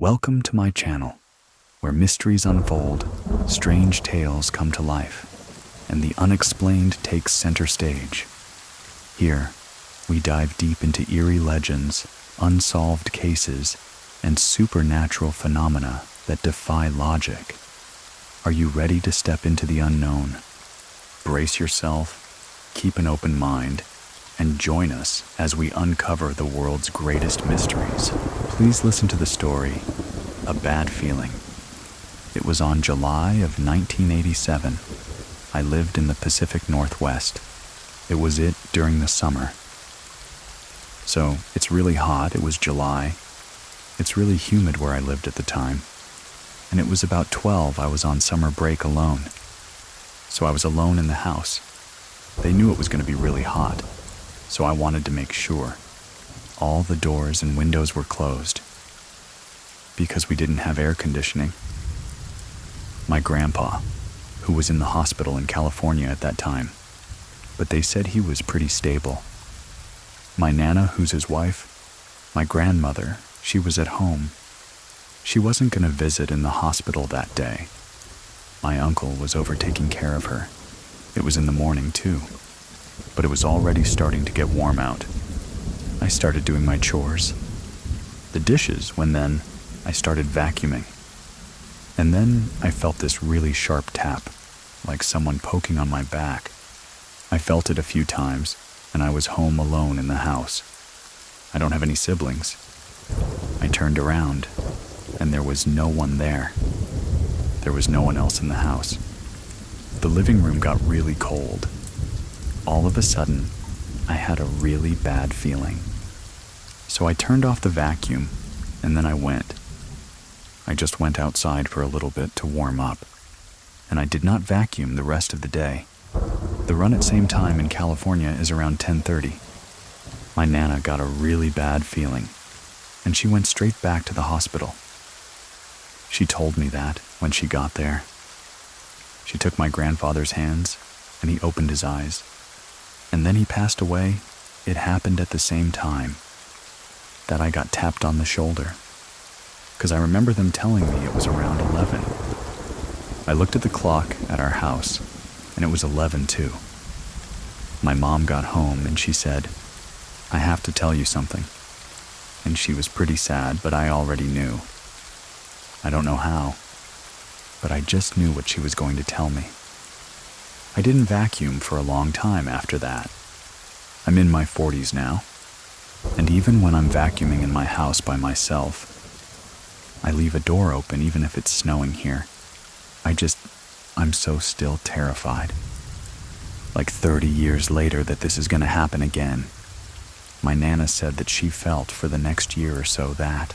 Welcome to my channel, where mysteries unfold, strange tales come to life, and the unexplained takes center stage. Here, we dive deep into eerie legends, unsolved cases, and supernatural phenomena that defy logic. Are you ready to step into the unknown? Brace yourself, keep an open mind, and join us as we uncover the world's greatest mysteries. Please listen to the story, A Bad Feeling. It was on July of 1987. I lived in the Pacific Northwest. It was during the summer. So, it's really hot, it was July. It's really humid where I lived at the time. And it was about 12, I was on summer break alone. So I was alone in the house. They knew it was going to be really hot, so I wanted to make sure. All the doors and windows were closed because we didn't have air conditioning. My grandpa, who was in the hospital in California at that time, but they said he was pretty stable. My Nana, who's his wife, my grandmother, she was at home. She wasn't going to visit in the hospital that day. My uncle was over taking care of her. It was in the morning too, but it was already starting to get warm out. I started doing my chores, the dishes, when then I started vacuuming. And then I felt this really sharp tap, like someone poking on my back. I felt it a few times, and I was home alone in the house. I don't have any siblings. I turned around, and there was no one there. There was no one else in the house. The living room got really cold. All of a sudden, I had a really bad feeling. So I turned off the vacuum, and then I went. I just went outside for a little bit to warm up, and I did not vacuum the rest of the day. The run at same time in California is around 10:30. My Nana got a really bad feeling, and she went straight back to the hospital. She told me that when she got there. She took my grandfather's hands, and he opened his eyes. And then he passed away. It happened at the same time that I got tapped on the shoulder, because I remember them telling me it was around 11. I looked at the clock at our house, and it was 11 too. My mom got home, and she said, "I have to tell you something." And she was pretty sad, but I already knew. I don't know how, but I just knew what she was going to tell me. I didn't vacuum for a long time after that. I'm in my 40s now, and even when I'm vacuuming in my house by myself, I leave a door open even if it's snowing here. I'm so still terrified. Like 30 years later that this is going to happen again. My Nana said that she felt for the next year or so that,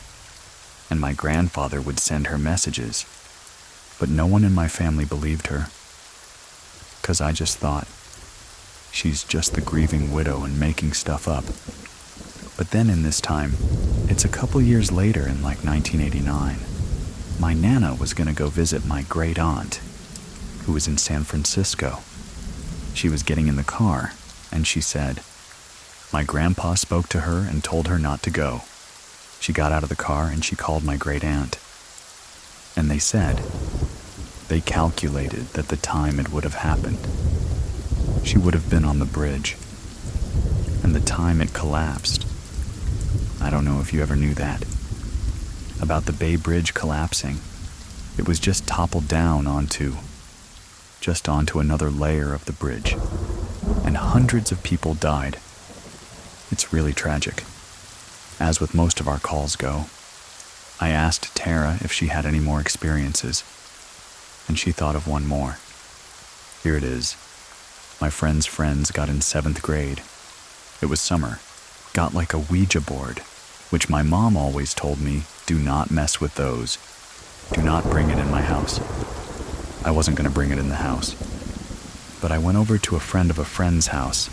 and my grandfather would send her messages, but no one in my family believed her, because I just thought, she's just the grieving widow and making stuff up. But then in this time, it's a couple years later in like 1989, my Nana was going to go visit my great aunt, who was in San Francisco. She was getting in the car, and she said, my grandpa spoke to her and told her not to go. She got out of the car and she called my great aunt. And they said, they calculated that the time it would have happened, she would have been on the bridge. And the time it collapsed, I don't know if you ever knew that, about the Bay Bridge collapsing. It was just toppled down onto another layer of the bridge, and hundreds of people died. It's really tragic. As with most of our calls go, I asked Tara if she had any more experiences, and she thought of one more. Here it is. My friend's friends got in 7th grade. It was summer. Got like a Ouija board, which my mom always told me, do not mess with those. Do not bring it in my house. I wasn't going to bring it in the house. But I went over to a friend of a friend's house.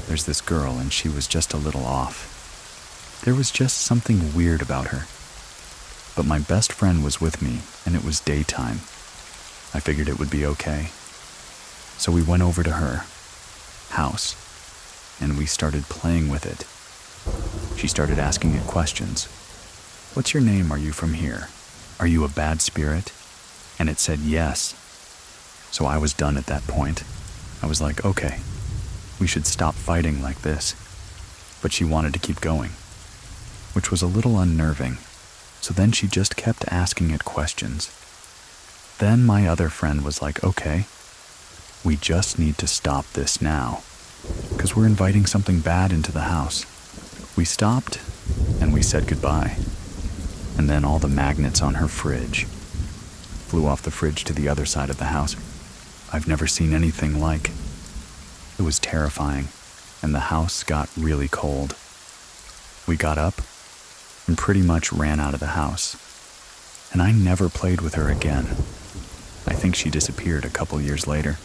There's this girl, and she was just a little off. There was just something weird about her. But my best friend was with me, and it was daytime. I figured it would be okay. So we went over to her house, and we started playing with it. She started asking it questions. "What's your name? Are you from here? Are you a bad spirit?" And it said yes. So I was done at that point. I was like, okay, we should stop fighting like this. But she wanted to keep going, which was a little unnerving. So then she just kept asking it questions. Then my other friend was like, okay, we just need to stop this now, because we're inviting something bad into the house. We stopped, and we said goodbye. And then all the magnets on her fridge flew off the fridge to the other side of the house. I've never seen anything like. It was terrifying, and the house got really cold. We got up and pretty much ran out of the house. And I never played with her again. I think she disappeared a couple years later.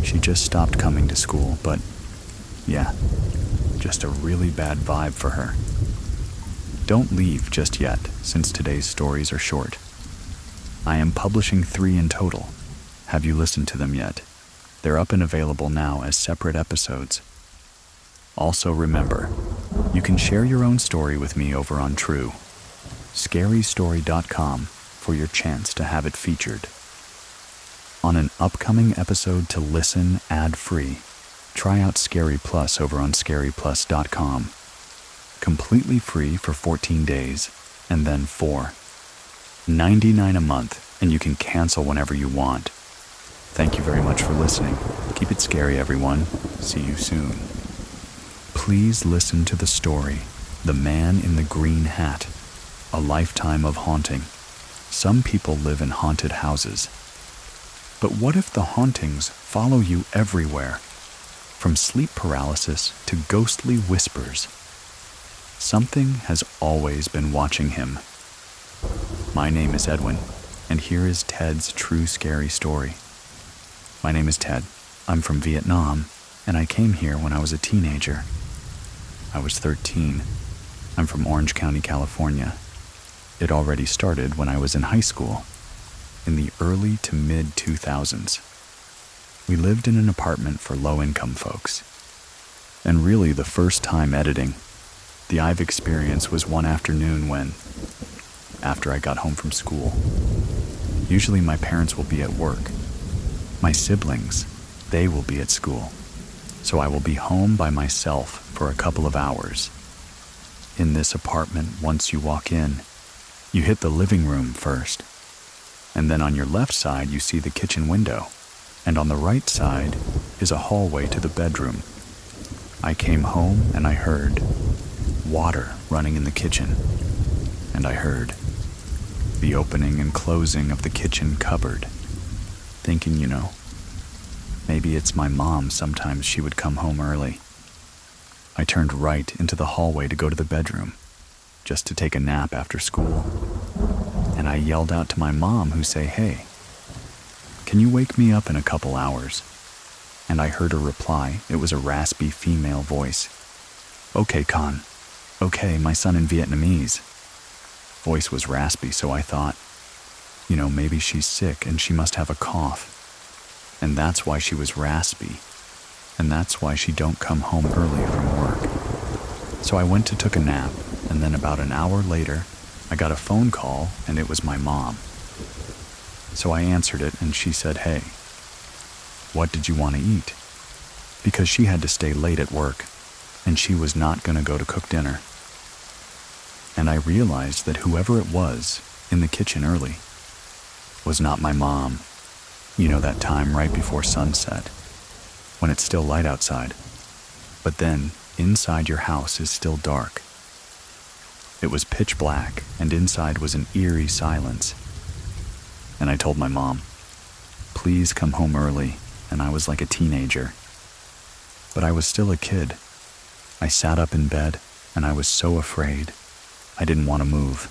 She just stopped coming to school, but yeah, just a really bad vibe for her. Don't leave just yet, since today's stories are short. I am publishing 3 in total. Have you listened to them yet? They're up and available now as separate episodes. Also remember, you can share your own story with me over on True, scarystory.com, for your chance to have it featured. On an upcoming episode to listen ad-free, try out Scary Plus over on scaryplus.com. Completely free for 14 days, and then $4.99 a month, and you can cancel whenever you want. Thank you very much for listening. Keep it scary, everyone. See you soon. Please listen to the story, The Man in the Green Hat, A Lifetime of Haunting. Some people live in haunted houses. But what if the hauntings follow you everywhere? From sleep paralysis to ghostly whispers. Something has always been watching him. My name is Edwin, and here is Ted's true scary story. My name is Ted. I'm from Vietnam, and I came here when I was a teenager. I was 13. I'm from Orange County, California. It already started when I was in high school, in the early to mid-2000s. We lived in an apartment for low-income folks. And really the first time editing the I've experienced was one afternoon when, after I got home from school, usually my parents will be at work. My siblings, they will be at school. So I will be home by myself for a couple of hours. In this apartment, once you walk in, you hit the living room first. And then on your left side, you see the kitchen window. And on the right side is a hallway to the bedroom. I came home and I heard water running in the kitchen. And I heard the opening and closing of the kitchen cupboard. Thinking, maybe it's my mom. Sometimes she would come home early. I turned right into the hallway to go to the bedroom, just to take a nap after school. And I yelled out to my mom, who say, "Hey, can you wake me up in a couple hours?" And I heard her reply. It was a raspy female voice. "Okay, Con. Okay, my son in Vietnamese." Voice was raspy, so I thought, maybe she's sick and she must have a cough. And that's why she was raspy. And that's why she don't come home early from work. So I went and took a nap, and then about an hour later, I got a phone call, and it was my mom. So I answered it, and she said, "Hey, what did you want to eat?" Because she had to stay late at work, and she was not going to go to cook dinner. And I realized that whoever it was in the kitchen early was not my mom. That time right before sunset, when it's still light outside, but then inside your house is still dark. It was pitch black, and inside was an eerie silence. And I told my mom, "Please come home early," and I was like a teenager. But I was still a kid. I sat up in bed, and I was so afraid. I didn't want to move,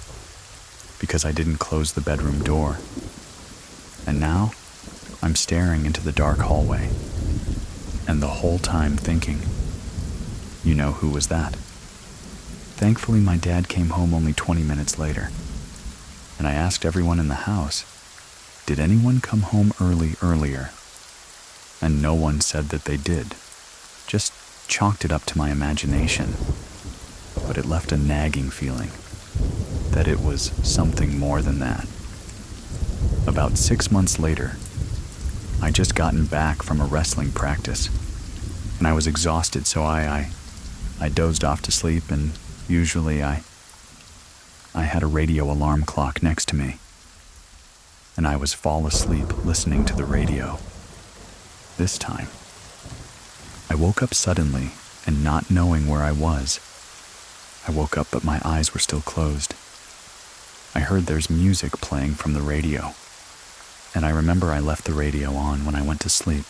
because I didn't close the bedroom door. And now, I'm staring into the dark hallway, and the whole time thinking, who was that? Thankfully, my dad came home only 20 minutes later, and I asked everyone in the house, did anyone come home earlier? And no one said that they did. Just chalked it up to my imagination, but it left a nagging feeling that it was something more than that. About 6 months later, I just gotten back from a wrestling practice, and I was exhausted, so I dozed off to sleep, and usually I had a radio alarm clock next to me, and I was fall asleep listening to the radio. This time, I woke up suddenly and not knowing where I was. I woke up, but my eyes were still closed. I heard there's music playing from the radio, and I remember I left the radio on when I went to sleep.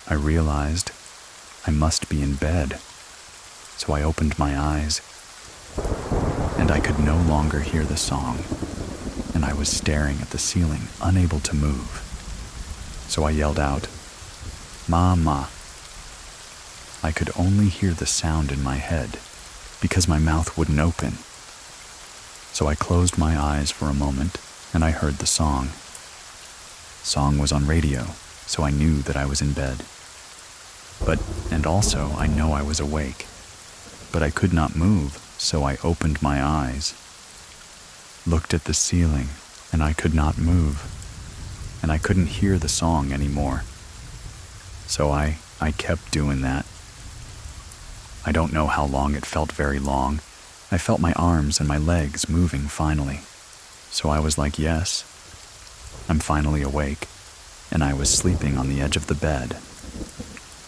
I realized I must be in bed, so I opened my eyes, and I could no longer hear the song, and I was staring at the ceiling, unable to move. So I yelled out, "Mama." I could only hear the sound in my head because my mouth wouldn't open. So I closed my eyes for a moment, and I heard the song. Song was on radio, so I knew that I was in bed. And also I know I was awake, but I could not move, so I opened my eyes, looked at the ceiling, and I could not move, and I couldn't hear the song anymore. So I kept doing that. I don't know how long. It felt very long. I felt my arms and my legs moving finally. So I was like, yes, I'm finally awake, and I was sleeping on the edge of the bed.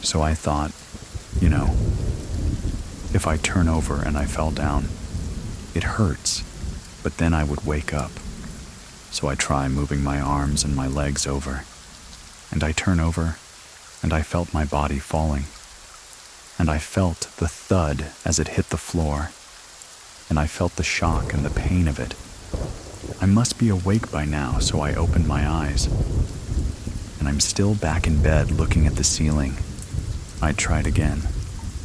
So I thought, if I turn over and I fell down, it hurts, but then I would wake up. So I try moving my arms and my legs over, and I turn over, and I felt my body falling, and I felt the thud as it hit the floor, and I felt the shock and the pain of it. I must be awake by now, so I opened my eyes, and I'm still back in bed looking at the ceiling. I tried again.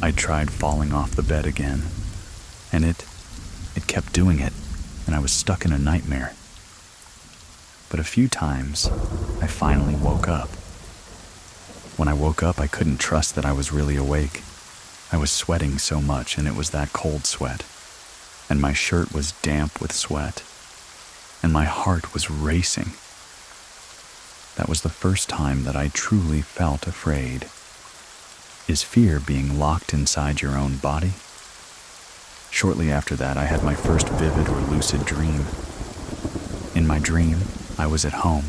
I tried falling off the bed again, and it kept doing it, and I was stuck in a nightmare. But a few times, I finally woke up. When I woke up, I couldn't trust that I was really awake. I was sweating so much, and it was that cold sweat, and my shirt was damp with sweat, and my heart was racing. That was the first time that I truly felt afraid. Is fear being locked inside your own body? Shortly after that, I had my first vivid or lucid dream. In my dream, I was at home,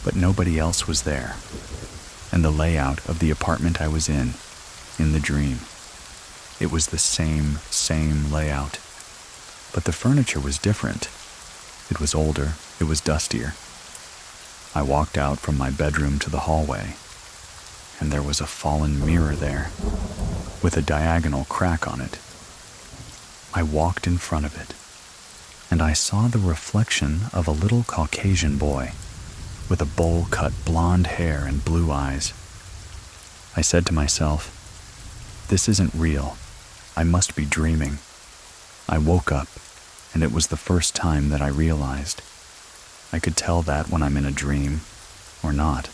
but nobody else was there, and the layout of the apartment I was in the dream, it was the same layout, but the furniture was different. It was older, it was dustier. I walked out from my bedroom to the hallway, and there was a fallen mirror there, with a diagonal crack on it. I walked in front of it, and I saw the reflection of a little Caucasian boy with a bowl-cut blonde hair and blue eyes. I said to myself, this isn't real. I must be dreaming. I woke up, and it was the first time that I realized. I could tell that when I'm in a dream, or not.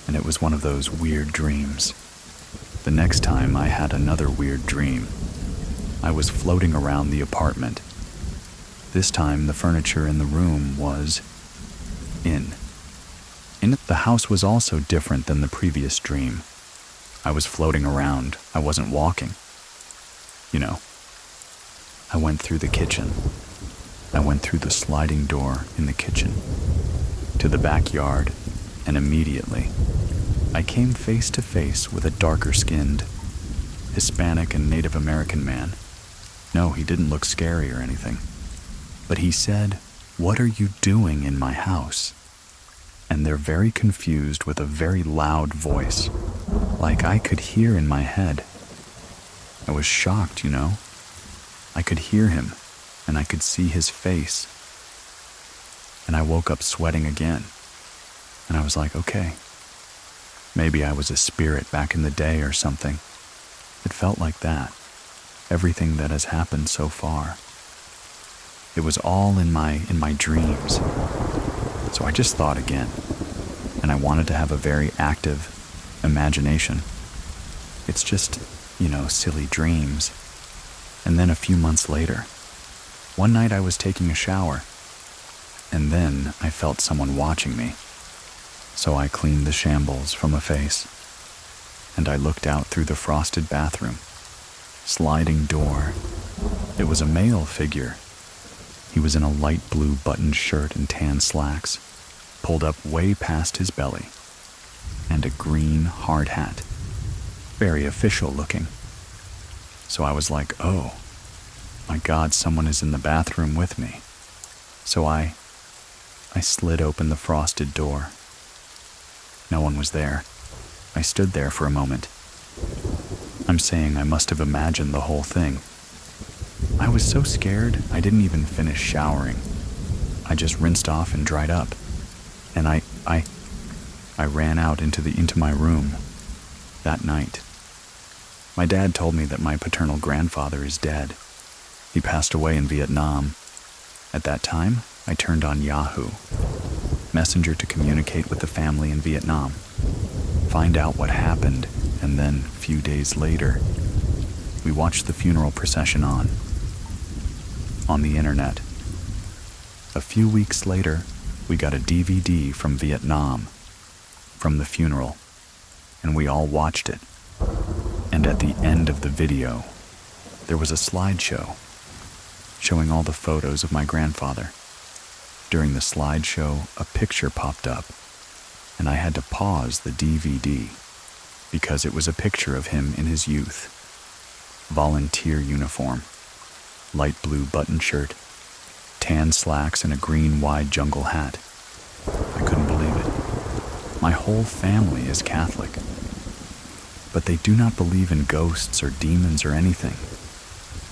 And it was one of those weird dreams. The next time I had another weird dream. I was floating around the apartment. This time the furniture in the room was in. In it, the house was also different than the previous dream. I was floating around. I wasn't walking. I went through the kitchen. I went through the sliding door in the kitchen to the backyard, and immediately I came face to face with a darker-skinned Hispanic and Native American man. No, he didn't look scary or anything, but he said, "What are you doing in my house?" And they're very confused with a very loud voice, like I could hear in my head. I was shocked, I could hear him, and I could see his face. And I woke up sweating again, and I was like, okay, maybe I was a spirit back in the day or something. It felt like that. Everything that has happened so far. It was all in my dreams. So I just thought again, and I wanted to have a very active imagination. It's just, silly dreams. And then a few months later, One night I was taking a shower, and then I felt someone watching me. So I cleaned the shambles from a face, and I looked out through the frosted bathroom. Sliding door. It was a male figure. He was in a light blue buttoned shirt and tan slacks, pulled up way past his belly, and a green hard hat. Very official looking. So I was like, oh, my God, someone is in the bathroom with me. So I slid open the frosted door. No one was there. I stood there for a moment. I'm saying I must have imagined the whole thing. I was so scared I didn't even finish showering. I just rinsed off and dried up. And I ran out into my room that night. My dad told me that my paternal grandfather is dead. He passed away in Vietnam. At that time, I turned on Yahoo Messenger to communicate with the family in Vietnam, find out what happened, and then, a few days later, we watched the funeral procession on the internet. A few weeks later, we got a DVD from Vietnam, from the funeral, and we all watched it. And at the end of the video, there was a slideshow showing all the photos of my grandfather. During the slideshow, a picture popped up, and I had to pause the DVD because it was a picture of him in his youth. Volunteer uniform, light blue button shirt, tan slacks, and a green wide jungle hat. I couldn't believe it. My whole family is Catholic, but they do not believe in ghosts or demons or anything,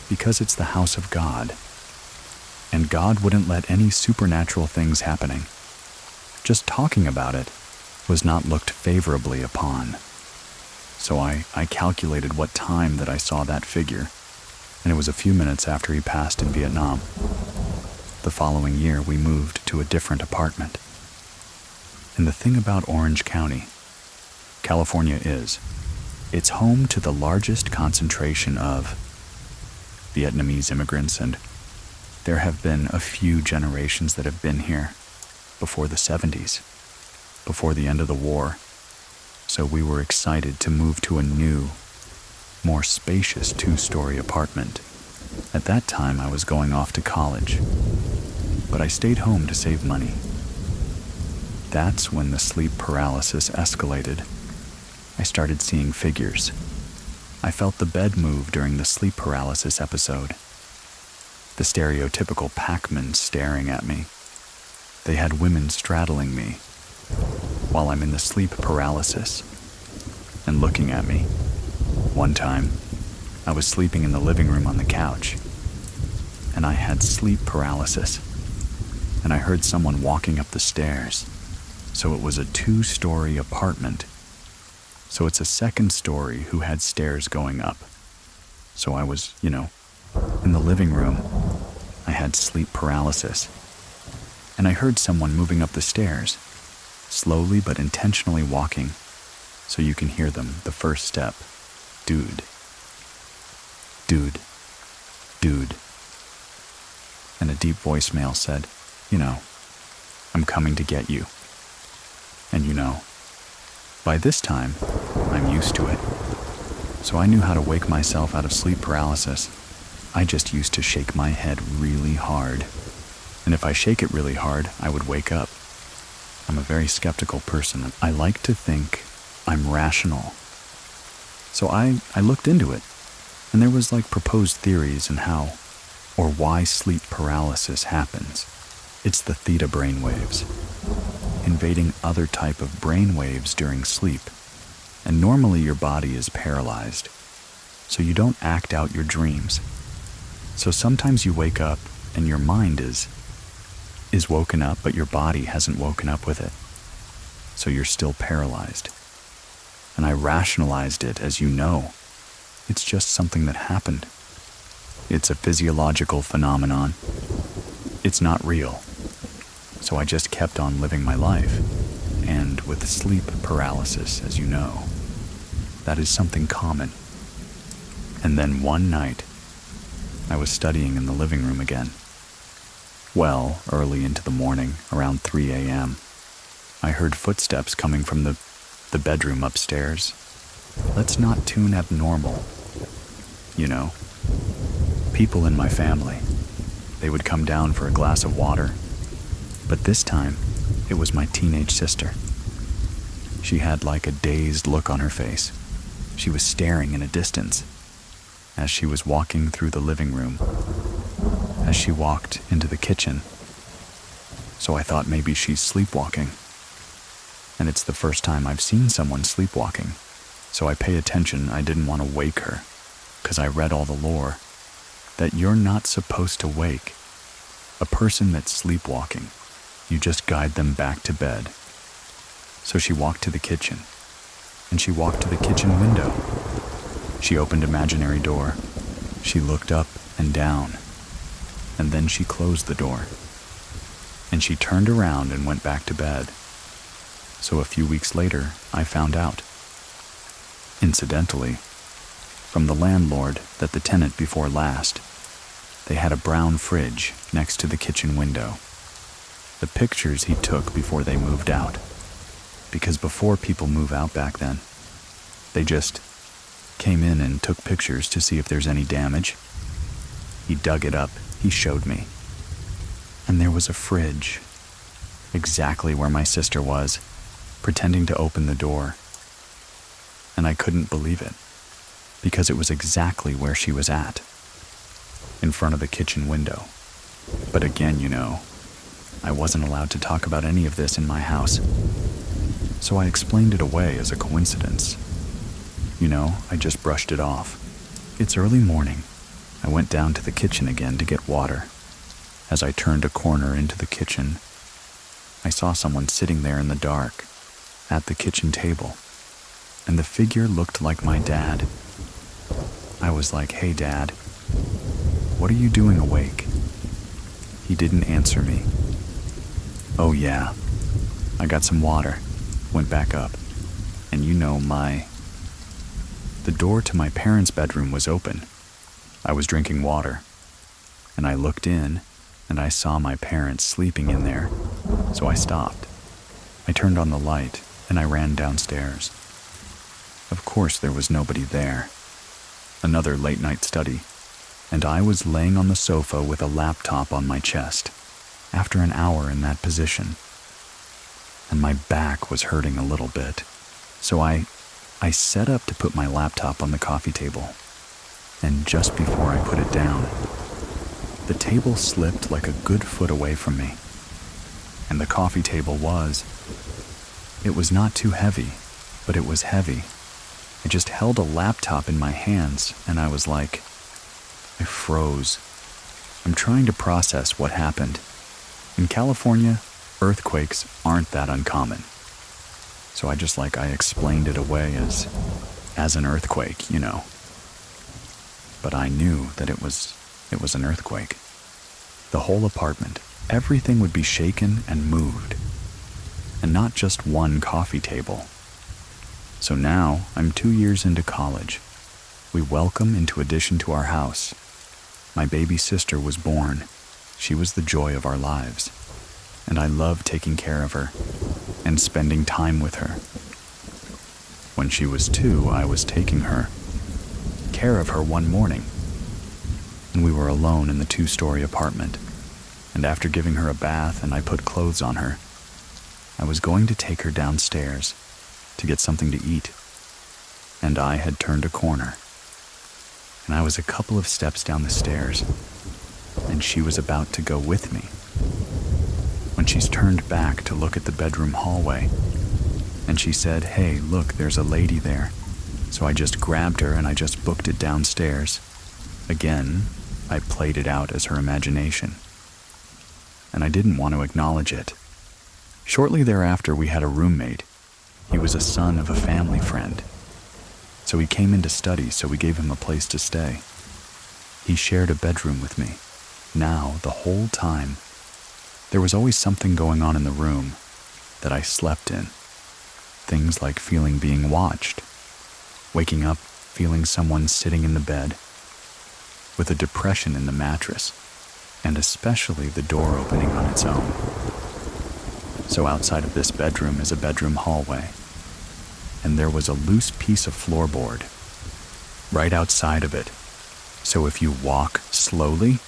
because it's the house of God, and God wouldn't let any supernatural things happening. Just talking about it was not looked favorably upon. So I calculated what time that I saw that figure, and it was a few minutes after he passed in Vietnam. The following year, we moved to a different apartment. And the thing about Orange County, California is, it's home to the largest concentration of Vietnamese immigrants, and there have been a few generations that have been here before the 70s, before the end of the war. So we were excited to move to a new, more spacious 2-story apartment. At that time, I was going off to college, but I stayed home to save money. That's when the sleep paralysis escalated. I started seeing figures. I felt the bed move during the sleep paralysis episode. The stereotypical packmen staring at me. They had women straddling me while I'm in the sleep paralysis and looking at me. One time, I was sleeping in the living room on the couch, and I had sleep paralysis, and I heard someone walking up the stairs. So it was a 2-story apartment. So it's a second story who had stairs going up. So I was, in the living room. I had sleep paralysis. And I heard someone moving up the stairs, slowly but intentionally walking, so you can hear them. The first step, dude, dude, dude. And a deep voicemail said, I'm coming to get you. And by this time, I'm used to it. So I knew how to wake myself out of sleep paralysis. I just used to shake my head really hard. And if I shake it really hard, I would wake up. I'm a very skeptical person. I like to think I'm rational. So I looked into it, and there was proposed theories on how or why sleep paralysis happens. It's the theta brainwaves, invading other type of brainwaves during sleep. And normally your body is paralyzed, so you don't act out your dreams. So sometimes you wake up and your mind is woken up, but your body hasn't woken up with it. So you're still paralyzed. And I rationalized it as it's just something that happened. It's a physiological phenomenon. It's not real. So I just kept on living my life. And with sleep paralysis, as you know, that is something common. And then one night, I was studying in the living room again, Well, early into the morning, around 3 a.m., I heard footsteps coming from the bedroom upstairs. Let's not tune abnormal. You know, people in my family. They would come down for a glass of water. But this time, it was my teenage sister. She had like a dazed look on her face. She was staring in a distance as she was walking through the living room, as she walked into the kitchen. So I thought maybe she's sleepwalking. And it's the first time I've seen someone sleepwalking. So I pay attention. I didn't want to wake her, because I read all the lore that you're not supposed to wake a person that's sleepwalking. You just guide them back to bed. So she walked to the kitchen, and she walked to the kitchen window. She opened imaginary door. She looked up and down, and then she closed the door. And she turned around and went back to bed. So a few weeks later, I found out, incidentally, from the landlord that the tenant before last, they had a brown fridge next to the kitchen window. The pictures he took before they moved out. Because before people move out back then, they just came in and took pictures to see if there's any damage. He dug it up, he showed me. And there was a fridge, exactly where my sister was, pretending to open the door. And I couldn't believe it, because it was exactly where she was at, in front of the kitchen window. But again, you know, I wasn't allowed to talk about any of this in my house. So I explained it away as a coincidence. You know, I just brushed it off. It's early morning. I went down to the kitchen again to get water. As I turned a corner into the kitchen, I saw someone sitting there in the dark, at the kitchen table, and the figure looked like my dad. I was like, "Hey, Dad, what are you doing awake?" He didn't answer me. "Oh yeah, I got some water," went back up, and you know, the door to my parents' bedroom was open. I was drinking water, and I looked in, and I saw my parents sleeping in there, so I stopped. I turned on the light, and I ran downstairs. Of course, there was nobody there. Another late-night study, and I was laying on the sofa with a laptop on my chest, after an hour in that position. And my back was hurting a little bit, so I set up to put my laptop on the coffee table, and just before I put it down, the table slipped like a good foot away from me. And the coffee table it was not too heavy, but it was heavy. I just held a laptop in my hands, and I was like, I froze. I'm trying to process what happened. In California, earthquakes aren't that uncommon. So I explained it away as an earthquake, you know. But I knew that it was an earthquake. The whole apartment, everything would be shaken and moved. And not just one coffee table. So now, I'm 2 years into college. We welcome into addition to our house. My baby sister was born. She was the joy of our lives. And I love taking care of her and spending time with her. When she was 2, I was taking care of her one morning. And we were alone in the 2-story apartment. And after giving her a bath and I put clothes on her, I was going to take her downstairs to get something to eat. And I had turned a corner. And I was a couple of steps down the stairs, and she was about to go with me. When she's turned back to look at the bedroom hallway, and she said, "Hey, look, there's a lady there." So I just grabbed her and I just booked it downstairs. Again, I played it out as her imagination. And I didn't want to acknowledge it. Shortly thereafter, we had a roommate. He was a son of a family friend. So he came in to study, so we gave him a place to stay. He shared a bedroom with me. Now, the whole time, there was always something going on in the room that I slept in. Things like feeling being watched, waking up feeling someone sitting in the bed, with a depression in the mattress, and especially the door opening on its own. So outside of this bedroom is a bedroom hallway, and there was a loose piece of floorboard right outside of it. So if you walk slowly,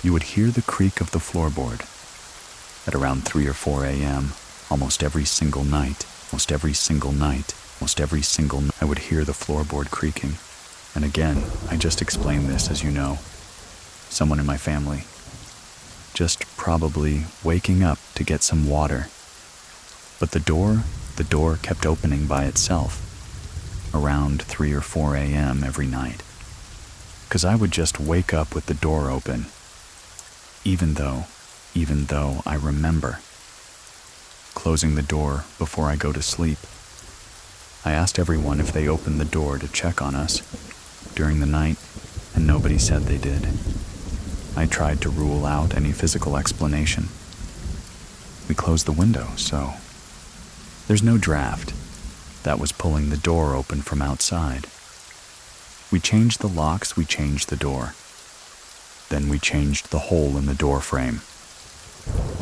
you would hear the creak of the floorboard. At around 3 or 4 a.m., almost every single night, I would hear the floorboard creaking. And again, I just explained this, as you know, someone in my family, just probably waking up to get some water. But the door kept opening by itself around 3 or 4 a.m. every night. Because I would just wake up with the door open, even though I remember closing the door before I go to sleep. I asked everyone if they opened the door to check on us during the night, and nobody said they did. I tried to rule out any physical explanation. We closed the window, so there's no draft that was pulling the door open from outside. We changed the locks, we changed the door. Then we changed the hole in the door frame,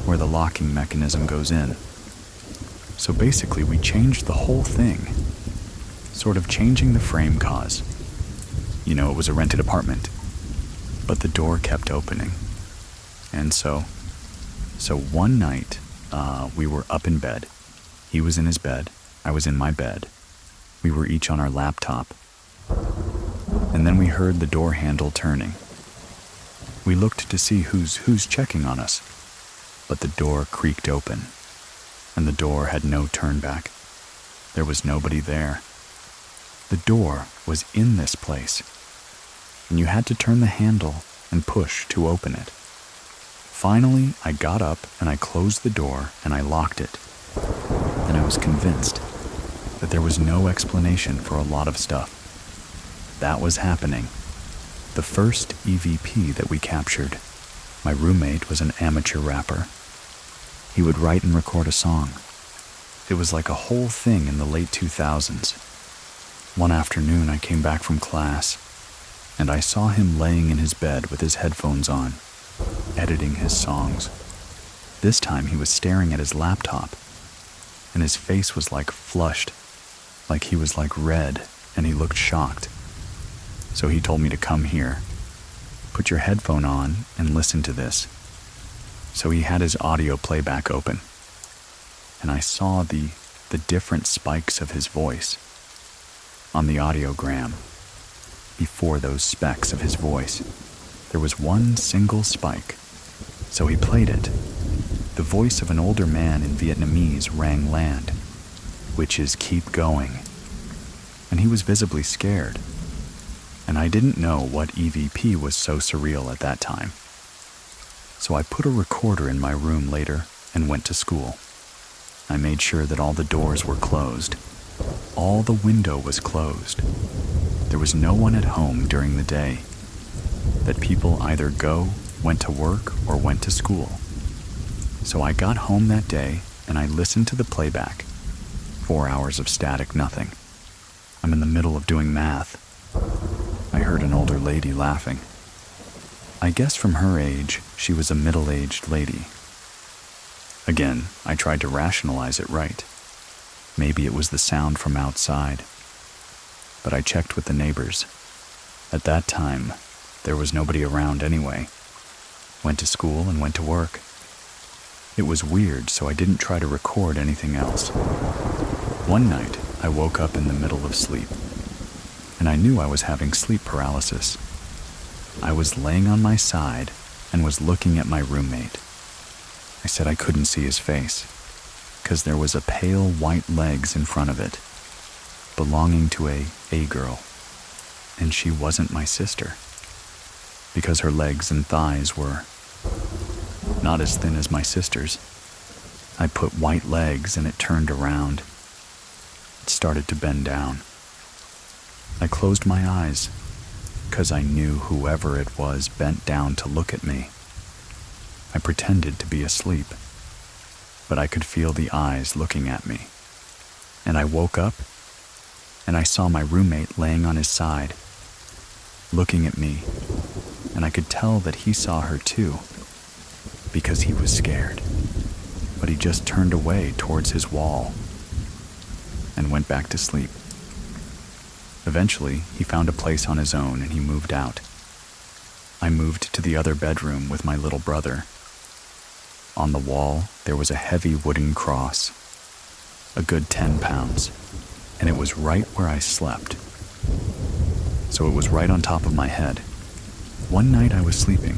where the locking mechanism goes in. So basically, we changed the whole thing. Sort of changing the frame cause. You know, it was a rented apartment, but the door kept opening. And so one night, we were up in bed. He was in his bed, I was in my bed. We were each on our laptop. And then we heard the door handle turning. We looked to see who's checking on us, but the door creaked open, and the door had no turn back. There was nobody there. The door was in this place, and you had to turn the handle and push to open it. Finally, I got up and I closed the door and I locked it. And I was convinced that there was no explanation for a lot of stuff. That was happening. The first EVP that we captured, my roommate was an amateur rapper. He would write and record a song. It was like a whole thing in the late 2000s. One afternoon I came back from class, and I saw him laying in his bed with his headphones on, editing his songs. This time he was staring at his laptop, and his face was like flushed, like he was like red, and he looked shocked. So he told me to come here, put your headphone on, and listen to this. So he had his audio playback open, and I saw the different spikes of his voice on the audiogram. Before those specks of his voice, there was one single spike. So he played it. The voice of an older man in Vietnamese rang land, which is keep going. And he was visibly scared. And I didn't know what EVP was so surreal at that time. So I put a recorder in my room later and went to school. I made sure that all the doors were closed. All the window was closed. There was no one at home during the day. That people either went to work, or went to school. So I got home that day and I listened to the playback. 4 hours of static nothing. I'm in the middle of doing math. I heard an older lady laughing. I guess from her age, she was a middle-aged lady. Again, I tried to rationalize it right. Maybe it was the sound from outside. But I checked with the neighbors. At that time, there was nobody around anyway. Went to school and went to work. It was weird, so I didn't try to record anything else. One night, I woke up in the middle of sleep, and I knew I was having sleep paralysis. I was laying on my side and was looking at my roommate. I said I couldn't see his face, because there was a pale white legs in front of it, belonging to a girl, and she wasn't my sister, because her legs and thighs were not as thin as my sister's. I put white legs and it turned around. It started to bend down. I closed my eyes, because I knew whoever it was bent down to look at me. I pretended to be asleep, but I could feel the eyes looking at me. And I woke up, and I saw my roommate laying on his side, looking at me, and I could tell that he saw her too, because he was scared. But he just turned away towards his wall and went back to sleep. Eventually, he found a place on his own and he moved out. I moved to the other bedroom with my little brother. On the wall, there was a heavy wooden cross, a good 10 pounds, and it was right where I slept. So it was right on top of my head. One night I was sleeping,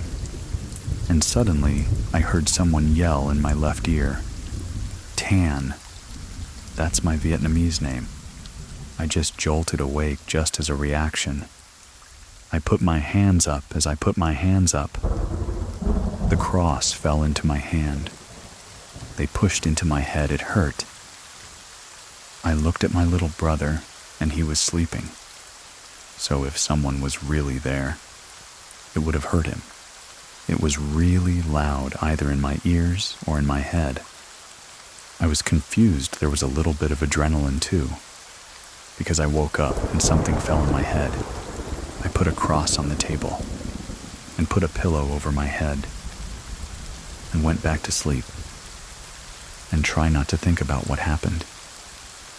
and suddenly I heard someone yell in my left ear, "Tan." That's my Vietnamese name. I just jolted awake just as a reaction. I put my hands up. As I put my hands up, the cross fell into my hand. They pushed into my head. It hurt. I looked at my little brother, and he was sleeping. So if someone was really there, it would have hurt him. It was really loud, either in my ears or in my head. I was confused. There was a little bit of adrenaline too, because I woke up and something fell on my head. I put a cross on the table and put a pillow over my head and went back to sleep and try not to think about what happened.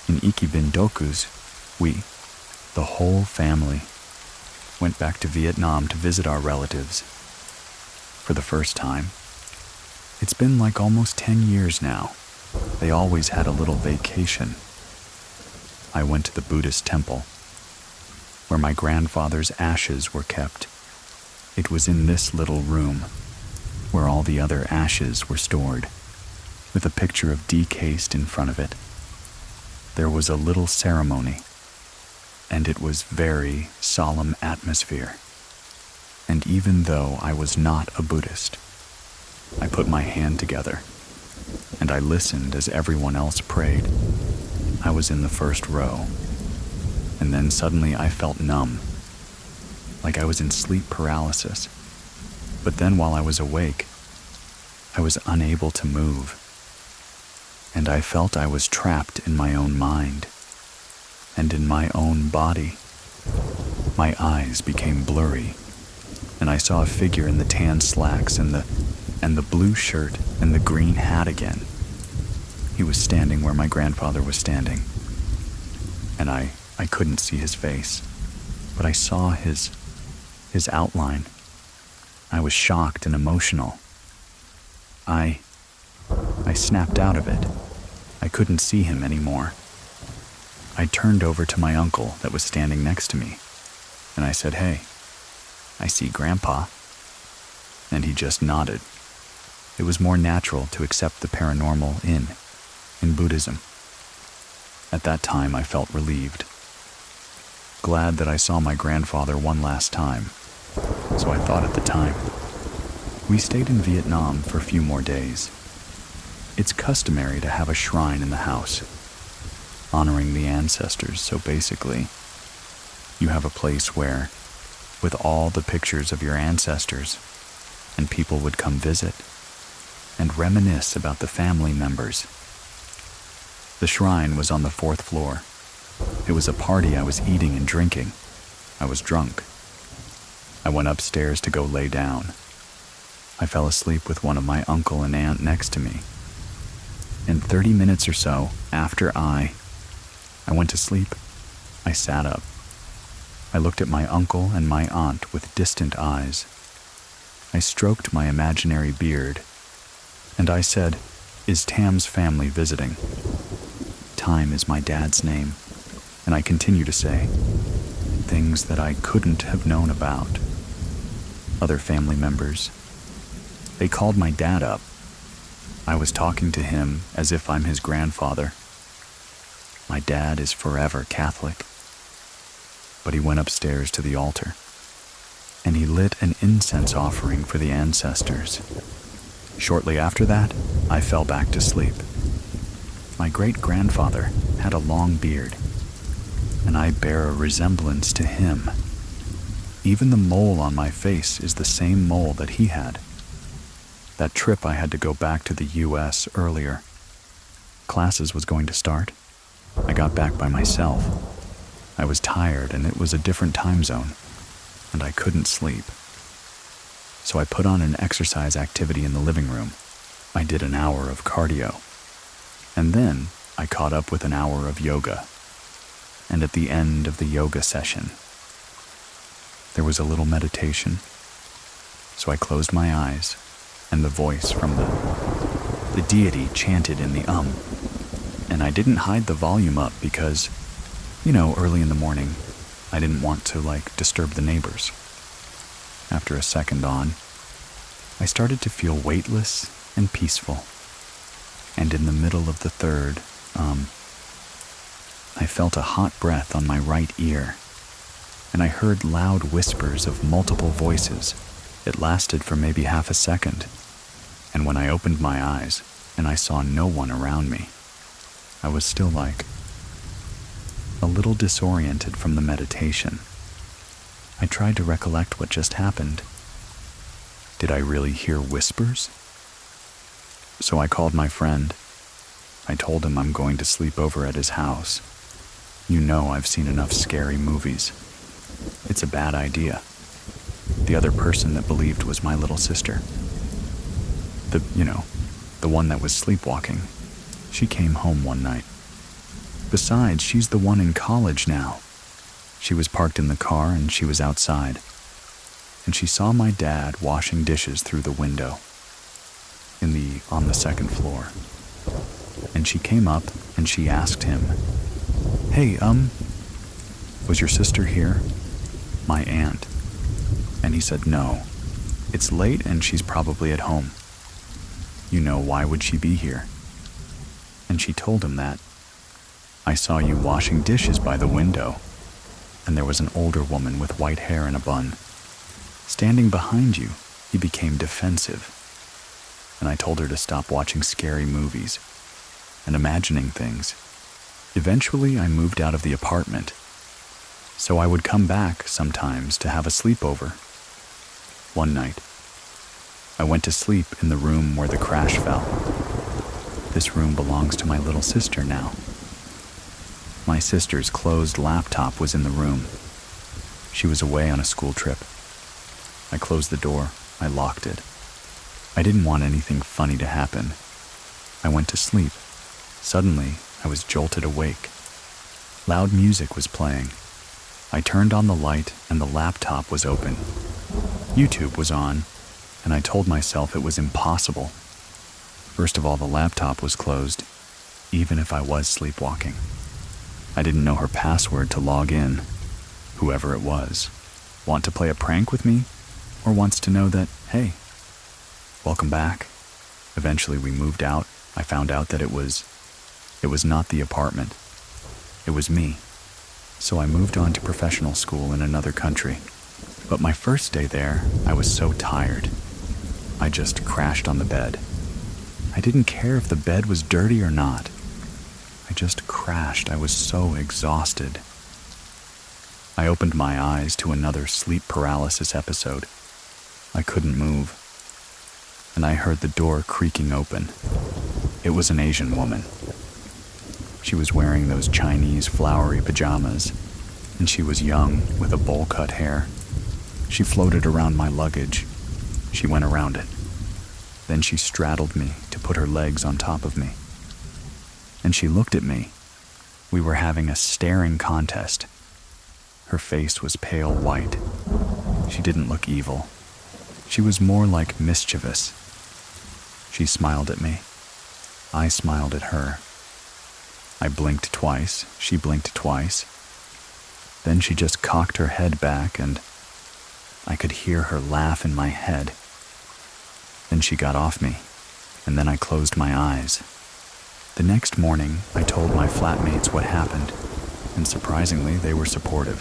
In Ikibindokus, we, the whole family, went back to Vietnam to visit our relatives for the first time. It's been like almost 10 years now. They always had a little vacation. I went to the Buddhist temple, where my grandfather's ashes were kept. It was in this little room, where all the other ashes were stored, with a picture of decased in front of it. There was a little ceremony, and it was very solemn atmosphere. And even though I was not a Buddhist, I put my hand together, and I listened as everyone else prayed. I was in the first row, and then suddenly I felt numb, like I was in sleep paralysis. But then while I was awake, I was unable to move, and I felt I was trapped in my own mind and in my own body. My eyes became blurry, and I saw a figure in the tan slacks and the blue shirt and the green hat again. He was standing where my grandfather was standing, and I couldn't see his face, but I saw his outline. I was shocked and emotional. I snapped out of it. I couldn't see him anymore. I turned over to my uncle that was standing next to me, and I said, "Hey, I see Grandpa." And he just nodded. It was more natural to accept the paranormal in Buddhism. At that time, I felt relieved, glad that I saw my grandfather one last time. So I thought at the time. We stayed in Vietnam for a few more days. It's customary to have a shrine in the house, honoring the ancestors. So basically, you have a place where, with all the pictures of your ancestors, and people would come visit and reminisce about the family members. The shrine was on the 4th floor. It was a party. I was eating and drinking. I was drunk. I went upstairs to go lay down. I fell asleep with one of my uncle and aunt next to me. And 30 minutes or so after I went to sleep, I sat up. I looked at my uncle and my aunt with distant eyes. I stroked my imaginary beard, and I said, "Is Tam's family visiting?" Time is my dad's name, and I continue to say things that I couldn't have known about. Other family members. They called my dad up. I was talking to him as if I'm his grandfather. My dad is forever Catholic. But he went upstairs to the altar, and he lit an incense offering for the ancestors. Shortly after that, I fell back to sleep. My great-grandfather had a long beard, and I bear a resemblance to him. Even the mole on my face is the same mole that he had. That trip I had to go back to the U.S. earlier. Classes was going to start. I got back by myself. I was tired, and it was a different time zone, and I couldn't sleep. So I put on an exercise activity in the living room. I did an hour of cardio. And then I caught up with an hour of yoga. And at the end of the yoga session, there was a little meditation. So I closed my eyes, and the voice from the deity chanted in the And I didn't hide the volume up because, early in the morning, I didn't want to, disturb the neighbors. After a second on, I started to feel weightless and peaceful. And in the middle of the third, I felt a hot breath on my right ear, and I heard loud whispers of multiple voices. It lasted for maybe half a second, and when I opened my eyes and I saw no one around me, I was still a little disoriented from the meditation. I tried to recollect what just happened. Did I really hear whispers? So I called my friend. I told him I'm going to sleep over at his house. I've seen enough scary movies. It's a bad idea. The other person that believed was my little sister. The one that was sleepwalking. She came home one night. Besides, she's the one in college now. She was parked in the car and she was outside. And she saw my dad washing dishes through the window on the second floor. And she came up and she asked him, "Hey, was your sister here?" My aunt. And he said, "No. It's late and she's probably at home." Why would she be here? And she told him that. "I saw you washing dishes by the window, and there was an older woman with white hair in a bun. Standing behind you, he became defensive. And I told her to stop watching scary movies and imagining things. Eventually, I moved out of the apartment, so I would come back sometimes to have a sleepover. One night, I went to sleep in the room where the crash fell. This room belongs to my little sister now. My sister's closed laptop was in the room. She was away on a school trip. I closed the door. I locked it. I didn't want anything funny to happen. I went to sleep. Suddenly, I was jolted awake. Loud music was playing. I turned on the light and the laptop was open. YouTube was on, and I told myself it was impossible. First of all, the laptop was closed, even if I was sleepwalking. I didn't know her password to log in. Whoever it was, want to play a prank with me, or wants to know that, hey, welcome back. Eventually we moved out. I found out that it was not the apartment. It was me. So I moved on to professional school in another country. But my first day there, I was so tired. I just crashed on the bed. I didn't care if the bed was dirty or not. I just crashed. I was so exhausted. I opened my eyes to another sleep paralysis episode. I couldn't move. And I heard the door creaking open. It was an Asian woman. She was wearing those Chinese flowery pajamas, and she was young with a bowl-cut hair. She floated around my luggage. She went around it. Then she straddled me to put her legs on top of me. And she looked at me. We were having a staring contest. Her face was pale white. She didn't look evil. She was more like mischievous. She smiled at me. I smiled at her. I blinked twice. She blinked twice. Then she just cocked her head back and I could hear her laugh in my head. Then she got off me, and then I closed my eyes. The next morning, I told my flatmates what happened, and surprisingly, they were supportive.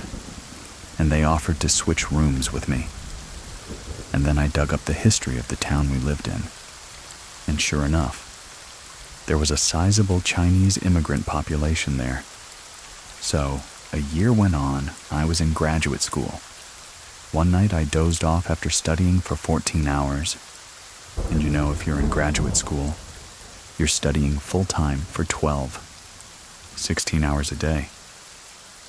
And they offered to switch rooms with me. And then I dug up the history of the town we lived in. And sure enough, there was a sizable Chinese immigrant population there. So, a year went on, I was in graduate school. One night I dozed off after studying for 14 hours. And if you're in graduate school, you're studying full-time for 16 hours a day.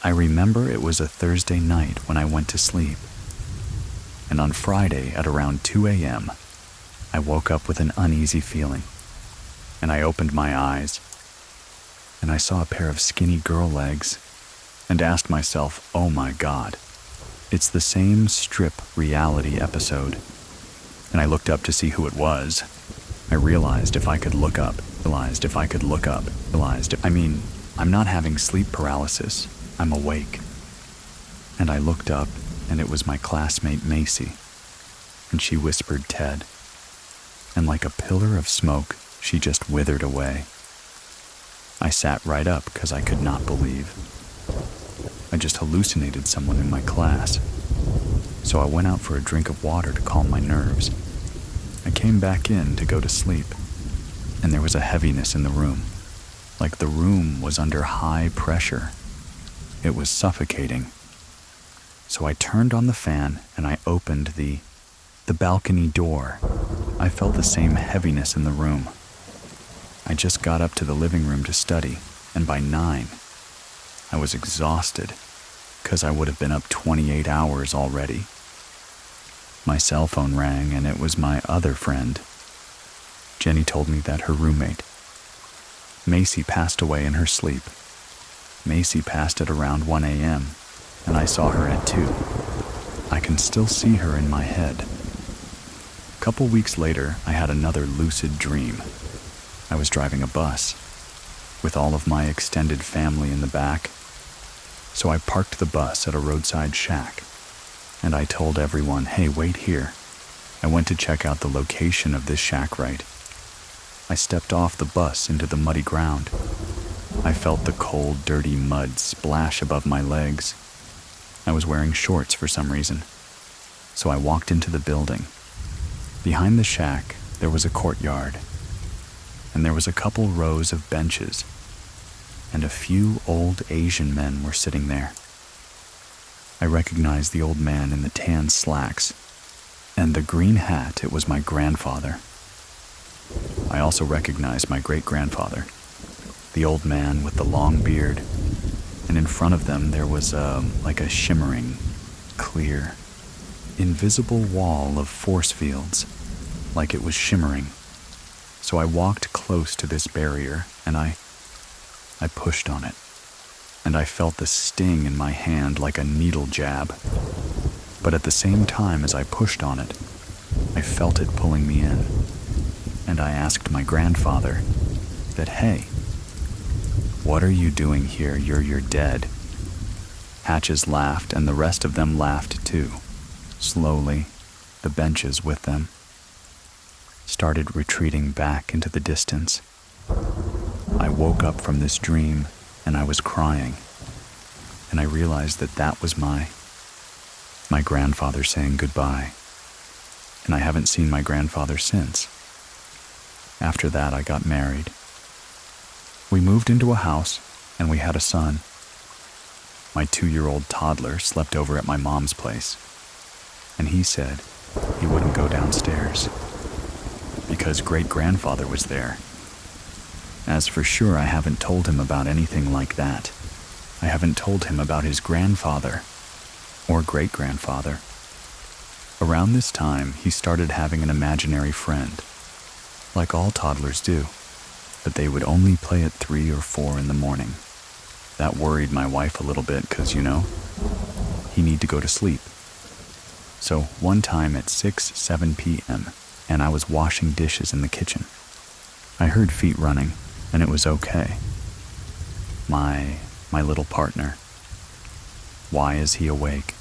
I remember it was a Thursday night when I went to sleep. and on Friday at around 2 a.m., I woke up with an uneasy feeling, and I opened my eyes, and I saw a pair of skinny girl legs, and asked myself, oh my God, it's the same strip reality episode. And I looked up to see who it was. I realized if I could look up, I'm not having sleep paralysis, I'm awake. And I looked up, and it was my classmate Macy, and she whispered Ted. And like a pillar of smoke, she just withered away. I sat right up because I could not believe. I just hallucinated someone in my class. So I went out for a drink of water to calm my nerves. I came back in to go to sleep, and there was a heaviness in the room, like the room was under high pressure. It was suffocating. So I turned on the fan and I opened the balcony door. I felt the same heaviness in the room. I just got up to the living room to study, and by 9, I was exhausted, because I would have been up 28 hours already. My cell phone rang, and it was my other friend. Jenny told me that her roommate, Macy, passed away in her sleep. Macy passed at around 1 a.m., and I saw her at 2. I can still see her in my head. A couple weeks later, I had another lucid dream. I was driving a bus, with all of my extended family in the back. So I parked the bus at a roadside shack, and I told everyone, hey, wait here. I went to check out the location of this shack right. I stepped off the bus into the muddy ground. I felt the cold, dirty mud splash above my legs. I was wearing shorts for some reason. So I walked into the building. Behind the shack, there was a courtyard, and there was a couple rows of benches, and a few old Asian men were sitting there. I recognized the old man in the tan slacks, and the green hat. It was my grandfather. I also recognized my great-grandfather, the old man with the long beard, and in front of them there was like a shimmering, clear, invisible wall of force fields, like it was shimmering. So I walked close to this barrier, and I pushed on it, and I felt the sting in my hand like a needle jab. But at the same time as I pushed on it, I felt it pulling me in, and I asked my grandfather that, hey, what are you doing here? You're dead. Hatches laughed, and the rest of them laughed too. Slowly, the benches with them started retreating back into the distance. I woke up from this dream, and I was crying, and I realized that that was my grandfather saying goodbye, and I haven't seen my grandfather since. After that, I got married. We moved into a house, and we had a son. My 2-year-old toddler slept over at my mom's place, and he said he wouldn't go downstairs because great-grandfather was there. As for sure, I haven't told him about anything like that. I haven't told him about his grandfather or great-grandfather. Around this time, he started having an imaginary friend, like all toddlers do, but they would only play at 3 or 4 in the morning. That worried my wife a little bit because, he need to go to sleep. So one time at 6-7 p.m., and I was washing dishes in the kitchen, I heard feet running, and it was okay. My little partner. Why is he awake?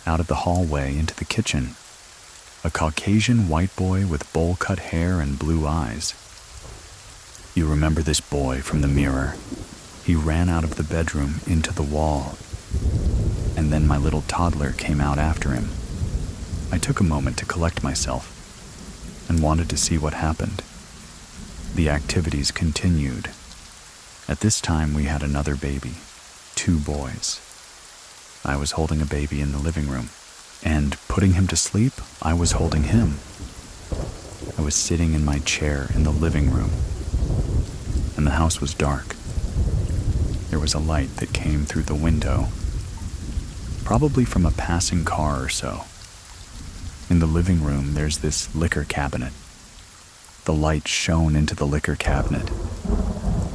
Out of the hallway into the kitchen, a Caucasian white boy with bowl-cut hair and blue eyes. You remember this boy from the mirror. He ran out of the bedroom into the wall, and then my little toddler came out after him. I took a moment to collect myself and wanted to see what happened. The activities continued. At this time, we had another baby, 2 boys. I was holding a baby in the living room, and putting him to sleep, I was holding him. I was sitting in my chair in the living room, and the house was dark. There was a light that came through the window, probably from a passing car or so. In the living room, there's this liquor cabinet. The light shone into the liquor cabinet.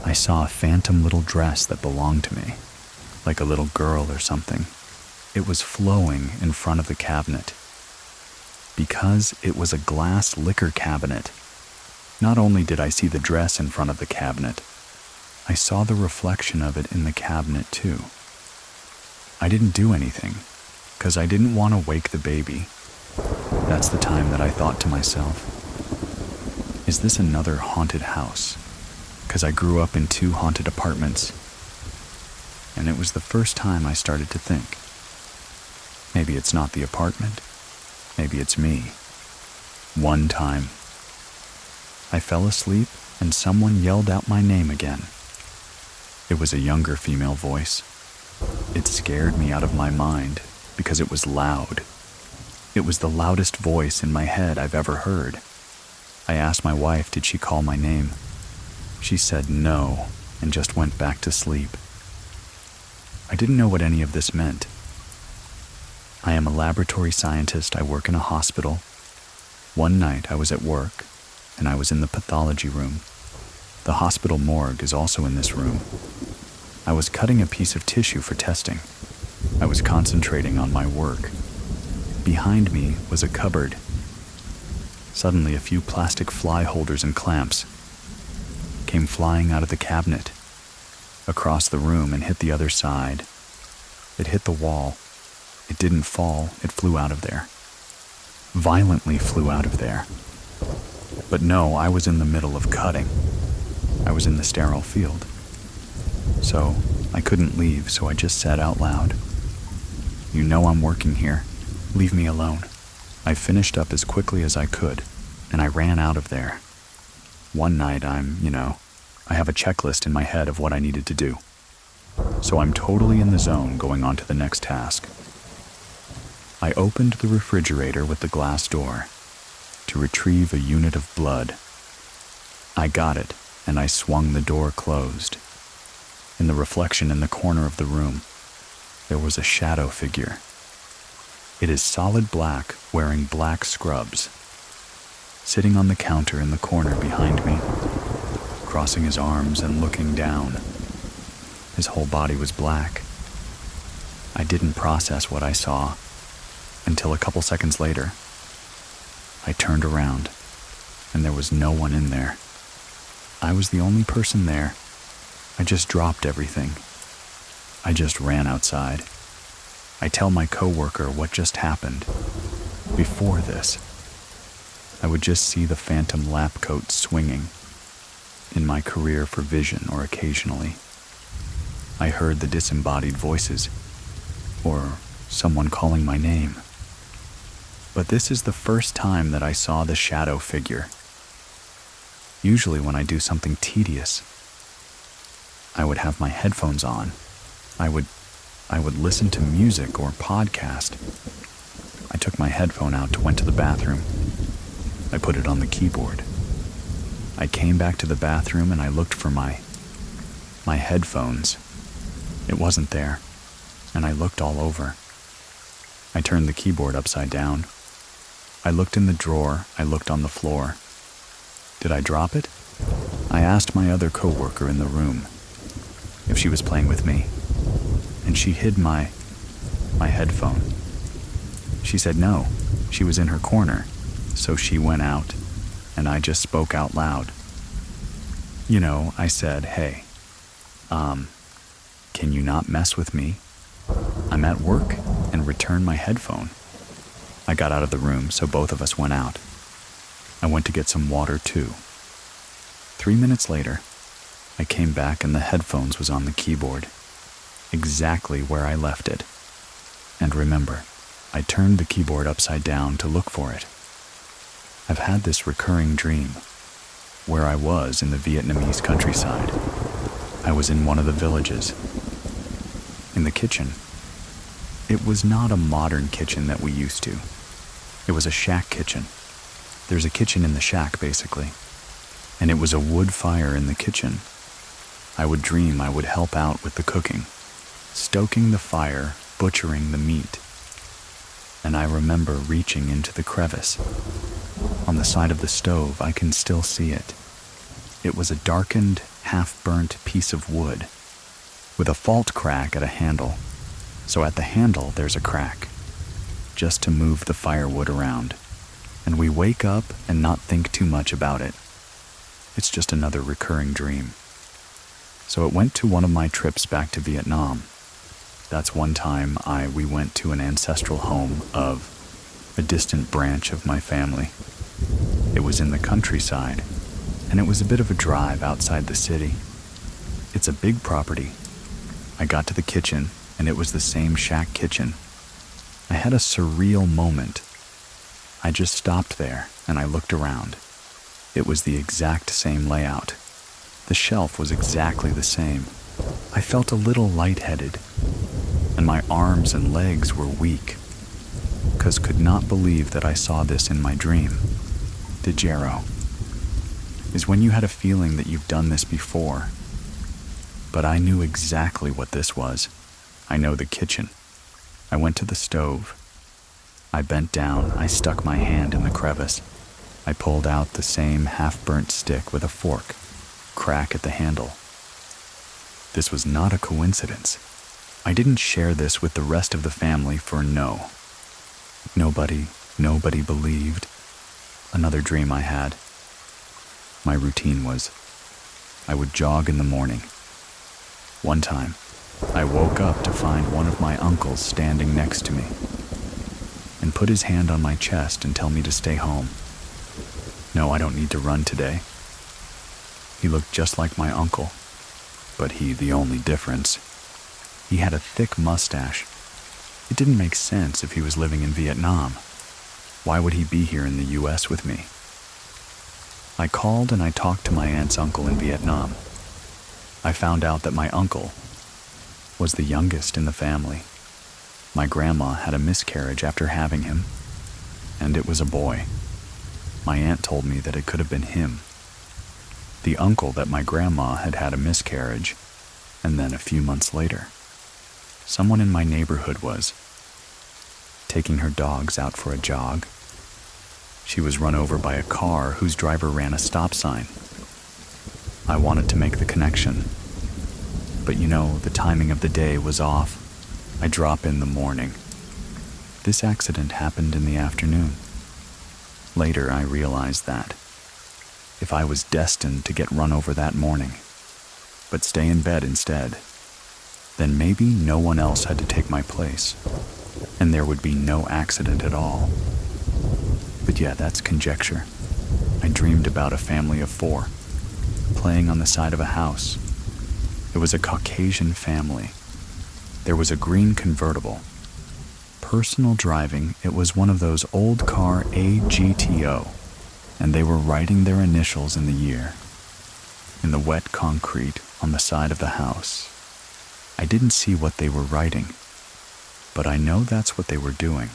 I saw a phantom little dress that belonged to me, like a little girl or something. It was flowing in front of the cabinet. Because it was a glass liquor cabinet, not only did I see the dress in front of the cabinet, I saw the reflection of it in the cabinet too. I didn't do anything, because I didn't want to wake the baby. That's the time that I thought to myself, is this another haunted house? Because I grew up in 2 haunted apartments, and it was the first time I started to think, maybe it's not the apartment, maybe it's me. One time, I fell asleep and someone yelled out my name again. It was a younger female voice. It scared me out of my mind because it was loud. It was the loudest voice in my head I've ever heard. I asked my wife, did she call my name? She said no and just went back to sleep. I didn't know what any of this meant. I am a laboratory scientist. I work in a hospital. One night I was at work and I was in the pathology room. The hospital morgue is also in this room. I was cutting a piece of tissue for testing. I was concentrating on my work. Behind me was a cupboard. Suddenly, a few plastic fly holders and clamps came flying out of the cabinet, across the room and hit the other side. It hit the wall. It didn't fall, it flew out of there. Violently flew out of there. But no, I was in the middle of cutting. I was in the sterile field. So I couldn't leave, so I just said out loud, "You know I'm working here. Leave me alone." I finished up as quickly as I could, and I ran out of there. One night I have a checklist in my head of what I needed to do. So I'm totally in the zone going on to the next task. I opened the refrigerator with the glass door to retrieve a unit of blood. I got it, and I swung the door closed. In the reflection in the corner of the room, there was a shadow figure. It is solid black, wearing black scrubs, sitting on the counter in the corner behind me, crossing his arms and looking down. His whole body was black. I didn't process what I saw until a couple seconds later. I turned around, and there was no one in there. I was the only person there. I just dropped everything. I just ran outside. I tell my coworker what just happened. Before this, I would just see the phantom lap coat swinging in my career for vision, or occasionally I heard the disembodied voices or someone calling my name. But this is the first time that I saw the shadow figure. Usually when I do something tedious, I would have my headphones on. I would listen to music or podcast. I took my headphone out, went to the bathroom. I put it on the keyboard. I came back to the bathroom and I looked for my headphones. It wasn't there, and I looked all over. I turned the keyboard upside down. I looked in the drawer. I looked on the floor. Did I drop it? I asked my other coworker in the room if she was playing with me, and she hid my headphone. She said no, she was in her corner, so she went out, and I just spoke out loud. I said, "Hey, can you not mess with me? I'm at work," and returned my headphone. I got out of the room, so both of us went out. I went to get some water too. 3 minutes later, I came back and the headphones was on the keyboard, exactly where I left it. And remember, I turned the keyboard upside down to look for it. I've had this recurring dream where I was in the Vietnamese countryside. I was in one of the villages, in the kitchen. It was not a modern kitchen that we used to. It was a shack kitchen. There's a kitchen in the shack, basically. And it was a wood fire in the kitchen. I would dream I would help out with the cooking, stoking the fire, butchering the meat. and I remember reaching into the crevice. On the side of the stove, I can still see it. It was a darkened, half-burnt piece of wood with a fault crack at a handle. So at the handle, there's a crack, just to move the firewood around. And we wake up and not think too much about it. It's just another recurring dream. So it went to one of my trips back to Vietnam. That's one time we went to an ancestral home of a distant branch of my family. It was in the countryside, and it was a bit of a drive outside the city. It's a big property. I got to the kitchen, and it was the same shack kitchen. I had a surreal moment. I just stopped there, and I looked around. It was the exact same layout. The shelf was exactly the same. I felt a little lightheaded, and my arms and legs were weak, 'cause could not believe that I saw this in my dream. Dejero is when you had a feeling that you've done this before. But I knew exactly what this was. I know the kitchen. I went to the stove. I bent down. I stuck my hand in the crevice. I pulled out the same half-burnt stick with a fork, crack at the handle. This was not a coincidence. I didn't share this with the rest of the family for no. Nobody believed. Another dream I had. My routine was, I would jog in the morning. One time, I woke up to find one of my uncles standing next to me and put his hand on my chest and tell me to stay home. No, I don't need to run today. He looked just like my uncle, but the only difference, he had a thick mustache. It didn't make sense if he was living in Vietnam. Why would he be here in the US with me? I called and I talked to my aunt's uncle in Vietnam. I found out that my uncle was the youngest in the family. My grandma had a miscarriage after having him, and it was a boy. My aunt told me that it could have been him. The uncle that my grandma had had a miscarriage, and then a few months later, someone in my neighborhood was taking her dogs out for a jog. She was run over by a car whose driver ran a stop sign. I wanted to make the connection, but the timing of the day was off. I drop in the morning. This accident happened in the afternoon. Later, I realized that if I was destined to get run over that morning, but stay in bed instead, then maybe no one else had to take my place, and there would be no accident at all. But yeah, that's conjecture. I dreamed about a family of 4, playing on the side of a house. It was a Caucasian family. There was a green convertible. Personal driving, it was one of those old car AGTO, and they were writing their initials in the year. In the wet concrete on the side of the house. I didn't see what they were writing, but I know that's what they were doing.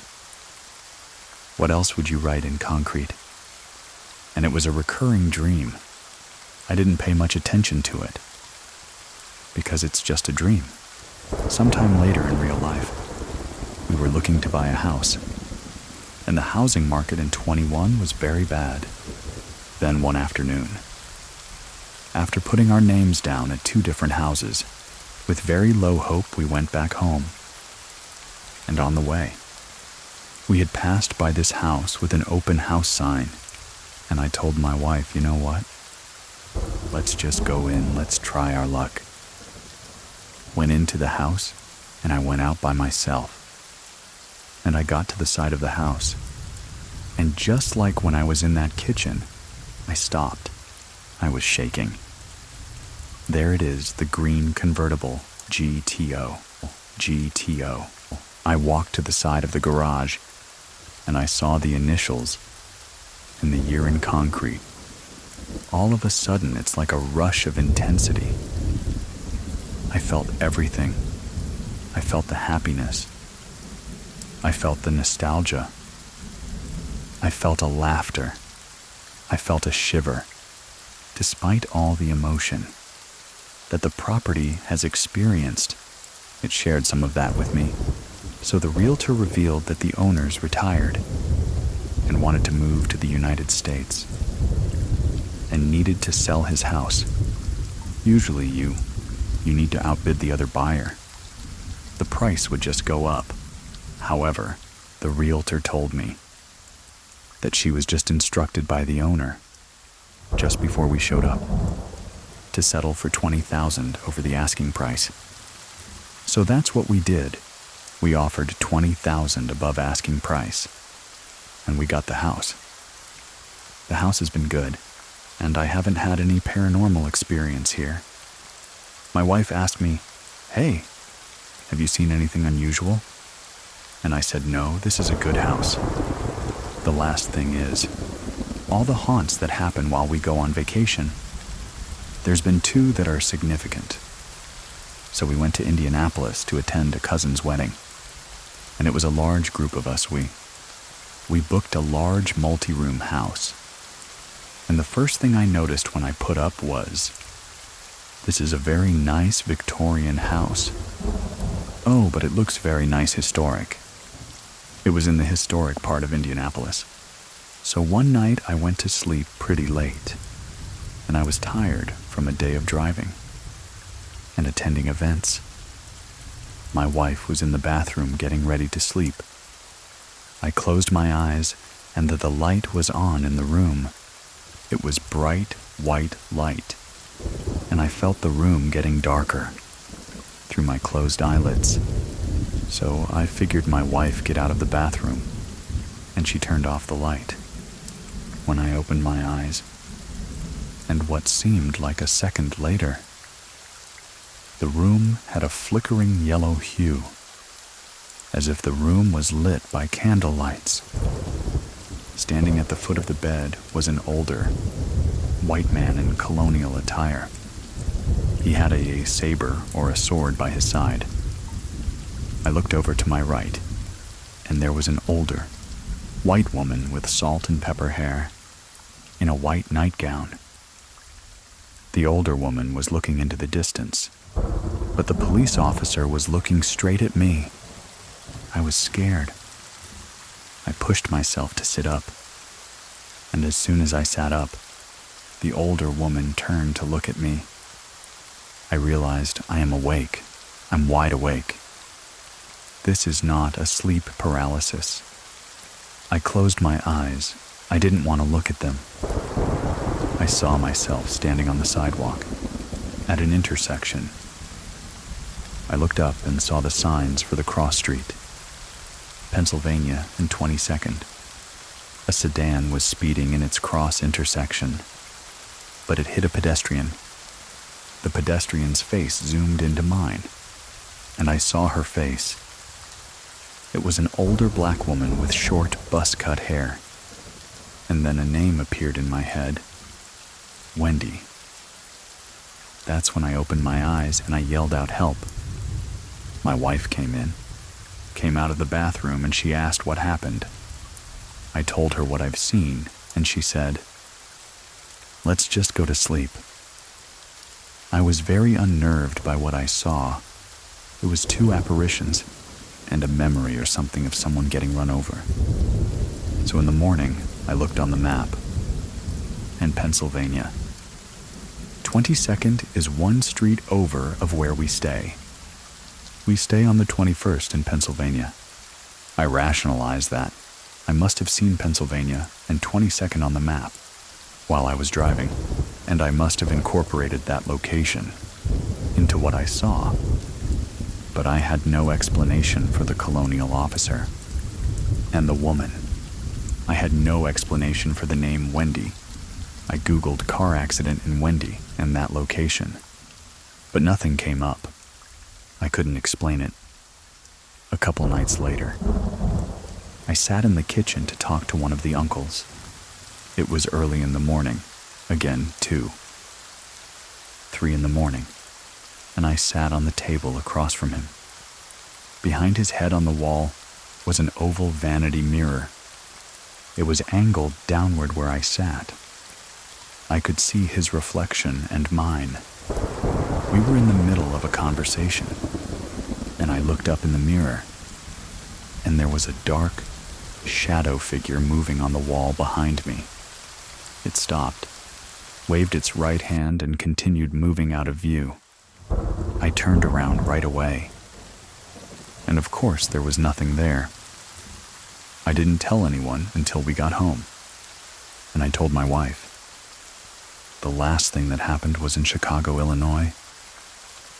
What else would you write in concrete? And it was a recurring dream. I didn't pay much attention to it, because it's just a dream. Sometime later in real life, we were looking to buy a house, and the housing market in 21 was very bad. Then one afternoon, after putting our names down at 2 different houses, with very low hope we went back home. And on the way, we had passed by this house with an open house sign, and I told my wife, you know what? Let's just go in, let's try our luck. Went into the house, and I went out by myself. And I got to the side of the house, and just like when I was in that kitchen, I stopped. I was shaking. There it is, the green convertible, GTO. I walked to the side of the garage, and I saw the initials and the year in concrete. All of a sudden, it's like a rush of intensity. I felt everything. I felt the happiness. I felt the nostalgia. I felt a laughter. I felt a shiver, despite all the emotion that the property has experienced. It shared some of that with me. So the realtor revealed that the owners retired and wanted to move to the United States and needed to sell his house. Usually you need to outbid the other buyer. The price would just go up. However, the realtor told me that she was just instructed by the owner, just before we showed up, to settle for $20,000 over the asking price. So that's what we did. We offered $20,000 above asking price, and we got the house. The house has been good, and I haven't had any paranormal experience here. My wife asked me, "Hey, have you seen anything unusual?" And I said, "No, this is a good house." The last thing is, all the haunts that happen while we go on vacation, there's been 2 that are significant. So we went to Indianapolis to attend a cousin's wedding, and it was a large group of us. We booked a large multi-room house, and the first thing I noticed when I put up was, this is a very nice Victorian house. Oh, but it looks very nice historic. It was in the historic part of Indianapolis. So one night I went to sleep pretty late, and I was tired from a day of driving and attending events. My wife was in the bathroom getting ready to sleep. I closed my eyes, and the light was on in the room. It was bright white light, and I felt the room getting darker through my closed eyelids. So I figured my wife get out of the bathroom, and she turned off the light. When I opened my eyes, and what seemed like a second later, the room had a flickering yellow hue, as if the room was lit by candle lights. Standing at the foot of the bed was an older, white man in colonial attire. He had a saber or a sword by his side. I looked over to my right, and there was an older, white woman with salt and pepper hair, in a white nightgown. The older woman was looking into the distance, but the police officer was looking straight at me. I was scared. I pushed myself to sit up, and as soon as I sat up, the older woman turned to look at me. I realized I am awake. I'm wide awake. This is not a sleep paralysis. I closed my eyes. I didn't want to look at them. I saw myself standing on the sidewalk at an intersection. I looked up and saw the signs for the cross street, Pennsylvania and 22nd. A sedan was speeding in its cross intersection, but it hit a pedestrian. The pedestrian's face zoomed into mine, and I saw her face. It was an older black woman with short, buzz-cut hair, and then a name appeared in my head, Wendy. That's when I opened my eyes and I yelled out help. My wife came out of the bathroom, and she asked what happened. I told her what I've seen, and she said, "Let's just go to sleep." I was very unnerved by what I saw. It was 2 apparitions and a memory or something of someone getting run over. So in the morning, I looked on the map, and Pennsylvania. 22nd is 1 street over of where we stay. We stay on the 21st in Pennsylvania. I rationalized that. I must have seen Pennsylvania and 22nd on the map while I was driving, and I must have incorporated that location into what I saw. But I had no explanation for the colonial officer and the woman. I had no explanation for the name Wendy. I Googled car accident in Wendy and that location, but nothing came up. I couldn't explain it. A couple nights later, I sat in the kitchen to talk to one of the uncles. It was early in the morning, again 2, 3 in the morning, and I sat on the table across from him. Behind his head on the wall was an oval vanity mirror. It was angled downward where I sat. I could see his reflection and mine. We were in the middle of a conversation, and I looked up in the mirror, and there was a dark, shadow figure moving on the wall behind me. It stopped, waved its right hand, and continued moving out of view. I turned around right away. And of course, there was nothing there. I didn't tell anyone until we got home. And I told my wife. The last thing that happened was in Chicago, Illinois.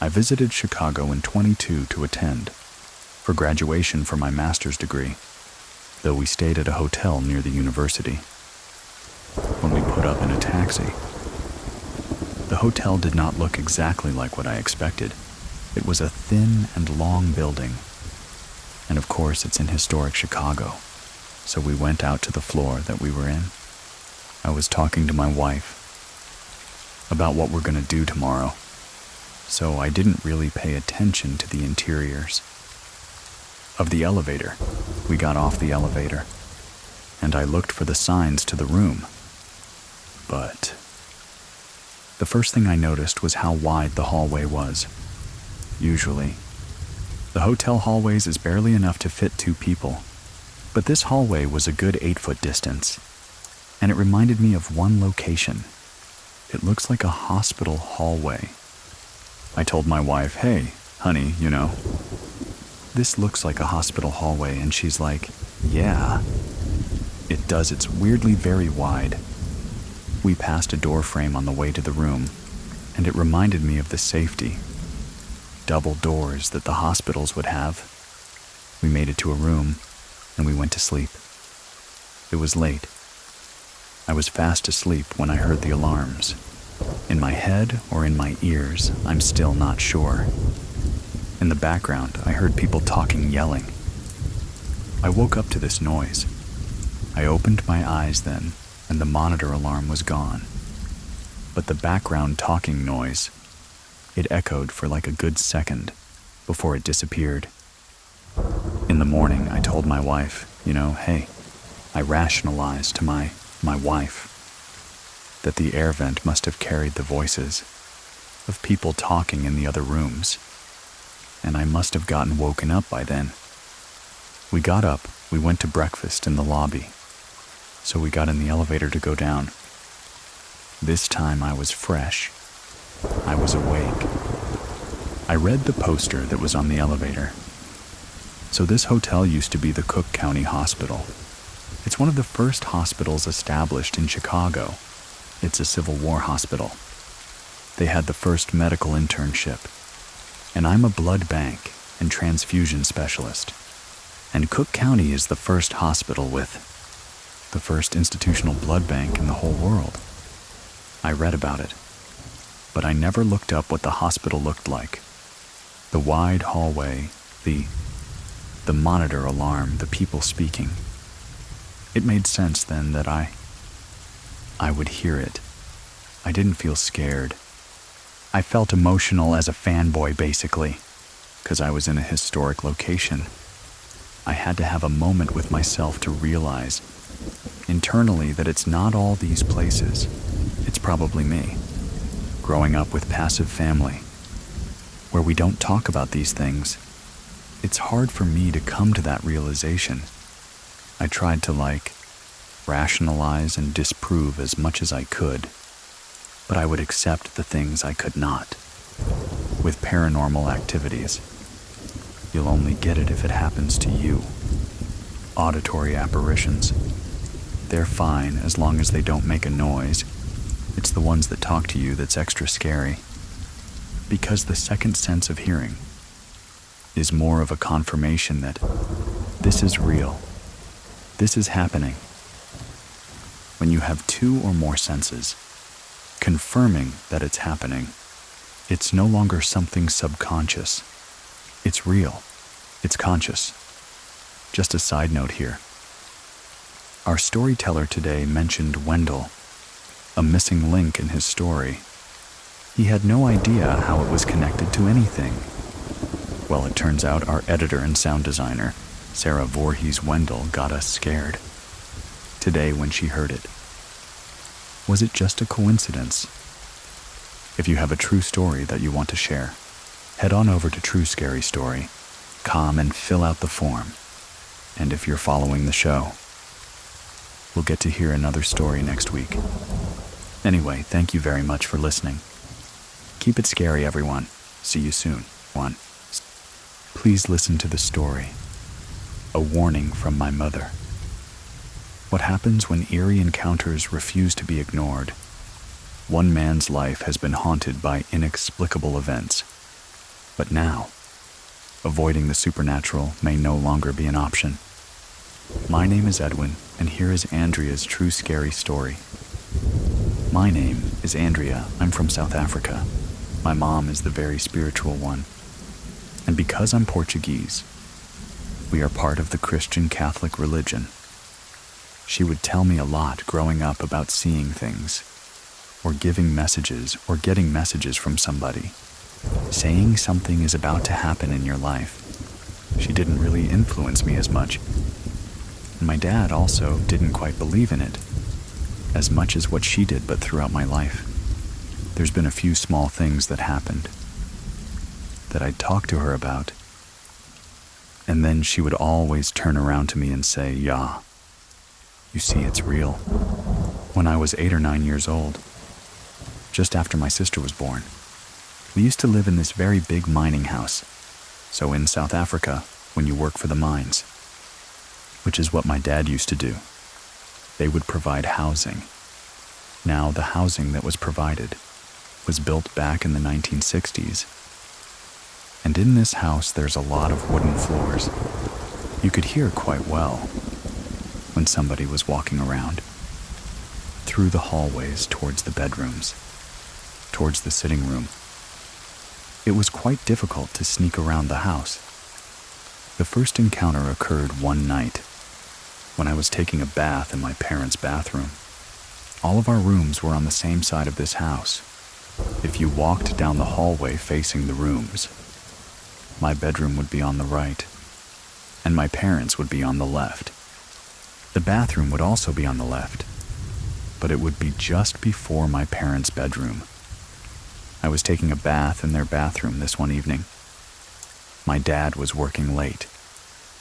I visited Chicago in 22 to attend, for graduation for my master's degree, though we stayed at a hotel near the university. When we put up in a taxi, the hotel did not look exactly like what I expected. It was a thin and long building. And of course, it's in historic Chicago, so we went out to the floor that we were in. I was talking to my wife about what we're going to do tomorrow, so I didn't really pay attention to the interiors of the elevator. We got off the elevator, and I looked for the signs to the room. But the first thing I noticed was how wide the hallway was. Usually, the hotel hallways is barely enough to fit 2 people, but this hallway was a good 8-foot distance, and it reminded me of one location. It looks like a hospital hallway. I told my wife, "Hey, honey, this looks like a hospital hallway," and she's like, "Yeah, it does. It's weirdly very wide." We passed a door frame on the way to the room, and it reminded me of the safety double doors that the hospitals would have. We made it to a room, and we went to sleep. It was late. I was fast asleep when I heard the alarms. In my head or in my ears, I'm still not sure. In the background, I heard people talking, yelling. I woke up to this noise. I opened my eyes then, and the monitor alarm was gone. But the background talking noise, it echoed for like a good second before it disappeared. In the morning, I told my wife, hey, I rationalized to my wife that the air vent must have carried the voices of people talking in the other rooms, and I must have gotten woken up by then. We got up, we went to breakfast in the lobby, so we got in the elevator to go down. This time I was fresh. I was awake. I read the poster that was on the elevator. So this hotel used to be the Cook County Hospital. It's one of the first hospitals established in Chicago. It's a Civil War hospital. They had the first medical internship. And I'm a blood bank and transfusion specialist. And Cook County is the first hospital with the first institutional blood bank in the whole world. I read about it, but I never looked up what the hospital looked like. The wide hallway, the monitor alarm, the people speaking. It made sense then that I would hear it. I didn't feel scared. I felt emotional as a fanboy, basically, because I was in a historic location. I had to have a moment with myself to realize internally that it's not all these places. It's probably me, growing up with passive family, where we don't talk about these things. It's hard for me to come to that realization. I tried to rationalize and disprove as much as I could, but I would accept the things I could not. With paranormal activities, you'll only get it if it happens to you. Auditory apparitions, they're fine as long as they don't make a noise. It's the ones that talk to you that's extra scary, because the second sense of hearing is more of a confirmation that this is real. This is happening. When you have 2 or more senses confirming that it's happening, it's no longer something subconscious. It's real. It's conscious. Just a side note here. Our storyteller today mentioned Wendell, a missing link in his story. He had no idea how it was connected to anything. Well, it turns out our editor and sound designer, Sarah Voorhees Wendell, got us scared today when she heard it. Was it just a coincidence? If you have a true story that you want to share, head on over to True Scary Story, and fill out the form. And if you're following the show, we'll get to hear another story next week. Anyway, thank you very much for listening. Keep it scary, everyone. See you soon. Please listen to the story. A warning from my mother. What happens when eerie encounters refuse to be ignored? One man's life has been haunted by inexplicable events. But now, avoiding the supernatural may no longer be an option. My name is Edwin, and here is Andrea's true scary story. My name is Andrea. I'm from South Africa. My mom is the very spiritual one. And because I'm Portuguese, we are part of the Christian Catholic religion. She would tell me a lot growing up about seeing things, or giving messages, or getting messages from somebody, saying something is about to happen in your life. She didn't really influence me as much. And my dad also didn't quite believe in it, as much as what she did, but throughout my life, there's been a few small things that happened that I'd talk to her about, and then she would always turn around to me and say, "Yeah, you see, it's real." When I was 8 or 9 years old, just after my sister was born, we used to live in this very big mining house. So in South Africa, when you work for the mines, which is what my dad used to do, they would provide housing. Now, the housing that was provided was built back in the 1960s. And in this house, there's a lot of wooden floors. You could hear quite well when somebody was walking around through the hallways towards the bedrooms, towards the sitting room. It was quite difficult to sneak around the house. The first encounter occurred one night when I was taking a bath in my parents' bathroom. All of our rooms were on the same side of this house. If you walked down the hallway facing the rooms, my bedroom would be on the right, and my parents' would be on the left. The bathroom would also be on the left, but it would be just before my parents' bedroom. I was taking a bath in their bathroom this one evening. My dad was working late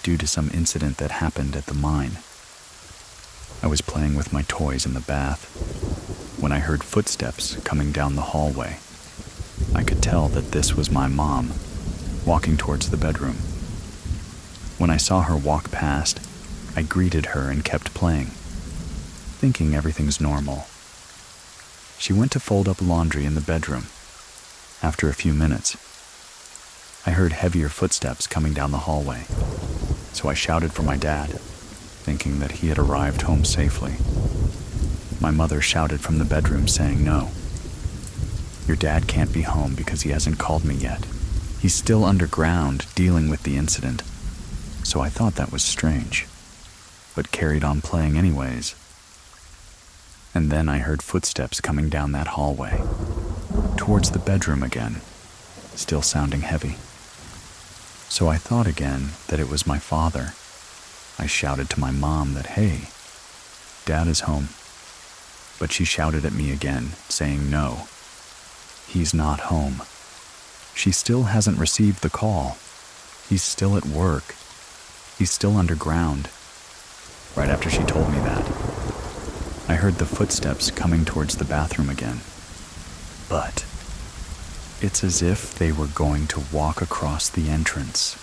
due to some incident that happened at the mine. I was playing with my toys in the bath when I heard footsteps coming down the hallway. I could tell that this was my mom walking towards the bedroom. When I saw her walk past, I greeted her and kept playing, thinking everything's normal. She went to fold up laundry in the bedroom. After a few minutes, I heard heavier footsteps coming down the hallway, so I shouted for my dad, thinking that he had arrived home safely. My mother shouted from the bedroom saying, "No, your dad can't be home because he hasn't called me yet. He's still underground dealing with the incident." So I thought that was strange, but carried on playing anyways. And then I heard footsteps coming down that hallway, towards the bedroom again, still sounding heavy. So I thought again that it was my father. I shouted to my mom that, "Hey, Dad is home." But she shouted at me again, saying, "No, he's not home. She still hasn't received the call. He's still at work. He's still underground." Right after she told me that, I heard the footsteps coming towards the bathroom again. But it's as if they were going to walk across the entrance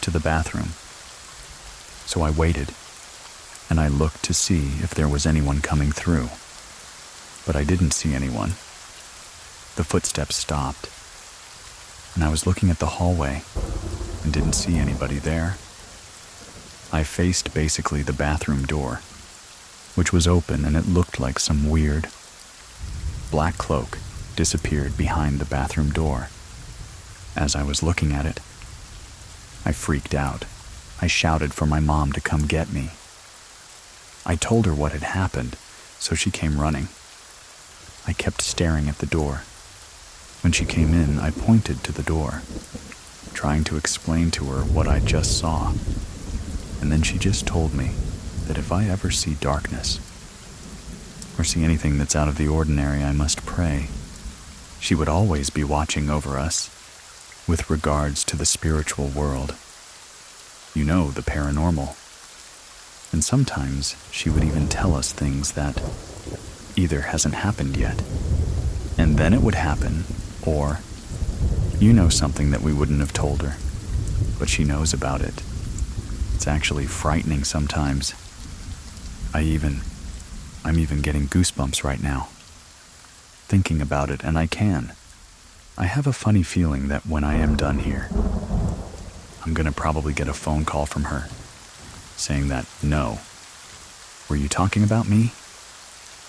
to the bathroom. So I waited, and I looked to see if there was anyone coming through. But I didn't see anyone. The footsteps stopped, and I was looking at the hallway and didn't see anybody there. I faced basically the bathroom door, which was open, and it looked like some weird black cloak disappeared behind the bathroom door. As I was looking at it, I freaked out. I shouted for my mom to come get me. I told her what had happened, so she came running. I kept staring at the door. When she came in, I pointed to the door, trying to explain to her what I just saw. And then she just told me that if I ever see darkness, or see anything that's out of the ordinary, I must pray. She would always be watching over us with regards to the spiritual world. You know, the paranormal. And sometimes she would even tell us things that either hasn't happened yet, and then it would happen, or you know something that we wouldn't have told her, but she knows about it. It's actually frightening sometimes. I'm even getting goosebumps right now, thinking about it, and I have a funny feeling that when I am done here, I'm gonna probably get a phone call from her saying that, no, were you talking about me?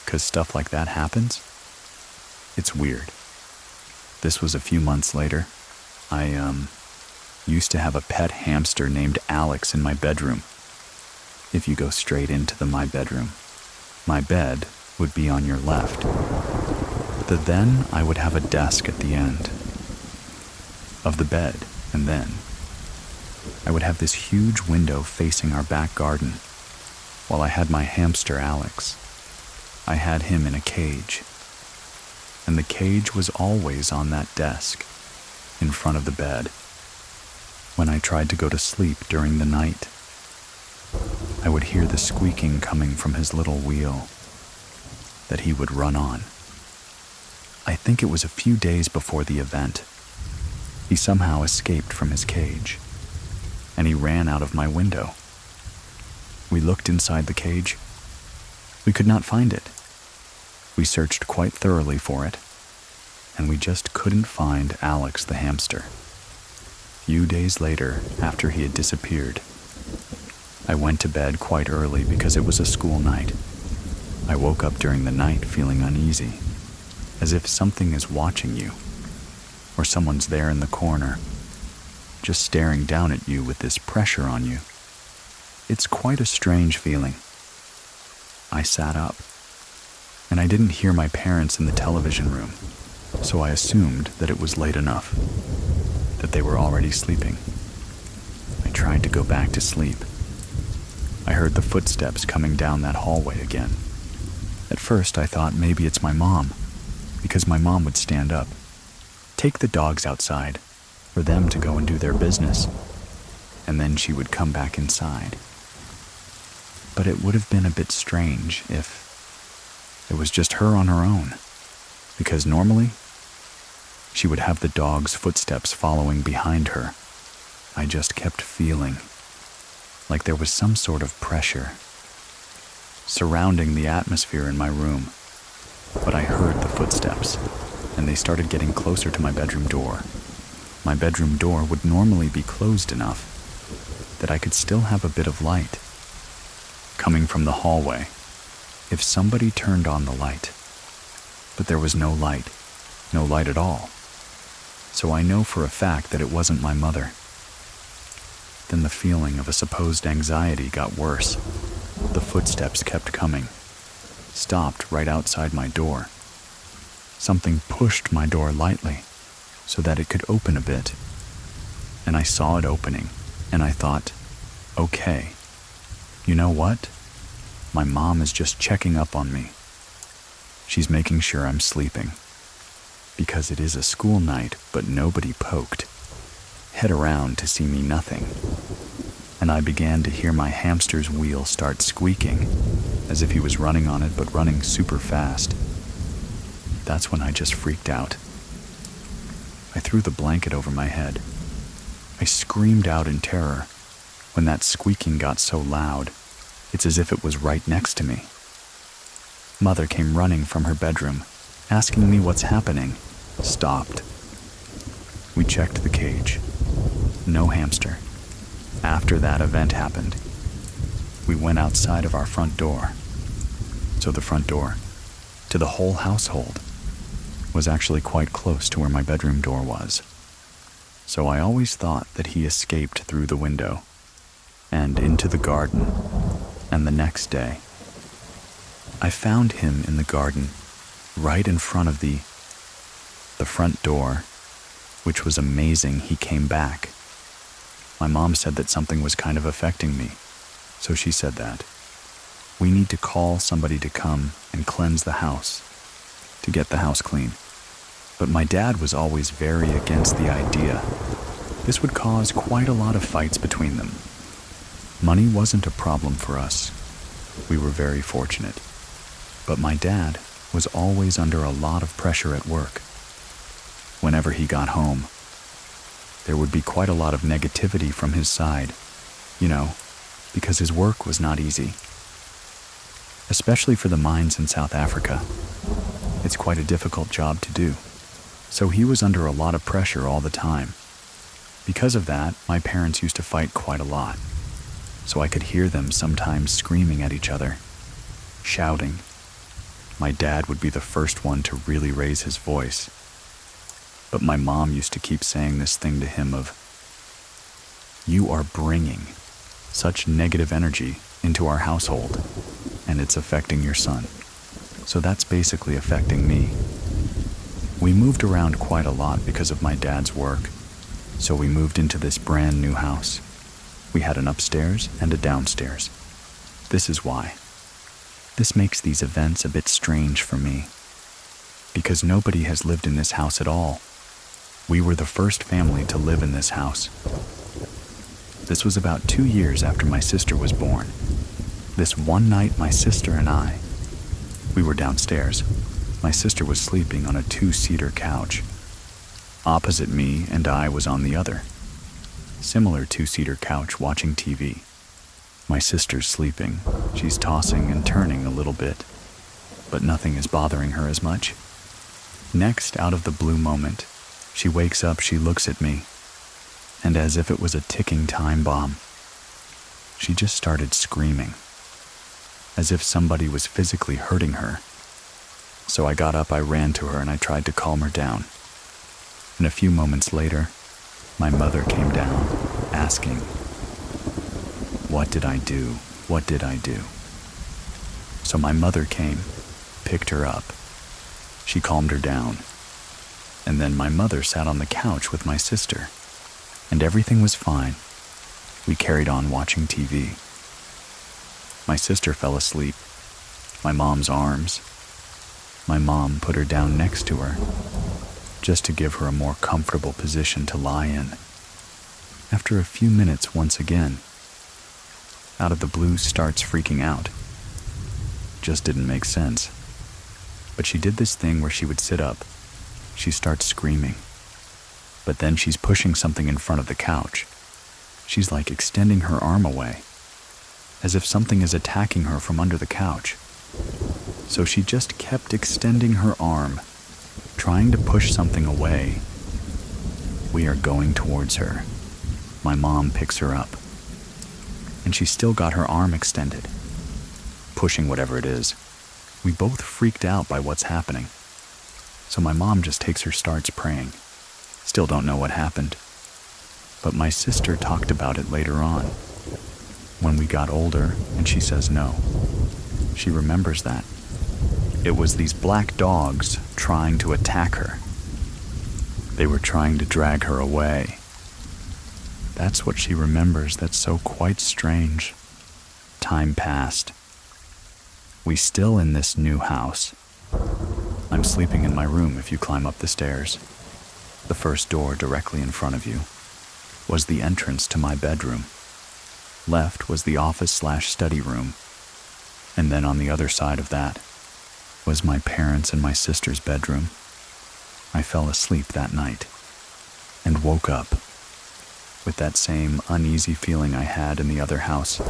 'Cause stuff like that happens. It's weird. This was a few months later. I used to have a pet hamster named Alex in my bedroom. If you go straight into my bedroom, my bed would be on your left. Then I would have a desk at the end of the bed, and then I would have this huge window facing our back garden. While I had my hamster Alex, I had him in a cage, and the cage was always on that desk in front of the bed. When I tried to go to sleep during the night, I would hear the squeaking coming from his little wheel that he would run on. I think it was a few days before the event. He somehow escaped from his cage, and he ran out of my window. We looked inside the cage. We could not find it. We searched quite thoroughly for it, and we just couldn't find Alex the hamster. Few days later, after he had disappeared, I went to bed quite early because it was a school night. I woke up during the night feeling uneasy, as if something is watching you, or someone's there in the corner, just staring down at you with this pressure on you. It's quite a strange feeling. I sat up, and I didn't hear my parents in the television room, so I assumed that it was late enough, that they were already sleeping. I tried to go back to sleep. I heard the footsteps coming down that hallway again. At first I thought maybe it's my mom, because my mom would stand up, take the dogs outside for them to go and do their business, and then she would come back inside. But it would have been a bit strange if it was just her on her own, because normally she would have the dog's footsteps following behind her. I just kept feeling like there was some sort of pressure surrounding the atmosphere in my room. But I heard the footsteps, and they started getting closer to my bedroom door. My bedroom door would normally be closed enough that I could still have a bit of light coming from the hallway if somebody turned on the light. But there was no light at all. So I know for a fact that it wasn't my mother. Then the feeling of a supposed anxiety got worse. The footsteps kept coming, stopped right outside my door. Something pushed my door lightly so that it could open a bit. And I saw it opening, and I thought, okay, you know what? My mom is just checking up on me. She's making sure I'm sleeping. Because it is a school night, but nobody poked head around to see me nothing. And I began to hear my hamster's wheel start squeaking, as if he was running on it, but running super fast. That's when I just freaked out. I threw the blanket over my head. I screamed out in terror when that squeaking got so loud. It's as if it was right next to me. Mother came running from her bedroom, asking me what's happening. Stopped. We checked the cage. No hamster. After that event happened, we went outside of our front door. So the front door to the whole household was actually quite close to where my bedroom door was. So I always thought that he escaped through the window and into the garden. And the next day, I found him in the garden right in front of the front door, which was amazing. He came back. My mom said that something was kind of affecting me, so she said that we need to call somebody to come and cleanse the house, to get the house clean. But my dad was always very against the idea. This would cause quite a lot of fights between them. Money wasn't a problem for us. We were very fortunate. But my dad was always under a lot of pressure at work. Whenever he got home, there would be quite a lot of negativity from his side, because his work was not easy. Especially for the mines in South Africa, it's quite a difficult job to do. So he was under a lot of pressure all the time. Because of that, my parents used to fight quite a lot. So I could hear them sometimes screaming at each other, shouting. My dad would be the first one to really raise his voice. But my mom used to keep saying this thing to him of, "You are bringing such negative energy into our household, and it's affecting your son. So that's basically affecting me." We moved around quite a lot because of my dad's work. So we moved into this brand new house. We had an upstairs and a downstairs. This is why. This makes these events a bit strange for me, because nobody has lived in this house at all. We were the first family to live in this house. This was about 2 years after my sister was born. This one night, my sister and we were downstairs. My sister was sleeping on a 2-seater couch. Opposite me and I was on the other. Similar 2-seater couch watching TV. My sister's sleeping. She's tossing and turning a little bit, but nothing is bothering her as much. Next, out of the blue moment, she wakes up, she looks at me, and as if it was a ticking time bomb, she just started screaming, as if somebody was physically hurting her. So I got up, I ran to her, and I tried to calm her down. And a few moments later, my mother came down, asking, "What did I do? What did I do?" So my mother came, picked her up. She calmed her down. And then my mother sat on the couch with my sister, and everything was fine. We carried on watching TV. My sister fell asleep, my mom's arms. My mom put her down next to her, just to give her a more comfortable position to lie in. After a few minutes, once again, out of the blue starts freaking out. Just didn't make sense. But she did this thing where she would sit up. She starts screaming. But then she's pushing something in front of the couch. She's like extending her arm away, as if something is attacking her from under the couch. So she just kept extending her arm, trying to push something away. We are going towards her. My mom picks her up, and she's still got her arm extended, pushing whatever it is. We both freaked out by what's happening. So my mom just takes her, starts praying. Still don't know what happened. But my sister talked about it later on, when we got older, and she says no. She remembers that. It was these black dogs trying to attack her. They were trying to drag her away. That's what she remembers. That's so quite strange. Time passed. We still in this new house. I'm sleeping in my room if you climb up the stairs. The first door directly in front of you was the entrance to my bedroom. Left was the office/study room. And then on the other side of that was my parents' and my sister's bedroom. I fell asleep that night and woke up with that same uneasy feeling I had in the other house.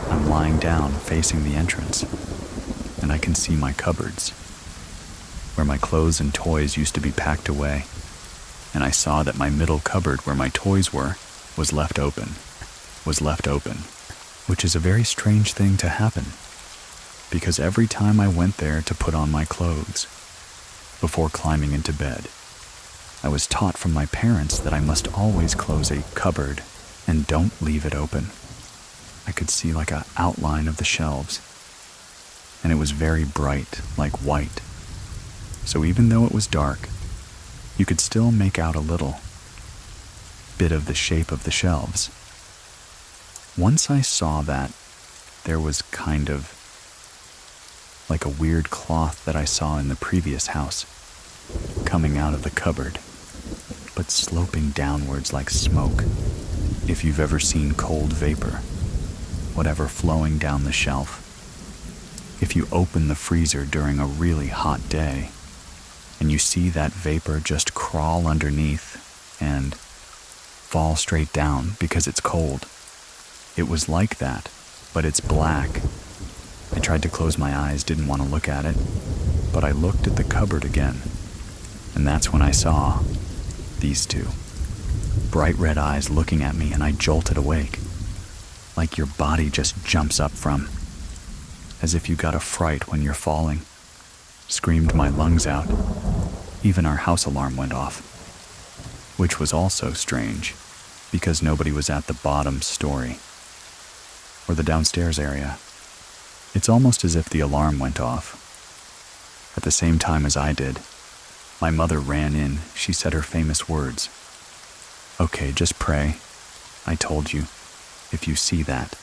I'm lying down facing the entrance, and I can see my cupboards, where my clothes and toys used to be packed away, and I saw that my middle cupboard where my toys were was left open, which is a very strange thing to happen, because every time I went there to put on my clothes, before climbing into bed, I was taught from my parents that I must always close a cupboard and don't leave it open. I could see like an outline of the shelves, and it was very bright, like white. So even though it was dark, you could still make out a little bit of the shape of the shelves. Once I saw that there was kind of like a weird cloth that I saw in the previous house coming out of the cupboard, but sloping downwards like smoke. If you've ever seen cold vapor, whatever flowing down the shelf. If you open the freezer during a really hot day, and you see that vapor just crawl underneath and fall straight down because it's cold. It was like that, but it's black. I tried to close my eyes, didn't want to look at it, but I looked at the cupboard again, and that's when I saw these two. Bright red eyes looking at me, and I jolted awake, like your body just jumps up from, as if you got a fright when you're falling. Screamed my lungs out. Even our house alarm went off, which was also strange, because nobody was at the bottom story, or the downstairs area. It's almost as if the alarm went off at the same time as I did. My mother ran in. She said her famous words. "Okay, just pray. I told you, if you see that,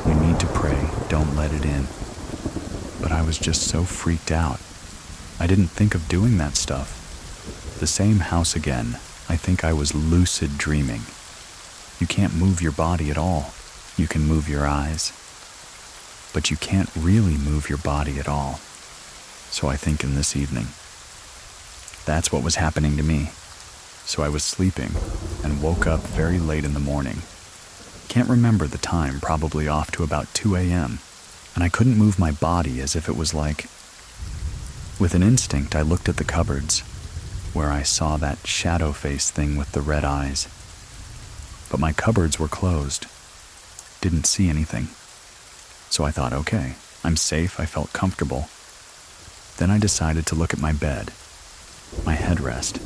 you need to pray, don't let it in." But I was just so freaked out. I didn't think of doing that stuff. The same house again. I think I was lucid dreaming. You can't move your body at all. You can move your eyes, but you can't really move your body at all. So I think in this evening, that's what was happening to me. So I was sleeping and woke up very late in the morning. Can't remember the time, probably off to about 2 a.m., and I couldn't move my body, as if it was like... With an instinct, I looked at the cupboards, where I saw that shadow face thing with the red eyes. But my cupboards were closed. Didn't see anything. So I thought, okay, I'm safe, I felt comfortable. Then I decided to look at my bed, my headrest.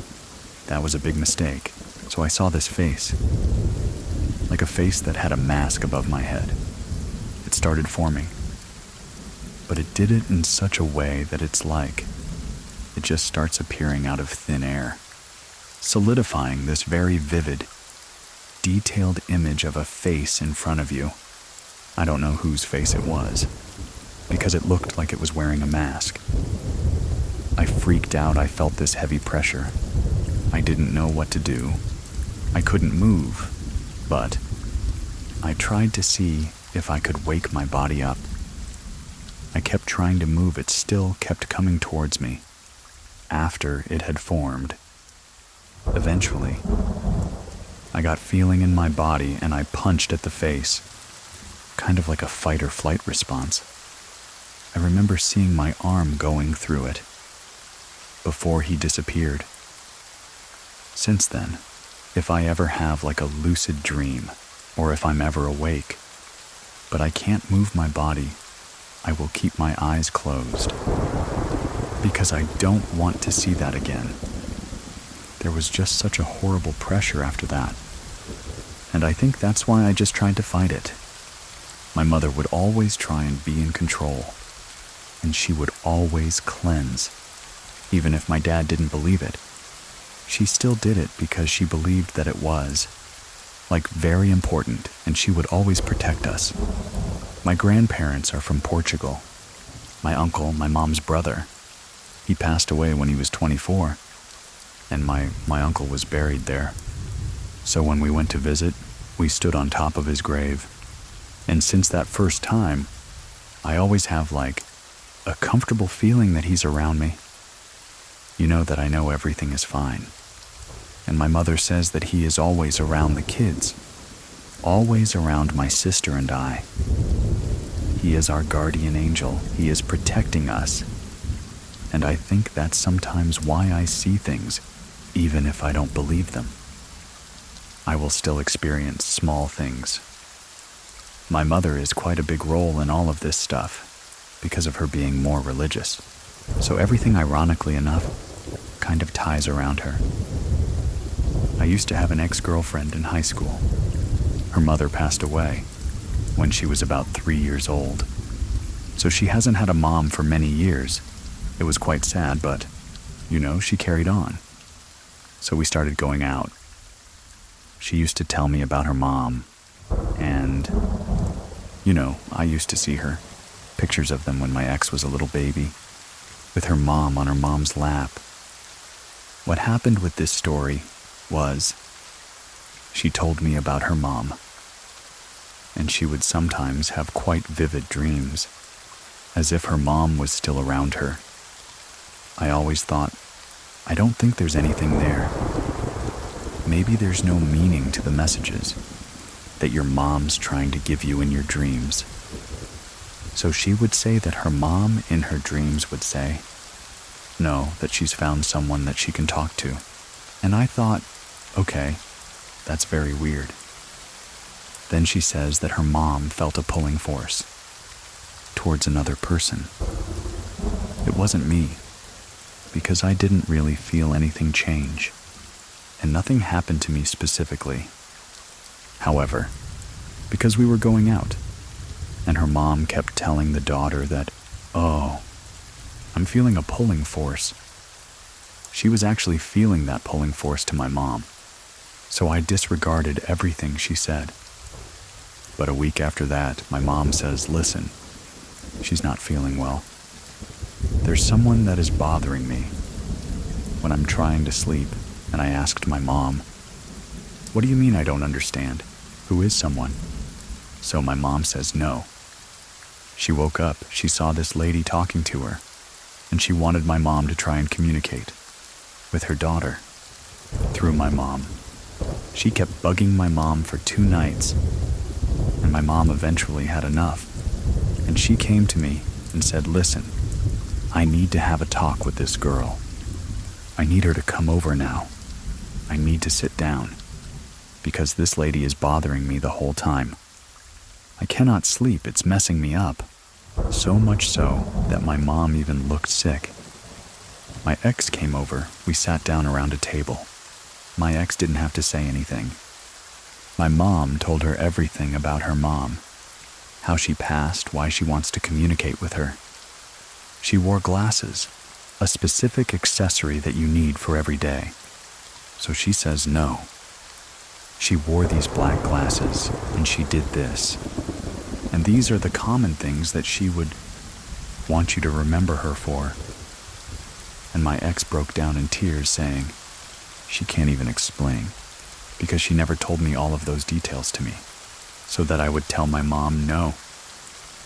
That was a big mistake. So I saw this face, like a face that had a mask above my head. It started forming. But it did it in such a way that it's like it just starts appearing out of thin air, solidifying this very vivid, detailed image of a face in front of you. I don't know whose face it was, because it looked like it was wearing a mask. I freaked out. I felt this heavy pressure. I didn't know what to do. I couldn't move, but I tried to see if I could wake my body up. I kept trying to move. It still kept coming towards me after it had formed. Eventually, I got feeling in my body and I punched at the face, kind of like a fight or flight response. I remember seeing my arm going through it before he disappeared. Since then, if I ever have like a lucid dream, or if I'm ever awake, but I can't move my body, I will keep my eyes closed, because I don't want to see that again. There was just such a horrible pressure after that, and I think that's why I just tried to fight it. My mother would always try and be in control, and she would always cleanse, even if my dad didn't believe it. She still did it because she believed that it was, like, very important, and she would always protect us. My grandparents are from Portugal. My uncle, my mom's brother, he passed away when he was 24, and my uncle was buried there. So when we went to visit, we stood on top of his grave. And since that first time, I always have, like, a comfortable feeling that he's around me. You know that I know everything is fine. And my mother says that he is always around the kids, always around my sister and I. He is our guardian angel. He is protecting us. And I think that's sometimes why I see things, even if I don't believe them. I will still experience small things. My mother is quite a big role in all of this stuff because of her being more religious. So everything, ironically enough, kind of ties around her. I used to have an ex-girlfriend in high school. Her mother passed away when she was about 3 years old. So she hasn't had a mom for many years. It was quite sad, but, you know, she carried on. So we started going out. She used to tell me about her mom, and, you know, I used to see her. Pictures of them when my ex was a little baby, with her mom on her mom's lap. What happened with this story was, she told me about her mom. and she would sometimes have quite vivid dreams, as if her mom was still around her. I always thought, I don't think there's anything there. Maybe there's no meaning to the messages that your mom's trying to give you in your dreams. So she would say that her mom in her dreams would say, no, that she's found someone that she can talk to. And I thought, okay, that's very weird. Then she says that her mom felt a pulling force towards another person. It wasn't me, because I didn't really feel anything change, and nothing happened to me specifically. However, because we were going out, and her mom kept telling the daughter that, oh, I'm feeling a pulling force. She was actually feeling that pulling force to my mom, so I disregarded everything she said. But a week after that, my mom says, listen, she's not feeling well. There's someone that is bothering me when I'm trying to sleep, and I asked my mom, what do you mean I don't understand? Who is someone? So my mom says no. She woke up, she saw this lady talking to her, and she wanted my mom to try and communicate with her daughter through my mom. She kept bugging my mom for 2 nights, and my mom eventually had enough, and she came to me and said, listen, I need to have a talk with this girl. I need her to come over now. I need to sit down, because this lady is bothering me the whole time. I cannot sleep, it's messing me up. So much so that my mom even looked sick. My ex came over, we sat down around a table. My ex didn't have to say anything. My mom told her everything about her mom, how she passed, why she wants to communicate with her. She wore glasses, a specific accessory that you need for every day. So she says no. She wore these black glasses, and she did this. And these are the common things that she would want you to remember her for. And my ex broke down in tears saying, she can't even explain, because she never told me all of those details to me, so that I would tell my mom no.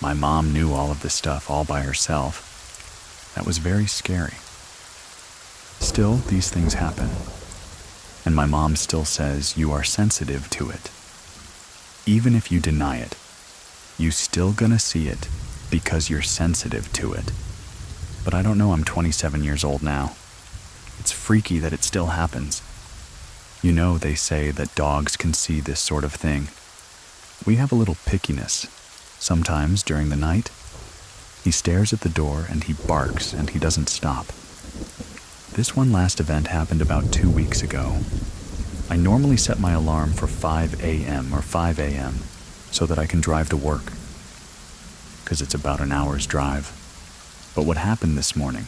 My mom knew all of this stuff all by herself. That was very scary. Still, these things happen. And my mom still says you are sensitive to it. Even if you deny it, you still gonna see it because you're sensitive to it. But I don't know, I'm 27 years old now. It's freaky that it still happens. You know, they say that dogs can see this sort of thing. We have a little pickiness. Sometimes during the night, he stares at the door and he barks and he doesn't stop. This one last event happened about 2 weeks ago. I normally set my alarm for 5 a.m. or 5 a.m. so that I can drive to work, because it's about an hour's drive. But what happened this morning?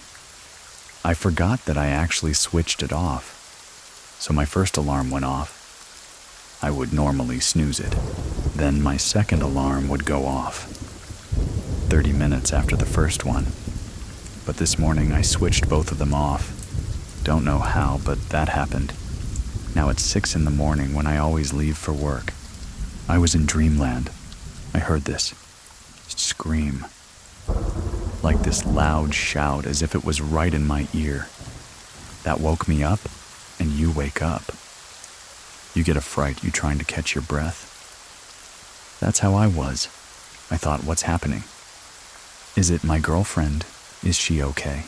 I forgot that I actually switched it off. So my first alarm went off. I would normally snooze it. Then my second alarm would go off 30 minutes after the first one. But this morning I switched both of them off. Don't know how, but that happened. Now it's 6 in the morning when I always leave for work. I was in dreamland. I heard this scream, like this loud shout as if it was right in my ear. That woke me up, and you wake up. You get a fright, you trying to catch your breath. That's how I was. I thought, what's happening? Is it my girlfriend? Is she okay?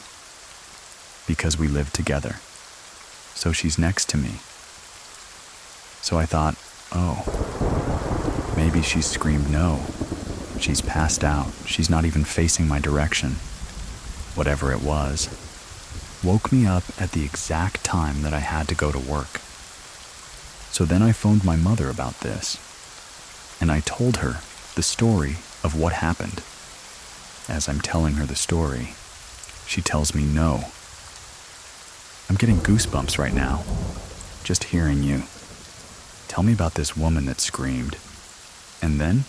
Because we live together. So she's next to me. So I thought, oh, maybe she screamed no. She's passed out. She's not even facing my direction. Whatever it was, woke me up at the exact time that I had to go to work. So then I phoned my mother about this, and I told her the story of what happened. As I'm telling her the story, she tells me no. I'm getting goosebumps right now, just hearing you. Tell me about this woman that screamed. And then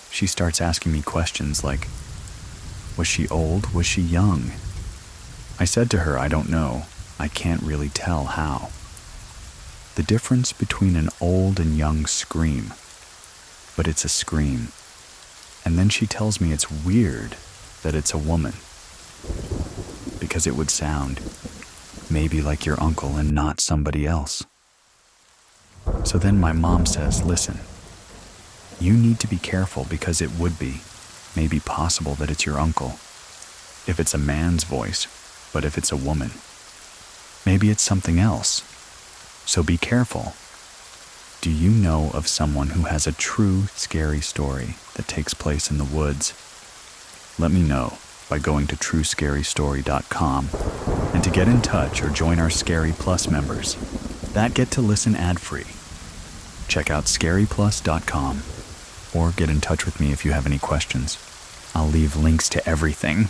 she starts asking me questions like, was she old? Was she young? I said to her, I don't know. I can't really tell how. The difference between an old and young scream but it's a scream. And then she tells me it's weird that it's a woman, because it would sound maybe like your uncle and not somebody else. So then my mom says, listen, you need to be careful because it would be maybe possible that it's your uncle. If it's a man's voice, but if it's a woman, maybe it's something else. So be careful. Do you know of someone who has a true scary story that takes place in the woods? Let me know by going to truescarystory.com, and to get in touch or join our Scary Plus members that get to listen ad-free. Check out scaryplus.com or get in touch with me if you have any questions. I'll leave links to everything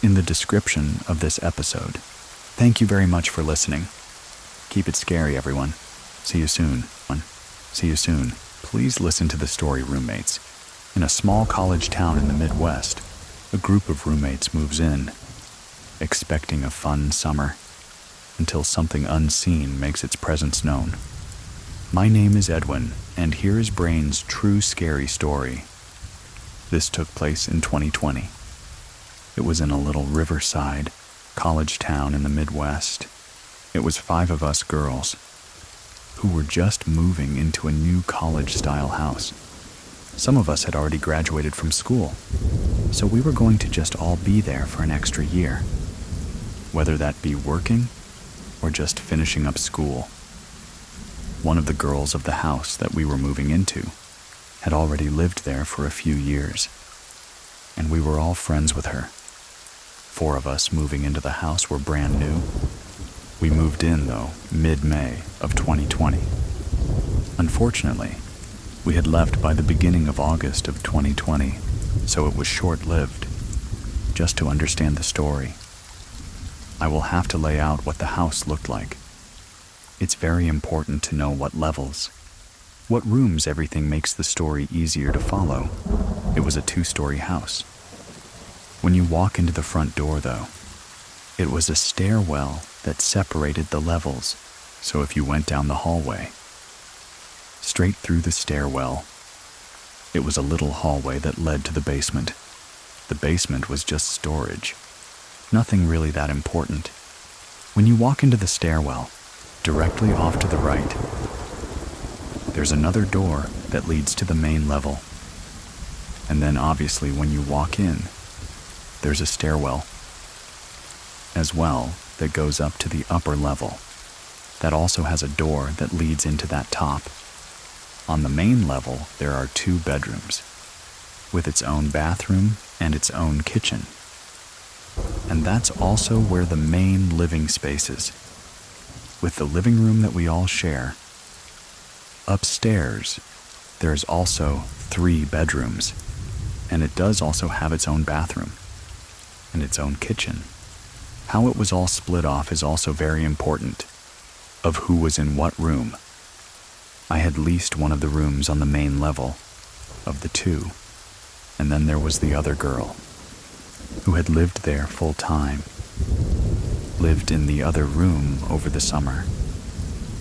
in the description of this episode. Thank you very much for listening. Keep it scary, everyone. See you soon. See you soon. Please listen to the story Roommates. In a small college town in the Midwest, a group of roommates moves in, expecting a fun summer, until something unseen makes its presence known. My name is Edwin, and here is Brain's true scary story. This took place in 2020. It was in a little riverside college town in the Midwest. It was 5 of us girls who were just moving into a new college-style house. Some of us had already graduated from school, so we were going to just all be there for an extra year, whether that be working or just finishing up school. One of the girls of the house that we were moving into had already lived there for a few years, and we were all friends with her. 4 of us moving into the house were brand new. We moved in, though, mid-May of 2020. Unfortunately, we had left by the beginning of August of 2020, so it was short-lived. Just to understand the story, I will have to lay out what the house looked like. It's very important to know what levels, what rooms. Everything makes the story easier to follow. It was a 2-story house. When you walk into the front door, though, it was a stairwell that separated the levels, so if you went down the hallway, straight through the stairwell, it was a little hallway that led to the basement. The basement was just storage. Nothing really that important. When you walk into the stairwell, directly off to the right, there's another door that leads to the main level. And then obviously when you walk in, there's a stairwell as well that goes up to the upper level. That also has a door that leads into that top. On the main level, there are 2 bedrooms, with its own bathroom and its own kitchen. And that's also where the main living space is, with the living room that we all share. Upstairs, there's also 3 bedrooms, and it does also have its own bathroom and its own kitchen. How it was all split off is also very important, of who was in what room. I had leased one of the rooms on the main level of the 2, and then there was the other girl who had lived there full time, lived in the other room over the summer.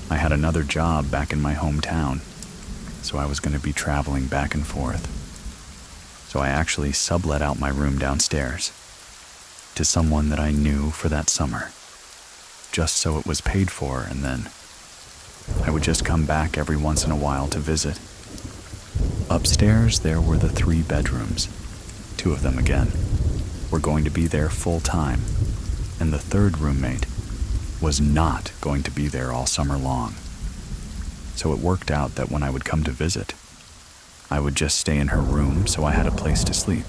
I had another job back in my hometown, so I was going to be traveling back and forth. So I actually sublet out my room downstairs to someone that I knew for that summer, just so it was paid for, and then I would just come back every once in a while to visit. Upstairs, there were the 3 bedrooms. 2 of them, again, were going to be there full time, and the 3rd roommate was not going to be there all summer long. So it worked out that when I would come to visit, I would just stay in her room so I had a place to sleep.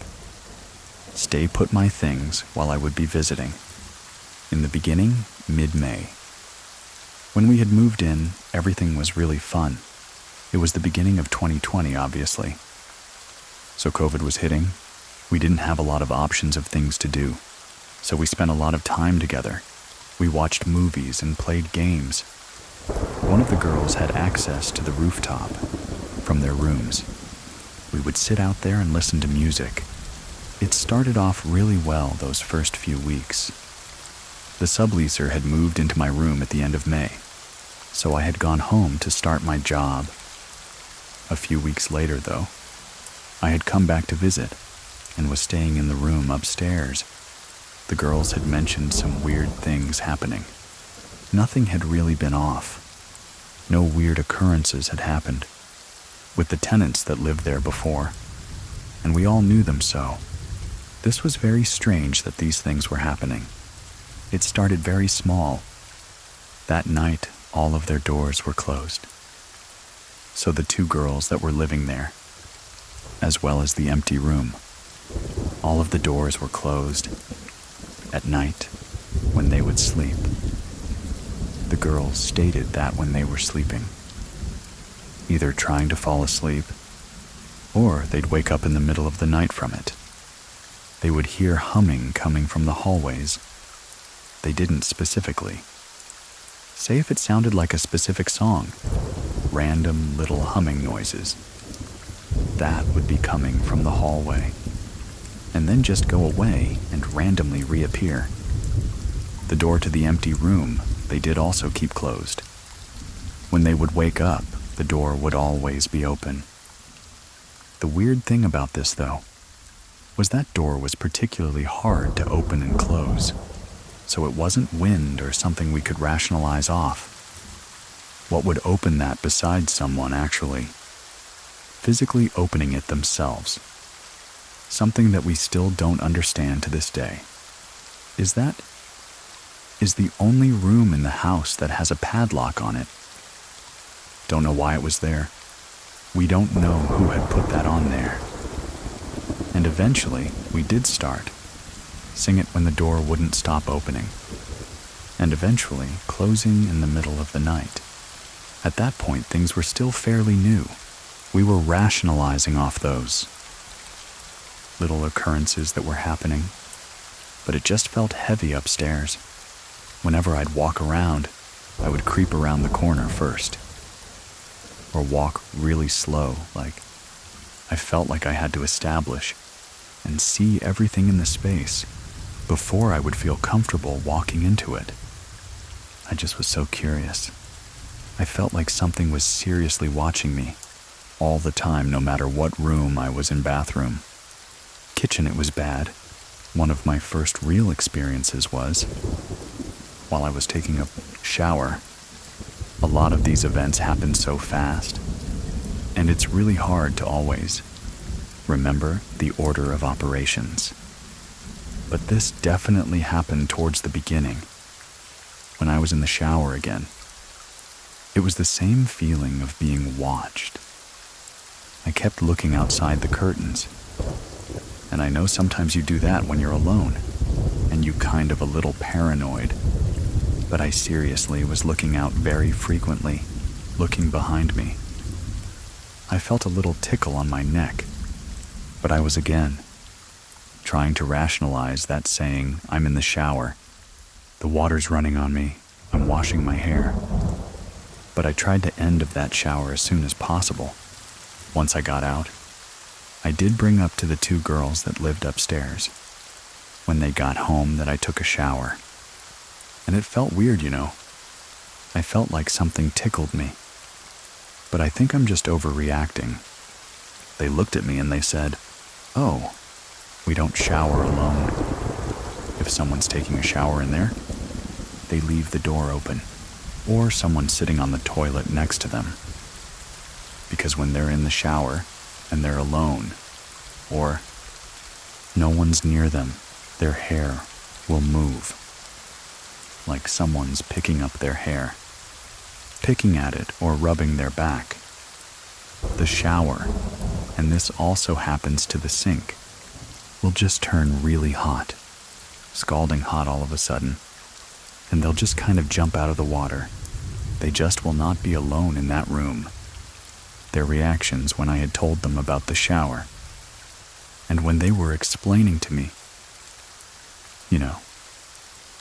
Stay put my things while I would be visiting. In the beginning, mid-May. When we had moved in, everything was really fun. It was the beginning of 2020, obviously. So COVID was hitting. We didn't have a lot of options of things to do, so we spent a lot of time together. We watched movies and played games. One of the girls had access to the rooftop from their rooms. We would sit out there and listen to music. It started off really well those first few weeks. The subleaser had moved into my room at the end of May, so I had gone home to start my job. A few weeks later, though, I had come back to visit and was staying in the room upstairs. The girls had mentioned some weird things happening. Nothing had really been off. No weird occurrences had happened with the tenants that lived there before, and we all knew them so. This was very strange that these things were happening. It started very small. That night, all of their doors were closed. So the two girls that were living there, as well as the empty room, all of the doors were closed at night when they would sleep. The girls stated that when they were sleeping, either trying to fall asleep, or they'd wake up in the middle of the night from it. They would hear humming coming from the hallways. They didn't specifically say if it sounded like a specific song, random little humming noises. That would be coming from the hallway, and then just go away and randomly reappear. The door to the empty room they did also keep closed. When they would wake up, the door would always be open. The weird thing about this, though, was that door was particularly hard to open and close, so it wasn't wind or something we could rationalize off. What would open that besides someone actually physically opening it themselves? Something that we still don't understand to this day is the only room in the house that has a padlock on it. Don't know why it was there. We don't know who had put that on there. And eventually, we did start. Sing it when the door wouldn't stop opening. And eventually, closing in the middle of the night. At that point, things were still fairly new. We were rationalizing off those little occurrences that were happening. But it just felt heavy upstairs. Whenever I'd walk around, I would creep around the corner first. Or walk really slow, like I felt like I had to establish and see everything in the space before I would feel comfortable walking into it. I just was so curious. I felt like something was seriously watching me all the time, no matter what room I was in. Bathroom. Kitchen, it was bad. One of my first real experiences was while I was taking a shower. A lot of these events happen so fast, and it's really hard to always remember the order of operations. But this definitely happened towards the beginning, when I was in the shower again. It was the same feeling of being watched. I kept looking outside the curtains, and I know sometimes you do that when you're alone, and you kind of a little paranoid. But I seriously was looking out very frequently, looking behind me. I felt a little tickle on my neck, but I was again trying to rationalize that, saying, I'm in the shower, the water's running on me, I'm washing my hair. But I tried to end of that shower as soon as possible. Once I got out, I did bring up to the two girls that lived upstairs when they got home that I took a shower. And it felt weird, you know. I felt like something tickled me. But I think I'm just overreacting. They looked at me and they said, "Oh, we don't shower alone. If someone's taking a shower in there, they leave the door open, or someone's sitting on the toilet next to them. Because when they're in the shower and they're alone, or no one's near them, their hair will move. Like someone's picking up their hair, picking at it or rubbing their back. The shower, and this also happens to the sink, will just turn really hot, scalding hot all of a sudden, and they'll just kind of jump out of the water. They just will not be alone in that room." Their reactions when I had told them about the shower, and when they were explaining to me, you know,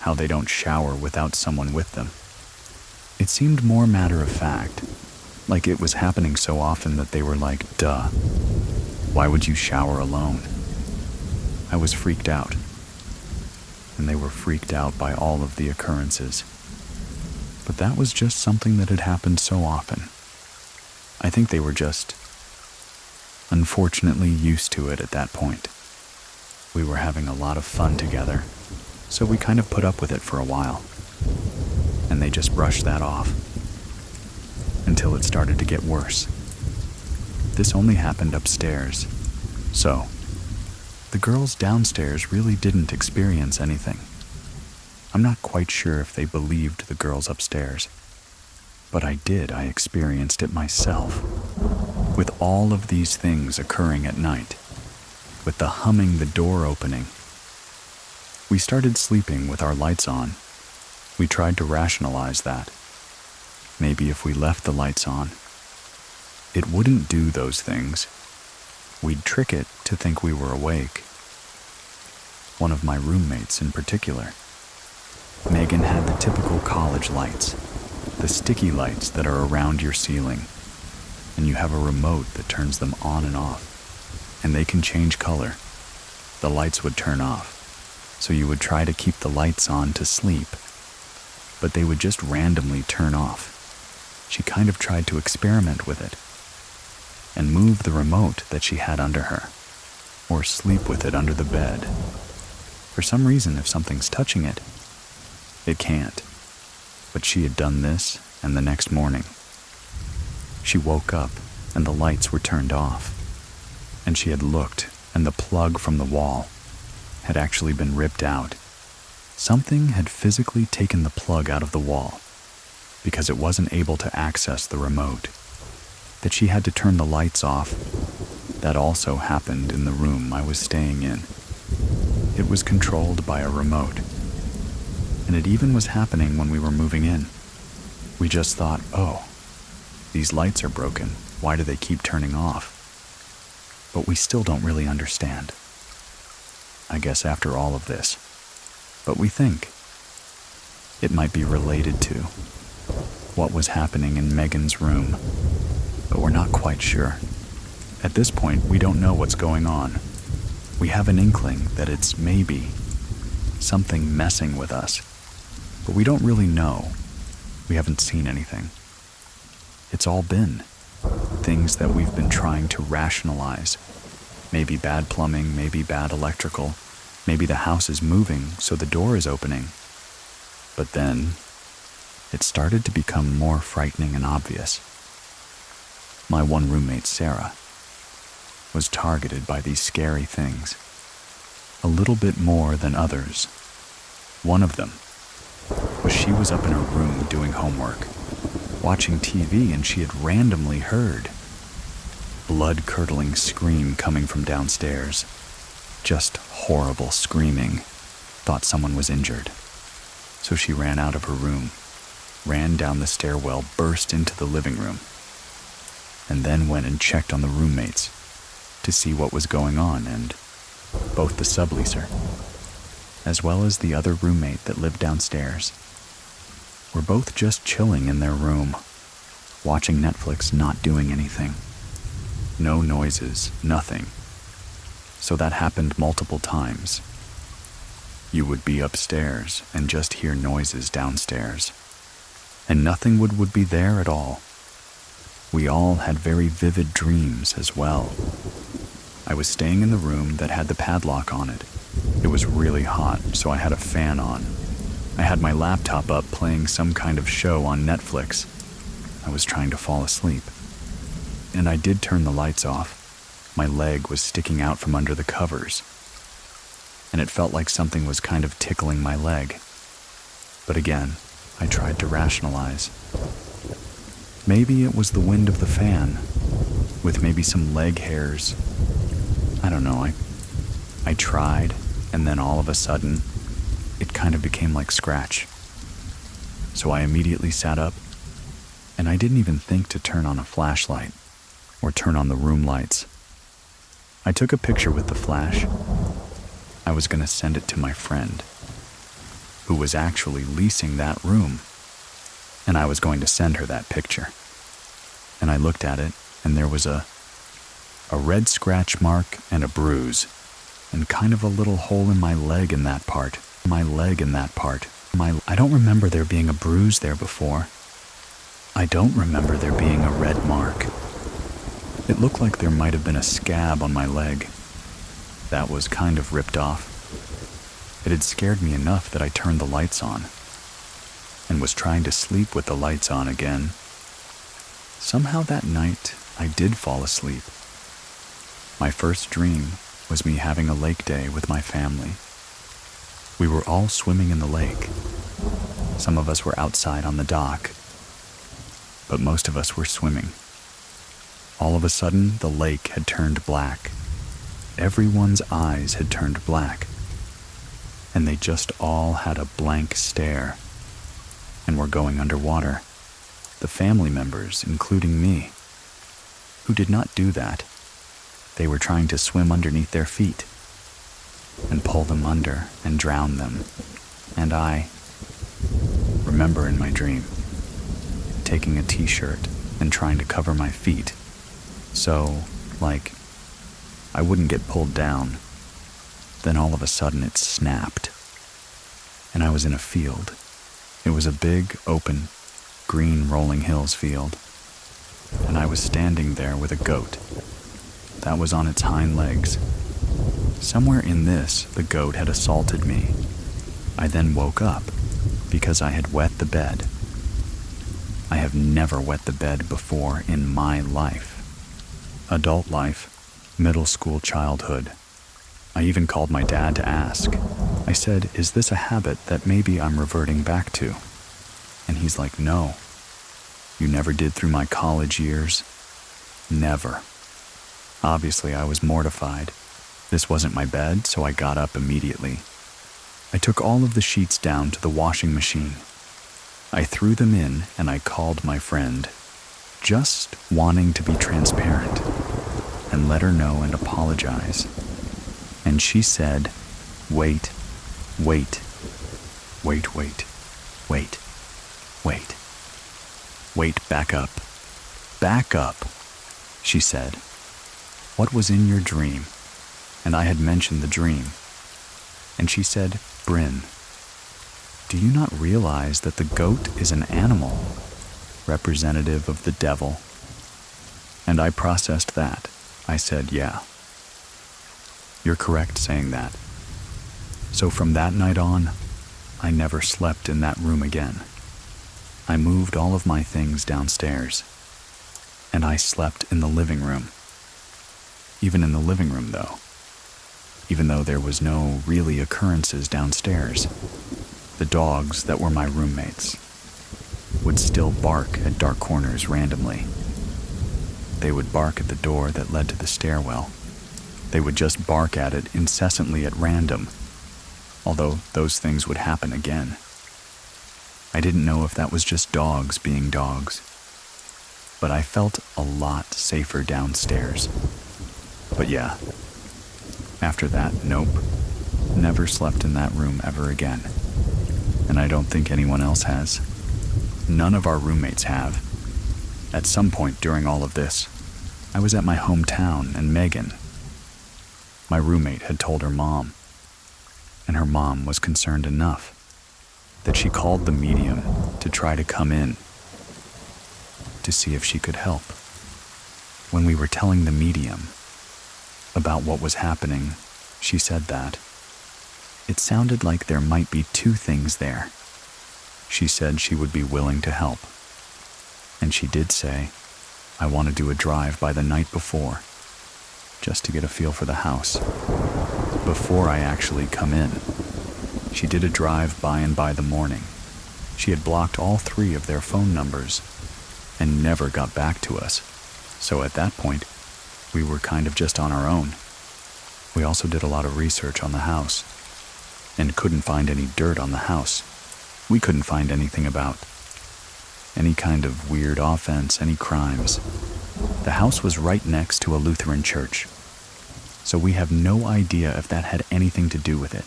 how they don't shower without someone with them. It seemed more matter of fact, like it was happening so often that they were like, duh, why would you shower alone? I was freaked out, and they were freaked out by all of the occurrences. But that was just something that had happened so often. I think they were just unfortunately used to it at that point. We were having a lot of fun together, so we kind of put up with it for a while. And they just brushed that off until it started to get worse. This only happened upstairs, so the girls downstairs really didn't experience anything. I'm not quite sure if they believed the girls upstairs, but I experienced it myself. With all of these things occurring at night, with the humming, the door opening. We started sleeping with our lights on. We tried to rationalize that. Maybe if we left the lights on, it wouldn't do those things. We'd trick it to think we were awake. One of my roommates in particular, Megan, had the typical college lights, the sticky lights that are around your ceiling, and you have a remote that turns them on and off, and they can change color. The lights would turn off, so you would try to keep the lights on to sleep, but they would just randomly turn off. She kind of tried to experiment with it and move the remote that she had under her, or sleep with it under the bed. For some reason, if something's touching it, it can't. But she had done this, and the next morning, she woke up and the lights were turned off, and she had looked and the plug from the wall had actually been ripped out. Something had physically taken the plug out of the wall because it wasn't able to access the remote. That she had to turn the lights off. That also happened in the room I was staying in. It was controlled by a remote. And it even was happening when we were moving in. We just thought, oh, these lights are broken. Why do they keep turning off? But we still don't really understand. I guess after all of this. But we think it might be related to what was happening in Megan's room. But we're not quite sure. At this point, we don't know what's going on. We have an inkling that it's maybe something messing with us, but we don't really know. We haven't seen anything. It's all been things that we've been trying to rationalize. Maybe bad plumbing, maybe bad electrical, maybe the house is moving, so the door is opening. But then, it started to become more frightening and obvious. My one roommate, Sarah, was targeted by these scary things, a little bit more than others. One of them was she was up in her room doing homework, watching TV, and she had randomly heard blood-curdling scream coming from downstairs. Just horrible screaming. Thought someone was injured. So she ran out of her room, ran down the stairwell, burst into the living room, and then went and checked on the roommates to see what was going on, and both the subleaser, as well as the other roommate that lived downstairs, were both just chilling in their room, watching Netflix, not doing anything. No noises, nothing. So that happened multiple times. You would be upstairs and just hear noises downstairs, and nothing would be there at all. We all had very vivid dreams as well. I was staying in the room that had the padlock on it. It was really hot, so I had a fan on. I had my laptop up playing some kind of show on Netflix. I was trying to fall asleep. And I did turn the lights off. My leg was sticking out from under the covers, and it felt like something was kind of tickling my leg. But again, I tried to rationalize. Maybe it was the wind of the fan, with maybe some leg hairs. I don't know, I tried, and then all of a sudden, it kind of became like scratch. So I immediately sat up, and I didn't even think to turn on a flashlight or turn on the room lights. I took a picture with the flash. I was going to send it to my friend, who was actually leasing that room, and I was going to send her that picture. And I looked at it, and there was a red scratch mark and a bruise, and kind of a little hole in my leg in that part. I don't remember there being a bruise there before. I don't remember there being a red mark. It looked like there might have been a scab on my leg. That was kind of ripped off. It had scared me enough that I turned the lights on and was trying to sleep with the lights on again. Somehow that night, I did fall asleep. My first dream was me having a lake day with my family. We were all swimming in the lake. Some of us were outside on the dock, but most of us were swimming. All of a sudden, the lake had turned black. Everyone's eyes had turned black, and they just all had a blank stare and were going underwater. The family members, including me, who did not do that. They were trying to swim underneath their feet and pull them under and drown them. And I remember in my dream taking a t-shirt and trying to cover my feet so, like, I wouldn't get pulled down. Then all of a sudden it snapped, and I was in a field. It was a big, open, green rolling hills field, and I was standing there with a goat that was on its hind legs. Somewhere in this, the goat had assaulted me. I then woke up because I had wet the bed. I have never wet the bed before in my life. Adult life, middle school childhood. I even called my dad to ask. I said, "Is this a habit that maybe I'm reverting back to?" And he's like, "No. You never did through my college years. Never." Obviously, I was mortified. This wasn't my bed, so I got up immediately. I took all of the sheets down to the washing machine. I threw them in and I called my friend, just wanting to be transparent and let her know and apologize. And she said, wait, wait, wait, wait, wait, wait, wait, back up, she said. What was in your dream? And I had mentioned the dream. And she said, Bryn, do you not realize that the goat is an animal, representative of the devil? And I processed that. I said, yeah. You're correct saying that. So from that night on, I never slept in that room again. I moved all of my things downstairs, and I slept in the living room. Even in the living room, though. Even though there was no really occurrences downstairs, the dogs that were my roommates would still bark at dark corners randomly. They would bark at the door that led to the stairwell. They would just bark at it incessantly at random, although those things would happen again. I didn't know if that was just dogs being dogs, but I felt a lot safer downstairs. But yeah, after that, nope, never slept in that room ever again. And I don't think anyone else has. None of our roommates have. At some point during all of this, I was at my hometown and Megan, my roommate, had told her mom, and her mom was concerned enough that she called the medium to try to come in to see if she could help. When we were telling the medium about what was happening, she said that it sounded like there might be two things there. She said she would be willing to help. And she did say, I want to do a drive by the night before, just to get a feel for the house, before I actually come in. She did a drive by and by the morning. She had blocked all 3 of their phone numbers and never got back to us. So at that point, we were kind of just on our own. We also did a lot of research on the house and couldn't find any dirt on the house. We couldn't find anything about any kind of weird offense, any crimes. The house was right next to a Lutheran church, so we have no idea if that had anything to do with it.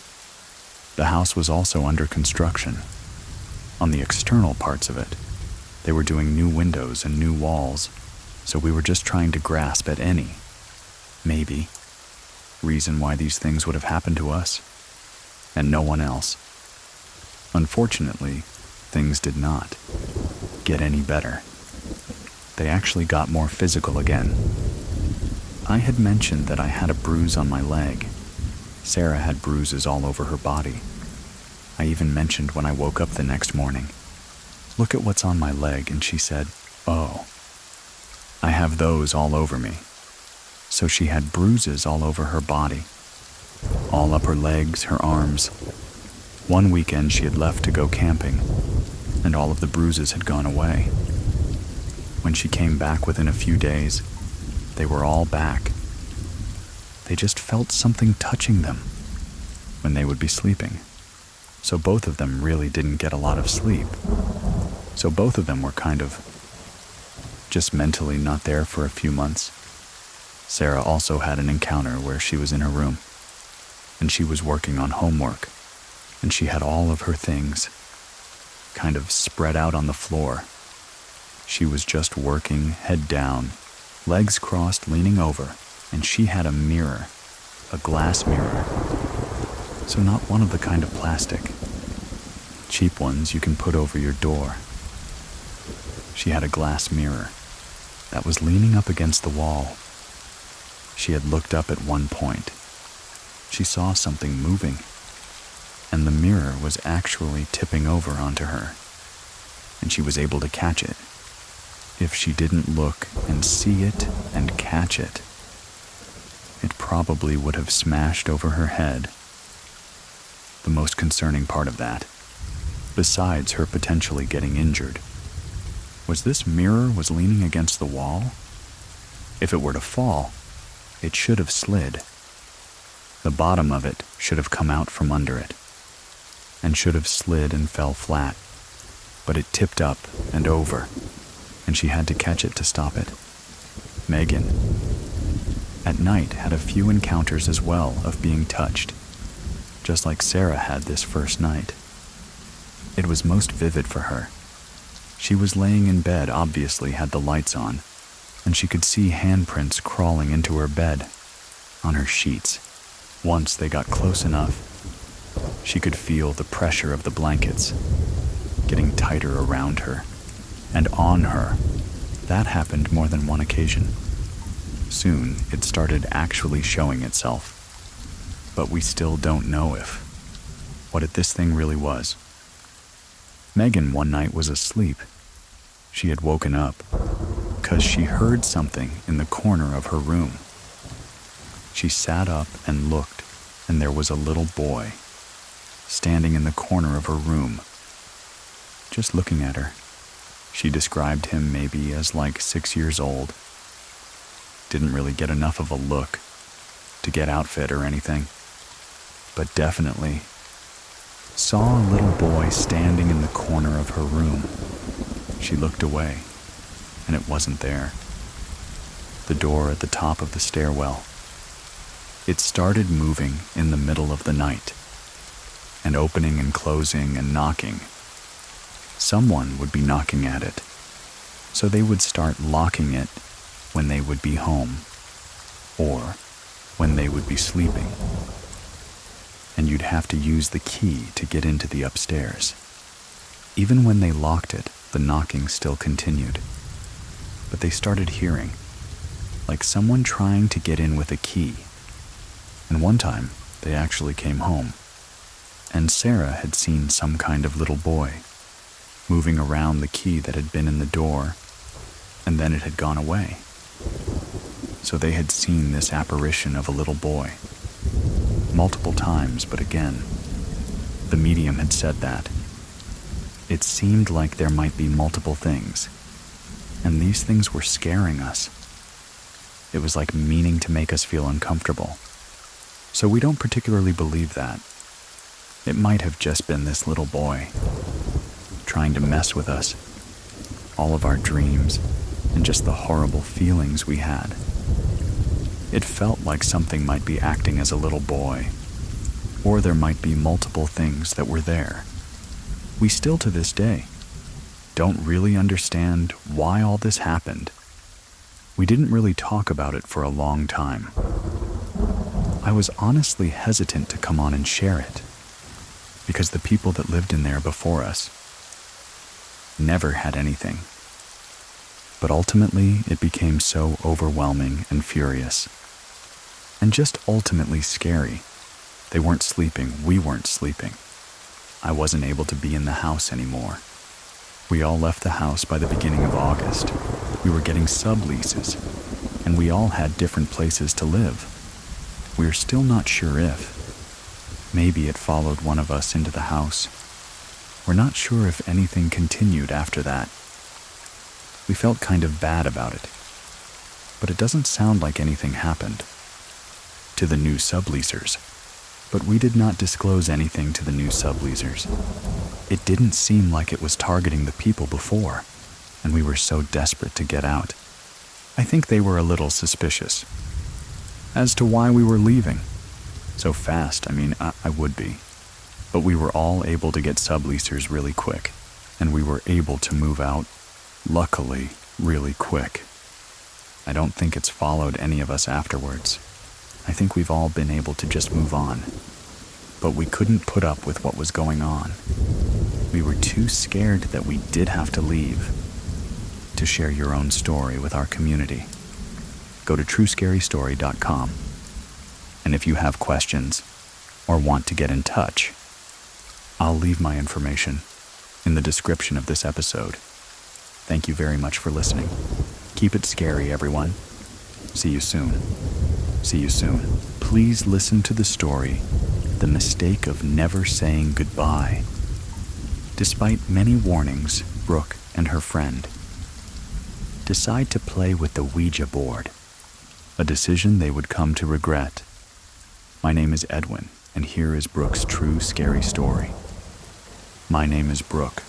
The house was also under construction. On the external parts of it, they were doing new windows and new walls, so we were just trying to grasp at any, maybe, reason why these things would have happened to us, and no one else. Unfortunately, things did not get any better. They actually got more physical again. I had mentioned that I had a bruise on my leg. Sarah had bruises all over her body. I even mentioned when I woke up the next morning, "Look at what's on my leg," and she said, "Oh, I have those all over me." So she had bruises all over her body, all up her legs, her arms. One weekend she had left to go camping, and all of the bruises had gone away. When she came back within a few days, they were all back. They just felt something touching them when they would be sleeping. So both of them really didn't get a lot of sleep. So both of them were kind of just mentally not there for a few months. Sarah also had an encounter where she was in her room, and she was working on homework, and she had all of her things kind of spread out on the floor. She was just working, head down, legs crossed, leaning over, and she had a mirror, a glass mirror. So not one of the kind of plastic, cheap ones you can put over your door. She had a glass mirror that was leaning up against the wall. She had looked up at one point. She saw something moving, and the mirror was actually tipping over onto her, and she was able to catch it. If she didn't look and see it and catch it, it probably would have smashed over her head. The most concerning part of that, besides her potentially getting injured, was this mirror was leaning against the wall. If it were to fall, it should have slid. The bottom of it should have come out from under it, and should have slid and fell flat, but it tipped up and over, and she had to catch it to stop it. Megan, at night, had a few encounters as well of being touched, just like Sarah had this first night. It was most vivid for her. She was laying in bed, obviously had the lights on, and she could see handprints crawling into her bed, on her sheets. Once they got close enough, she could feel the pressure of the blankets getting tighter around her and on her. That happened more than one occasion. Soon, it started actually showing itself. But we still don't know what this thing really was. Megan one night was asleep. She had woken up because she heard something in the corner of her room. She sat up and looked, and there was a little boy standing in the corner of her room, just looking at her. She described him maybe as like 6 years old. Didn't really get enough of a look to get outfit or anything, but definitely saw a little boy standing in the corner of her room. She looked away, and it wasn't there. The door at the top of the stairwell. It started moving in the middle of the night, and opening and closing and knocking. Someone would be knocking at it, so they would start locking it when they would be home, or when they would be sleeping. And you'd have to use the key to get into the upstairs. Even when they locked it, the knocking still continued. But they started hearing, like someone trying to get in with a key. And one time, they actually came home, and Sarah had seen some kind of little boy moving around the key that had been in the door, and then it had gone away. So they had seen this apparition of a little boy multiple times, but again, the medium had said that it seemed like there might be multiple things, and these things were scaring us. It was like meaning to make us feel uncomfortable. So we don't particularly believe that. It might have just been this little boy trying to mess with us, all of our dreams, and just the horrible feelings we had. It felt like something might be acting as a little boy, or there might be multiple things that were there. We still to this day don't really understand why all this happened. We didn't really talk about it for a long time. I was honestly hesitant to come on and share it, because the people that lived in there before us never had anything. But ultimately, it became so overwhelming and furious. And just ultimately scary. They weren't sleeping, we weren't sleeping. I wasn't able to be in the house anymore. We all left the house by the beginning of August. We were getting subleases, and we all had different places to live. We're still not sure if. Maybe it followed one of us into the house. We're not sure if anything continued after that. We felt kind of bad about it, but it doesn't sound like anything happened. To the new subleasers. But we did not disclose anything to the new subleasers. It didn't seem like it was targeting the people before, and we were so desperate to get out. I think they were a little suspicious as to why we were leaving so fast. I would be. But we were all able to get subleasers really quick, and we were able to move out, luckily, really quick. I don't think it's followed any of us afterwards. I think we've all been able to just move on. But we couldn't put up with what was going on. We were too scared that we did have to leave. To share your own story with our community, go to truescarystory.com. And if you have questions or want to get in touch, I'll leave my information in the description of this episode. Thank you very much for listening. Keep it scary, everyone. See you soon. See you soon. Please listen to the story, The Mistake of Never Saying Goodbye. Despite many warnings, Brooke and her friend decide to play with the Ouija board, a decision they would come to regret. My name is Edwin, and here is Brooke's true scary story. My name is Brooke.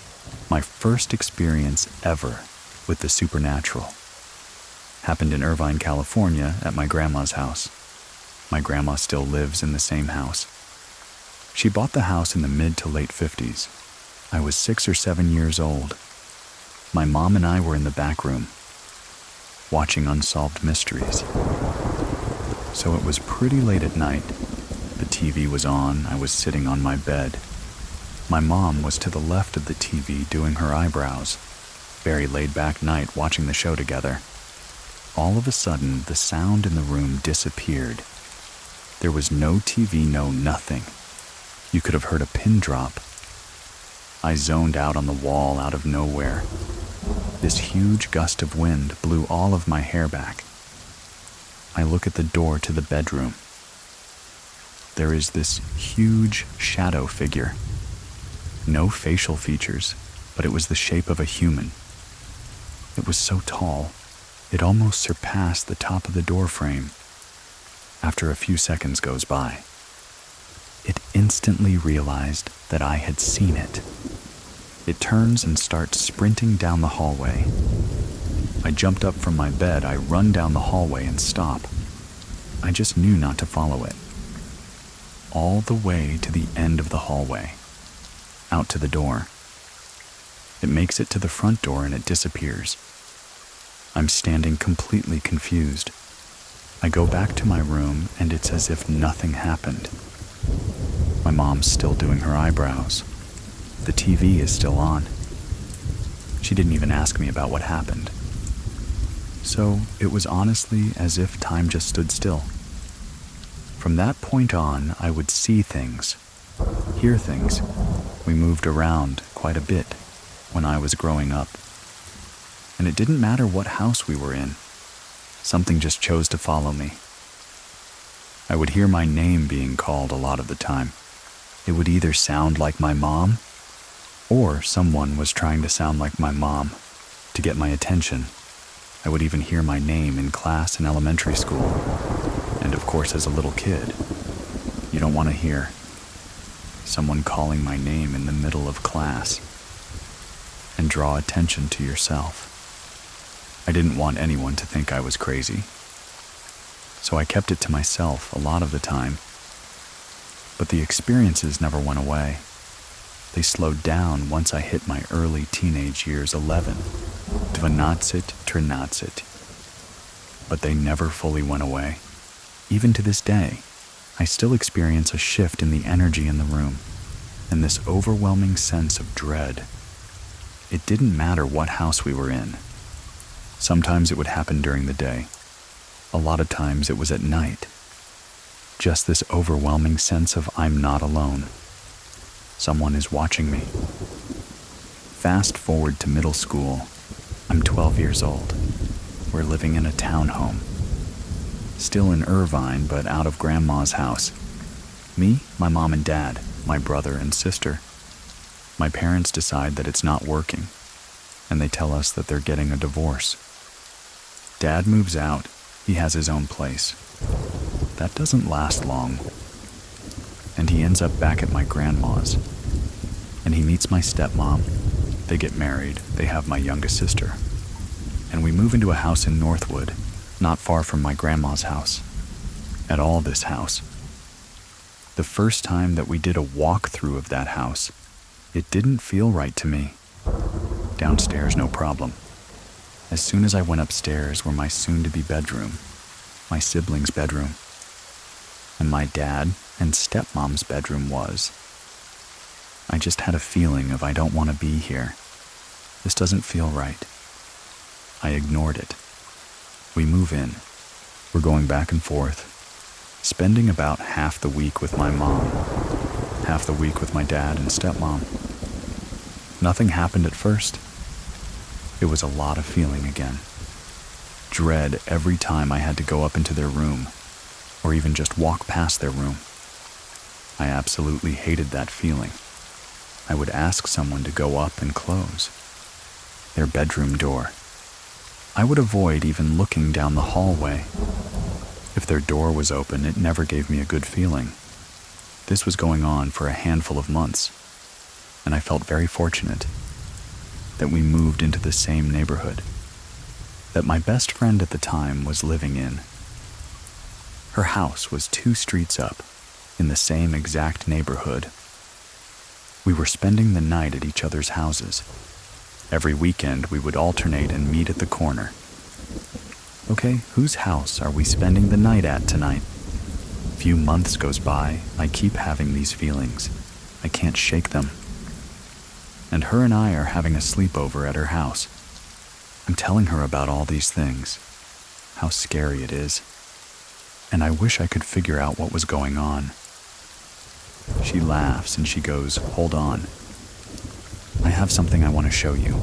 My first experience ever with the supernatural happened in Irvine, California, at my grandma's house. My grandma still lives in the same house. She bought the house in the mid to late 50s. I was 6 or 7 years old. My mom and I were in the back room, watching Unsolved Mysteries. So it was pretty late at night. The TV was on. I was sitting on my bed. My mom was to the left of the TV doing her eyebrows. Very laid-back night watching the show together. All of a sudden, the sound in the room disappeared. There was no TV, no nothing. You could have heard a pin drop. I zoned out on the wall out of nowhere. This huge gust of wind blew all of my hair back. I look at the door to the bedroom. There is this huge shadow figure. No facial features, but it was the shape of a human. It was so tall, it almost surpassed the top of the door frame. After a few seconds goes by, it instantly realized that I had seen it. It turns and starts sprinting down the hallway. I jumped up from my bed, I run down the hallway and stop. I just knew not to follow it. All the way to the end of the hallway, out to the door. It makes it to the front door and it disappears. I'm standing completely confused. I go back to my room and it's as if nothing happened. My mom's still doing her eyebrows. The TV is still on. She didn't even ask me about what happened. So it was honestly as if time just stood still. From that point on, I would see things, hear things. We moved around quite a bit when I was growing up. And it didn't matter what house we were in. Something just chose to follow me. I would hear my name being called a lot of the time. It would either sound like my mom, or someone was trying to sound like my mom to get my attention. I would even hear my name in class in elementary school. And of course, as a little kid, you don't want to hear someone calling my name in the middle of class and draw attention to yourself. I didn't want anyone to think I was crazy, so I kept it to myself a lot of the time. But the experiences never went away. They slowed down once I hit my early teenage years, 11. 12, 13. But they never fully went away. Even to this day, I still experience a shift in the energy in the room, and this overwhelming sense of dread. It didn't matter what house we were in. Sometimes it would happen during the day. A lot of times it was at night. Just this overwhelming sense of I'm not alone. Someone is watching me. Fast forward to middle school. I'm 12 years old. We're living in a townhome. Still in Irvine, but out of Grandma's house. Me, my mom and dad, my brother and sister. My parents decide that it's not working, and they tell us that they're getting a divorce. Dad moves out. He has his own place. That doesn't last long. And he ends up back at my grandma's. And he meets my stepmom. They get married. They have my youngest sister. And we move into a house in Northwood, not far from my grandma's house. At all this house. The first time that we did a walkthrough of that house, it didn't feel right to me. Downstairs, no problem. As soon as I went upstairs were my soon-to-be bedroom, my siblings' bedroom, and my dad and stepmom's bedroom was. I just had a feeling of I don't want to be here. This doesn't feel right. I ignored it. We move in. We're going back and forth, spending about half the week with my mom, half the week with my dad and stepmom. Nothing happened at first. It was a lot of feeling again. Dread every time I had to go up into their room, or even just walk past their room. I absolutely hated that feeling. I would ask someone to go up and close their bedroom door. I would avoid even looking down the hallway. If their door was open, it never gave me a good feeling. This was going on for a handful of months, and I felt very fortunate that we moved into the same neighborhood that my best friend at the time was living in. Her house was 2 streets up in the same exact neighborhood. We were spending the night at each other's houses. Every weekend we would alternate and meet at the corner. Okay, whose house are we spending the night at tonight? Few months goes by, I keep having these feelings. I can't shake them. And her and I are having a sleepover at her house. I'm telling her about all these things, how scary it is, and I wish I could figure out what was going on. She laughs and she goes, "Hold on. I have something I want to show you."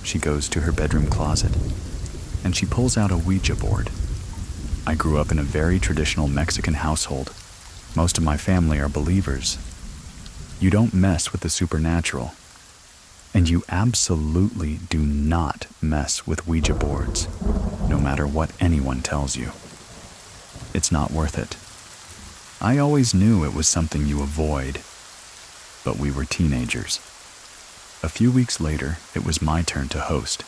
She goes to her bedroom closet, and she pulls out a Ouija board. I grew up in a very traditional Mexican household. Most of my family are believers. You don't mess with the supernatural. And you absolutely do not mess with Ouija boards, no matter what anyone tells you. It's not worth it. I always knew it was something you avoid, but we were teenagers. A few weeks later, it was my turn to host.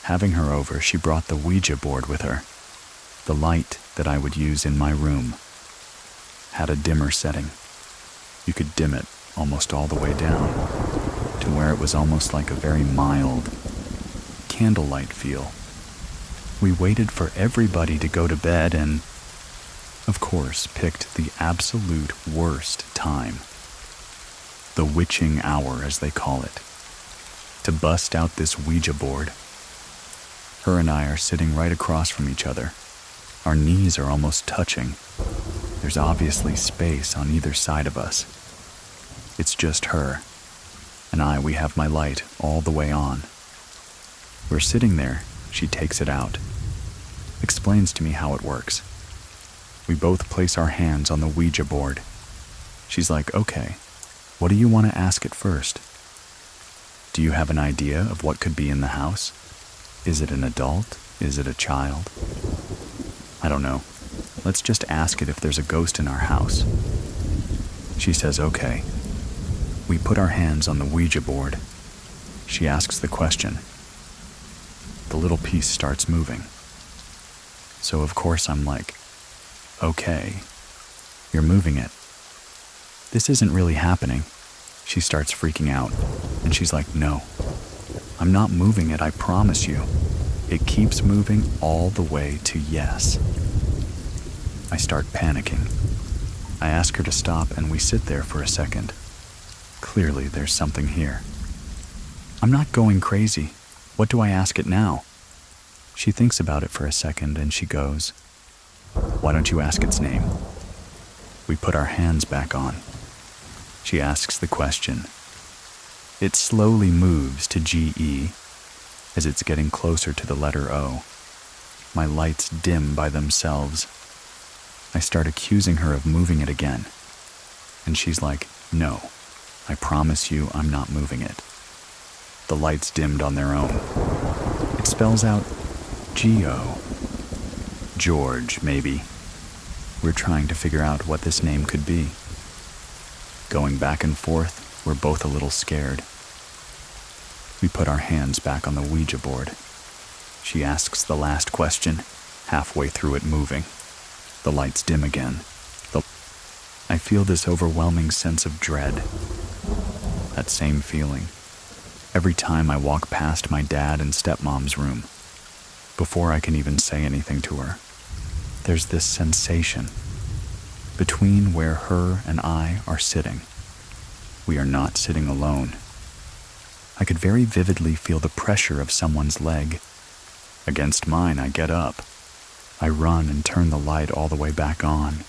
Having her over, she brought the Ouija board with her. The light that I would use in my room had a dimmer setting. You could dim it almost all the way down to where it was almost like a very mild candlelight feel. We waited for everybody to go to bed and, of course, picked the absolute worst time. The witching hour, as they call it, to bust out this Ouija board. Her and I are sitting right across from each other. Our knees are almost touching. There's obviously space on either side of us. It's just her, and we have my light all the way on. We're sitting there, she takes it out, explains to me how it works. We both place our hands on the Ouija board. She's like, "Okay, what do you want to ask it first? Do you have an idea of what could be in the house? Is it an adult? Is it a child? I don't know. Let's just ask it if there's a ghost in our house." She says, "Okay." We put our hands on the Ouija board. She asks the question. The little piece starts moving. So of course I'm like, "Okay, you're moving it. This isn't really happening." She starts freaking out, and she's like, "No, I'm not moving it, I promise you. It keeps moving all the way to yes." I start panicking. I ask her to stop, and we sit there for a second. Clearly, there's something here. "I'm not going crazy. What do I ask it now?" She thinks about it for a second and she goes, "Why don't you ask its name?" We put our hands back on. She asks the question. It slowly moves to GE as it's getting closer to the letter O. My lights dim by themselves. I start accusing her of moving it again. And she's like, "No, I promise you I'm not moving it." The lights dimmed on their own. It spells out G-O. George, maybe. We're trying to figure out what this name could be. Going back and forth, we're both a little scared. We put our hands back on the Ouija board. She asks the last question, halfway through it moving. The lights dim again. I feel this overwhelming sense of dread. That same feeling. Every time I walk past my dad and stepmom's room, before I can even say anything to her, there's this sensation between where her and I are sitting. We are not sitting alone. I could very vividly feel the pressure of someone's leg. Against mine, I get up. I run and turn the light all the way back on.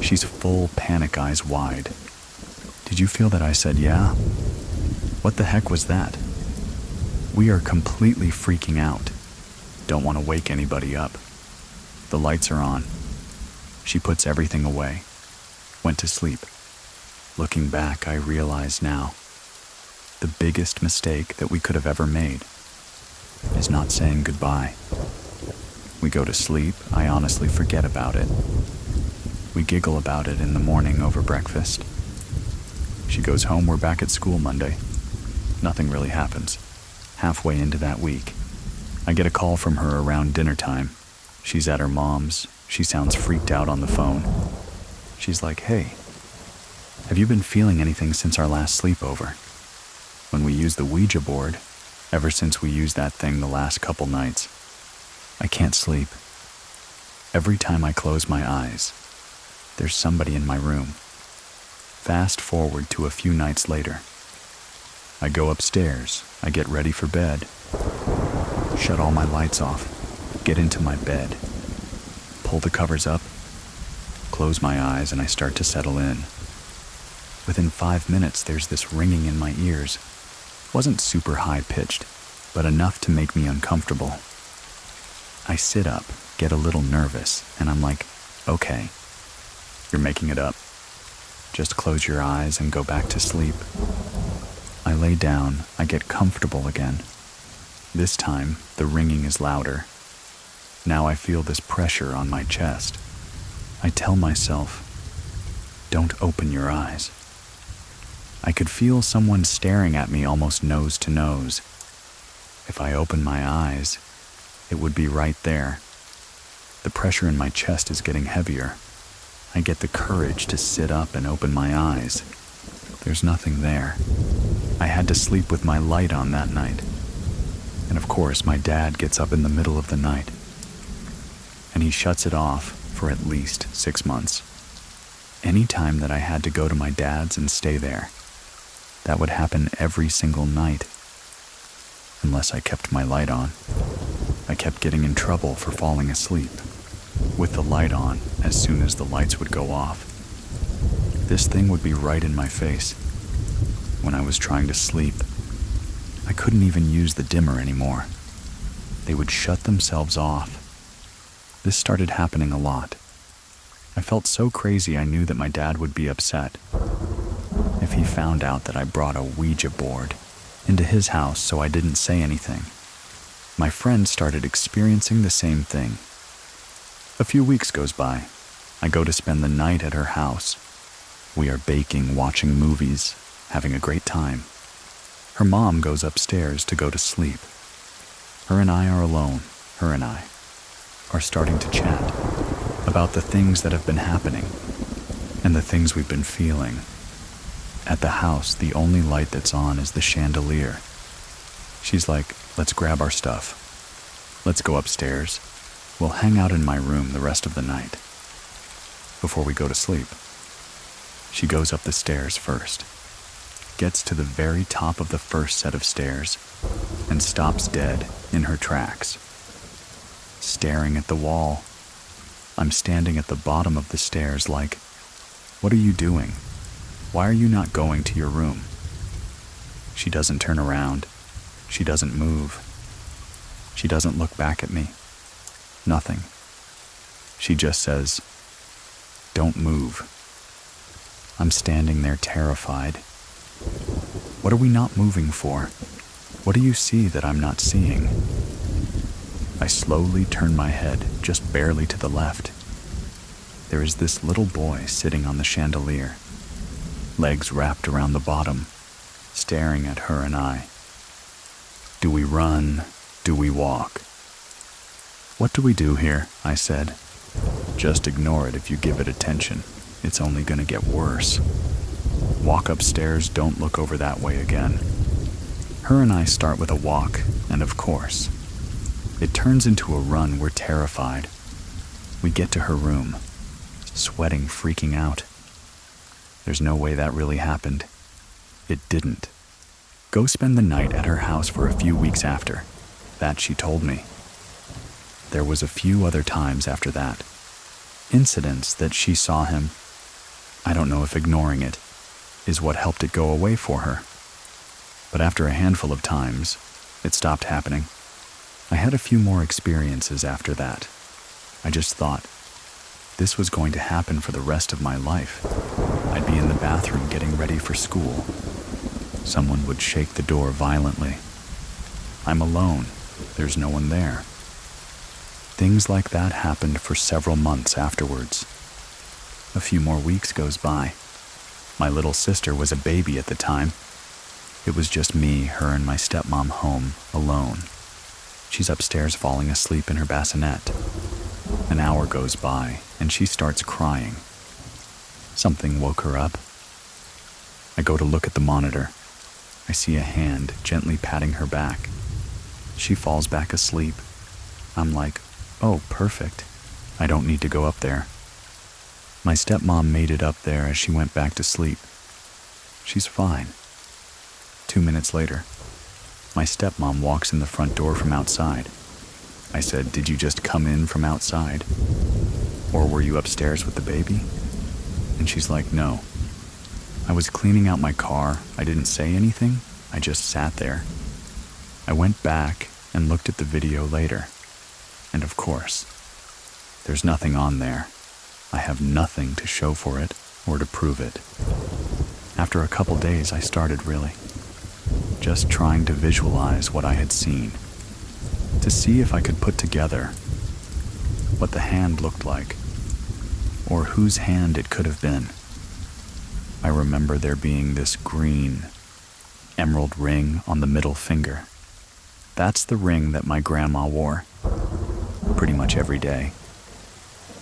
She's full panic, eyes wide. Did you feel that I said yeah? What the heck was that? We are completely freaking out. Don't want to wake anybody up. The lights are on. She puts everything away. Went to sleep. Looking back, I realize now, the biggest mistake that we could have ever made is not saying goodbye. We go to sleep, I honestly forget about it. We giggle about it in the morning over breakfast. She goes home, we're back at school Monday. Nothing really happens. Halfway into that week, I get a call from her around dinner time. She's at her mom's. She sounds freaked out on the phone. She's like, "Hey, have you been feeling anything since our last sleepover? When we used the Ouija board, ever since we used that thing the last couple nights, I can't sleep. Every time I close my eyes, there's somebody in my room." Fast forward to a few nights later. I go upstairs, I get ready for bed, shut all my lights off, get into my bed, pull the covers up, close my eyes, and I start to settle in. Within 5 minutes, there's this ringing in my ears. Wasn't super high-pitched, but enough to make me uncomfortable. I sit up, get a little nervous, and I'm like, "Okay, you're making it up. Just close your eyes and go back to sleep." I lay down, I get comfortable again. This time, the ringing is louder. Now I feel this pressure on my chest. I tell myself, "Don't open your eyes." I could feel someone staring at me almost nose to nose. If I open my eyes, it would be right there. The pressure in my chest is getting heavier. I get the courage to sit up and open my eyes. There's nothing there. I had to sleep with my light on that night. And of course, my dad gets up in the middle of the night. And he shuts it off for at least 6 months. Any time that I had to go to my dad's and stay there, that would happen every single night. Unless I kept my light on. I kept getting in trouble for falling asleep with the light on as soon as the lights would go off. This thing would be right in my face. When I was trying to sleep, I couldn't even use the dimmer anymore. They would shut themselves off. This started happening a lot. I felt so crazy I knew that my dad would be upset if he found out that I brought a Ouija board into his house so I didn't say anything. My friend started experiencing the same thing. A few weeks goes by. I go to spend the night at her house. We are baking, watching movies, having a great time. Her mom goes upstairs to go to sleep. Her and I are alone. Her and I are starting to chat about the things that have been happening and the things we've been feeling. At the house, the only light that's on is the chandelier. She's like, "Let's grab our stuff. Let's go upstairs. We'll hang out in my room the rest of the night before we go to sleep." She goes up the stairs first, gets to the very top of the first set of stairs, and stops dead in her tracks. staring at the wall. I'm standing at the bottom of the stairs like, what are you doing? Why are you not going to your room? She doesn't turn around. She doesn't move. She doesn't look back at me. Nothing. She just says, "Don't move." I'm standing there terrified. What are we not moving for? What do you see that I'm not seeing? I slowly turn my head just barely to the left. There is this little boy sitting on the chandelier, legs wrapped around the bottom, staring at her and I. Do we run? Do we walk? What do we do here? I said. Just ignore it if you give it attention. It's only going to get worse. Walk upstairs, don't look over that way again. Her and I start with a walk, and of course, it turns into a run. We're terrified. We get to her room, sweating, freaking out. There's no way that really happened. It didn't. Go spend the night at her house for a few weeks after. That she told me. There was a few other times after that. Incidents that she saw him. I don't know if ignoring it is what helped it go away for her. But after a handful of times, it stopped happening. I had a few more experiences after that. I just thought, this was going to happen for the rest of my life. I'd be in the bathroom getting ready for school. Someone would shake the door violently. I'm alone. There's no one there. Things like that happened for several months afterwards. A few more weeks goes by. My little sister was a baby at the time. It was just me, her, and my stepmom home, alone. She's upstairs falling asleep in her bassinet. An hour goes by, and she starts crying. Something woke her up. I go to look at the monitor. I see a hand gently patting her back. She falls back asleep. I'm like, oh, perfect. I don't need to go up there. My stepmom made it up there as she went back to sleep. She's fine. 2 minutes later, my stepmom walks in the front door from outside. I said, did you just come in from outside? Or were you upstairs with the baby? And she's like, no. I was cleaning out my car. I didn't say anything. I just sat there. I went back and looked at the video later. And of course, there's nothing on there. I have nothing to show for it or to prove it. After a couple days, I started really just trying to visualize what I had seen, to see if I could put together what the hand looked like, or whose hand it could have been. I remember there being this green emerald ring on the middle finger. That's the ring that my grandma wore pretty much every day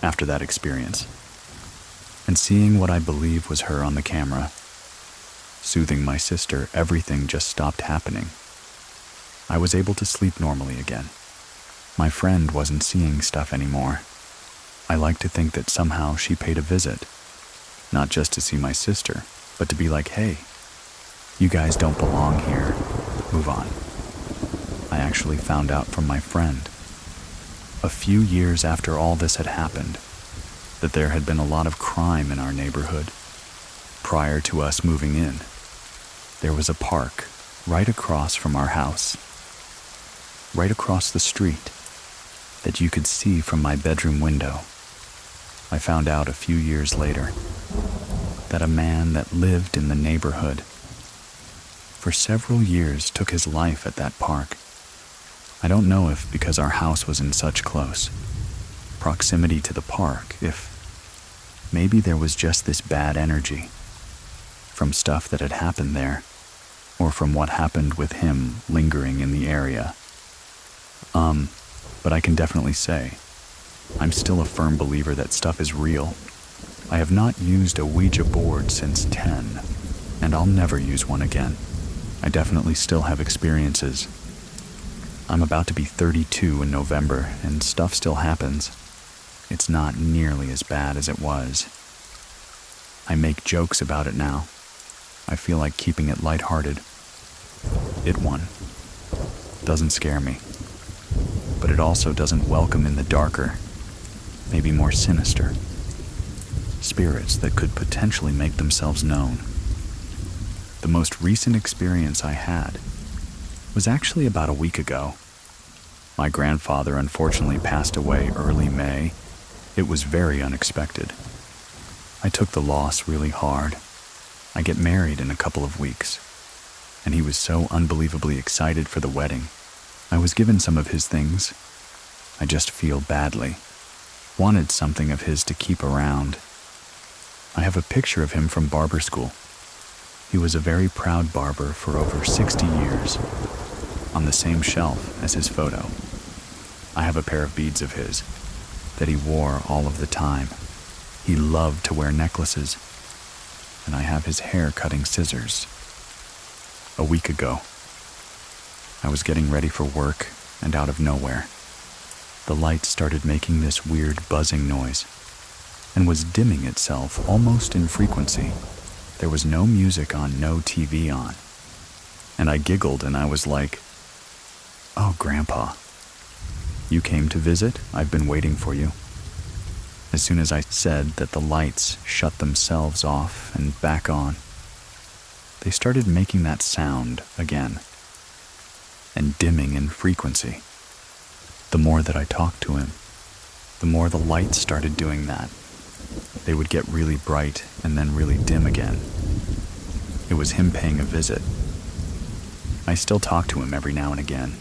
after that experience. And seeing what I believe was her on the camera, soothing my sister, everything just stopped happening. I was able to sleep normally again. My friend wasn't seeing stuff anymore. I like to think that somehow she paid a visit, not just to see my sister, but to be like, hey, you guys don't belong here. Move on. I actually found out from my friend, a few years after all this had happened, that there had been a lot of crime in our neighborhood. Prior to us moving in, there was a park right across from our house, right across the street, that you could see from my bedroom window. I found out a few years later that a man that lived in the neighborhood for several years took his life at that park. I don't know if because our house was in such close proximity to the park, if maybe there was just this bad energy from stuff that had happened there, or from what happened with him lingering in the area. But I can definitely say, I'm still a firm believer that stuff is real. I have not used a Ouija board since 10, and I'll never use one again. I definitely still have experiences. I'm about to be 32 in November, and stuff still happens. It's not nearly as bad as it was. I make jokes about it now. I feel like keeping it lighthearted. It won. Doesn't scare me. but it also doesn't welcome in the darker, maybe more sinister, spirits that could potentially make themselves known. The most recent experience I had was actually about a week ago. My grandfather unfortunately passed away early May. It was very unexpected. I took the loss really hard. I get married in a couple of weeks, and he was so unbelievably excited for the wedding. I was given some of his things. I just feel badly. Wanted something of his to keep around. I have a picture of him from barber school. He was a very proud barber for over 60 years, on the same shelf as his photo. I have a pair of beads of his that he wore all of the time. He loved to wear necklaces, and I have his hair cutting scissors. A week ago, I was getting ready for work, and out of nowhere, the light started making this weird buzzing noise and was dimming itself almost in frequency. There was no music on, no TV on. And I giggled and I was like, "Oh, Grandpa, you came to visit? I've been waiting for you." As soon as I said that, the lights shut themselves off and back on. They started making that sound again, and dimming in frequency. The more that I talked to him, the more the lights started doing that. They would get really bright and then really dim again. It was him paying a visit. I still talk to him every now and again,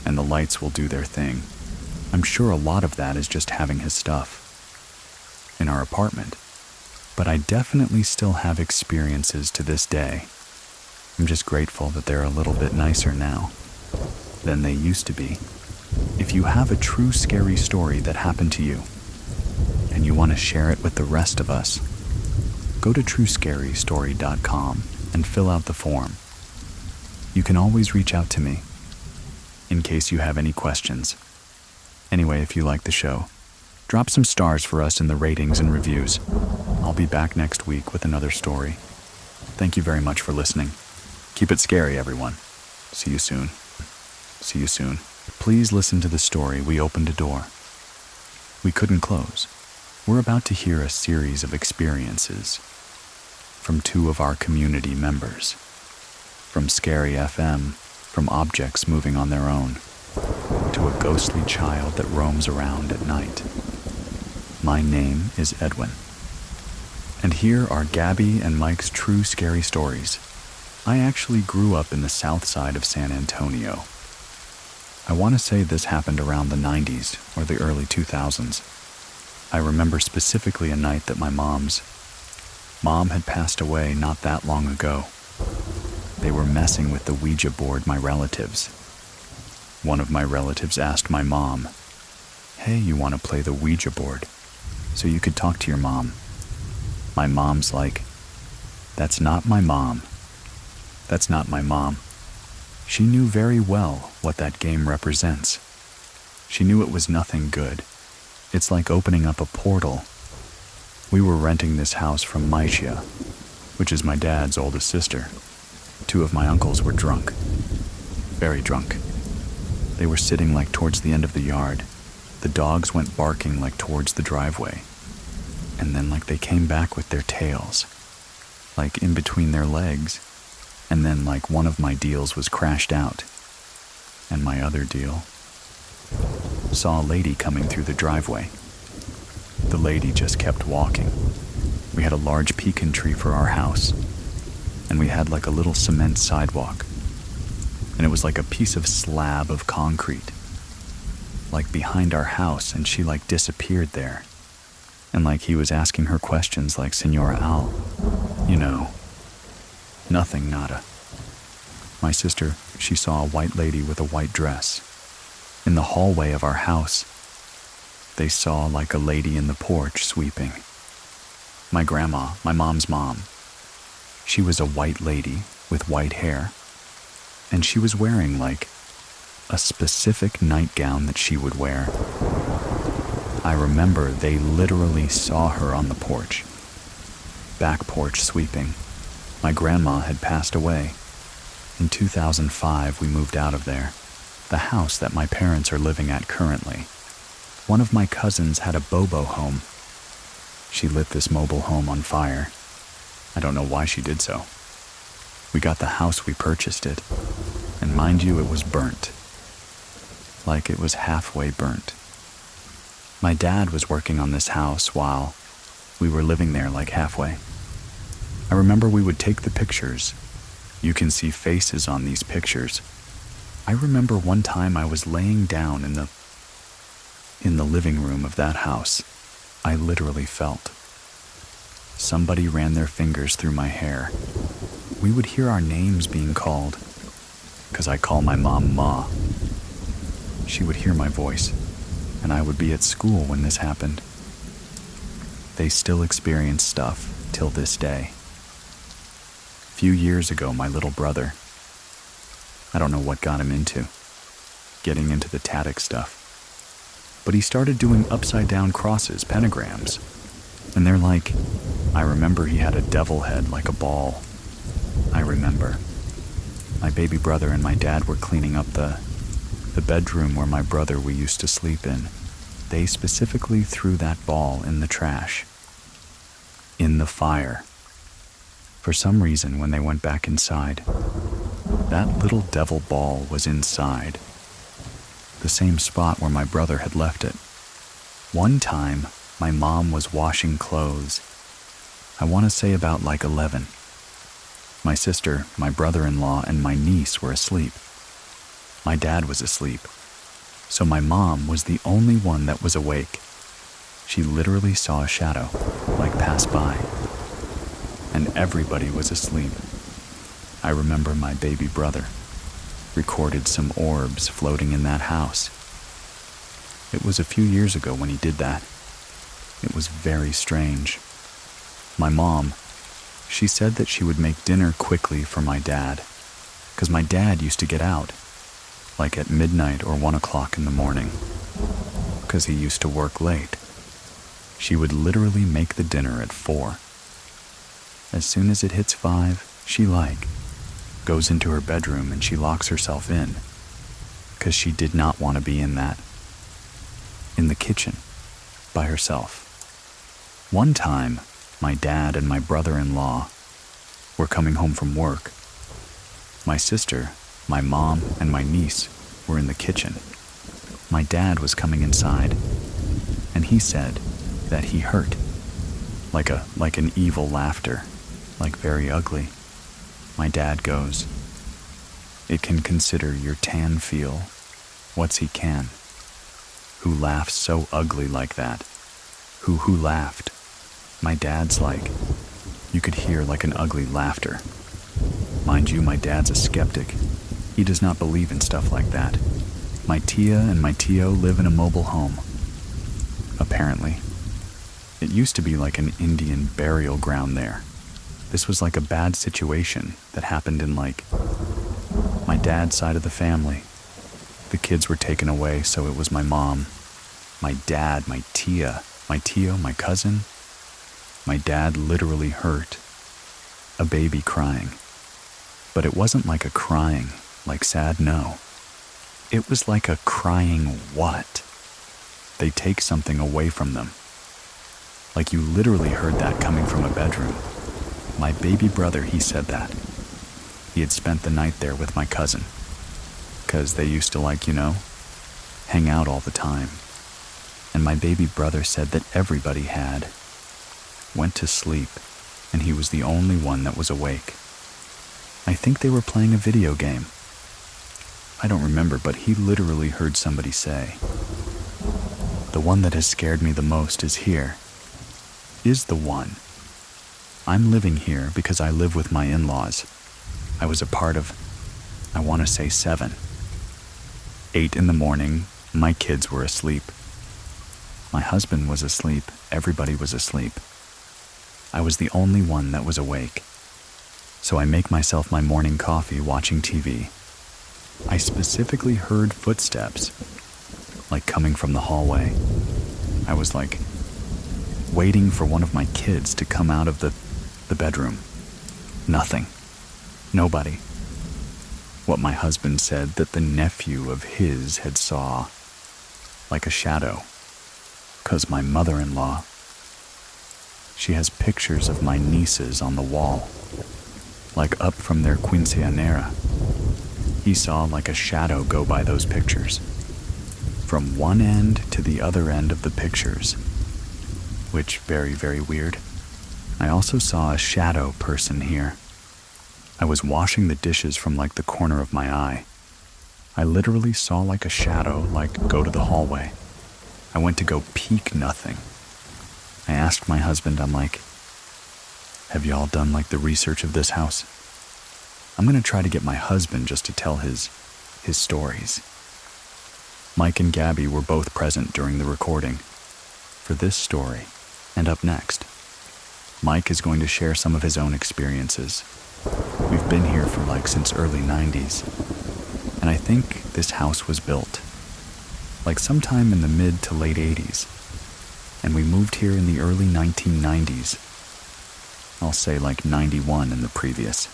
and the lights will do their thing. I'm sure a lot of that is just having his stuff in our apartment, but I definitely still have experiences to this day. I'm just grateful that they're a little bit nicer now than they used to be. If you have a true scary story that happened to you, and you want to share it with the rest of us, go to truescarystory.com and fill out the form. You can always reach out to me in case you have any questions. Anyway, if you like the show, drop some stars for us in the ratings and reviews. I'll be back next week with another story. Thank you very much for listening. Keep it scary, everyone. See you soon. See you soon. Please listen to the story We Opened a Door. We couldn't close. We're about to hear a series of experiences from two of our community members. From Scary FM, from objects moving on their own, to a ghostly child that roams around at night. My name is Edwin. And here are Gabby and Mike's true scary stories. I actually grew up in the south side of San Antonio. I want to say this happened around the 90s or the early 2000s. I remember specifically a night that my mom had passed away not that long ago. They were messing with the Ouija board, my relatives. One of my relatives asked my mom, "Hey, you want to play the Ouija board so you could talk to your mom?" My mom's like, "That's not my mom. That's not my mom." She knew very well what that game represents. She knew it was nothing good. It's like opening up a portal. We were renting this house from Maisha, which is my dad's oldest sister. Two of my uncles were drunk. Very drunk. They were sitting like towards the end of the yard. The dogs went barking like towards the driveway. And then like they came back with their tails, like in between their legs. And then like one of my deals was crashed out. And my other deal saw a lady coming through the driveway. The lady just kept walking. We had a large pecan tree for our house, and we had like a little cement sidewalk. And it was like a piece of slab of concrete, like behind our house, and she like disappeared there. And like he was asking her questions like, "Senora Al, you know, nothing, nada." My sister, she saw a white lady with a white dress. In the hallway of our house, they saw like a lady in the porch sweeping. My grandma, my mom's mom, she was a white lady with white hair, and she was wearing like a specific nightgown that she would wear. I remember they literally saw her on the porch, back porch sweeping. My grandma had passed away. In 2005, we moved out of there. the house that my parents are living at currently. One of my cousins had a Bobo home. She lit this mobile home on fire. I don't know why she did so. We got the house, we purchased it, and mind you, it was burnt. Like it was halfway burnt. My dad was working on this house while we were living there like halfway. I remember we would take the pictures. You can see faces on these pictures. I remember one time I was laying down in the living room of that house. I literally felt somebody ran their fingers through my hair. We would hear our names being called, because I call my mom Ma. She would hear my voice, and I would be at school when this happened. They still experience stuff till this day. A few years ago, my little brother, I don't know what got him into getting into the Tadic stuff, but he started doing upside-down crosses, pentagrams, and they're like, I remember he had a devil head like a ball. I remember. My baby brother and my dad were cleaning up the bedroom where my brother we used to sleep in. They specifically threw that ball in the trash, in the fire. For some reason, when they went back inside, that little devil ball was inside, the same spot where my brother had left it. One time, my mom was washing clothes. I want to say about like 11. My sister, my brother-in-law, and my niece were asleep. My dad was asleep, so my mom was the only one that was awake. She literally saw a shadow, like pass by, and everybody was asleep. I remember my baby brother recorded some orbs floating in that house. It was a few years ago when he did that. It was very strange. My mom, she said that she would make dinner quickly for my dad, because my dad used to get out, like at midnight or 1 o'clock in the morning, because he used to work late. She would literally make the dinner at 4. As soon as it hits 5, she goes into her bedroom and she locks herself in, because she did not want to be in the kitchen, by herself. One time, my dad and my brother-in-law were coming home from work. My sister, my mom, and my niece were in the kitchen. My dad was coming inside, and he said that he heard like an evil laughter, like very ugly. My dad goes, "It can consider your tan feel. What's he can? Who laughs so ugly like that? Who laughed?" My dad's like, you could hear like an ugly laughter. Mind you, my dad's a skeptic. He does not believe in stuff like that. My tia and my tio live in a mobile home. Apparently. It used to be like an Indian burial ground there. This was like a bad situation that happened in like my dad's side of the family. The kids were taken away, so it was my mom, my dad, my tia, my tio, my cousin. My dad literally heard a baby crying. But it wasn't like a crying, like sad, no. It was like a crying what? They take something away from them. Like you literally heard that coming from a bedroom. My baby brother, he said that. He had spent the night there with my cousin, because they used to hang out all the time. And my baby brother said that everybody went to sleep, and he was the only one that was awake. I think they were playing a video game. I don't remember, but he literally heard somebody say, "The one that has scared me the most is here. Is the one. I'm living here because I live with my in-laws. I was a part of, I want to say 7. 8 in the morning, my kids were asleep. My husband was asleep, everybody was asleep. I was the only one that was awake. So I make myself my morning coffee watching TV. I specifically heard footsteps, like coming from the hallway. I was like waiting for one of my kids to come out of the bedroom. Nothing. Nobody. what my husband said that the nephew of his had saw, like a shadow. 'Cause my mother-in-law, she has pictures of my nieces on the wall, like up from their quinceanera. He saw like a shadow go by those pictures, from one end to the other end of the pictures, which very, very weird. I also saw a shadow person here. I was washing the dishes from like the corner of my eye. I literally saw like a shadow like go to the hallway. I went to go peek nothing. I asked my husband, I'm like, have y'all done like the research of this house? I'm gonna try to get my husband just to tell his stories. Mike and Gabby were both present during the recording for this story. And up next, Mike is going to share some of his own experiences. We've been here for like since early 90s, and I think this house was built like sometime in the mid to late 80s, and we moved here in the early 1990s. I'll say like 91 in the previous.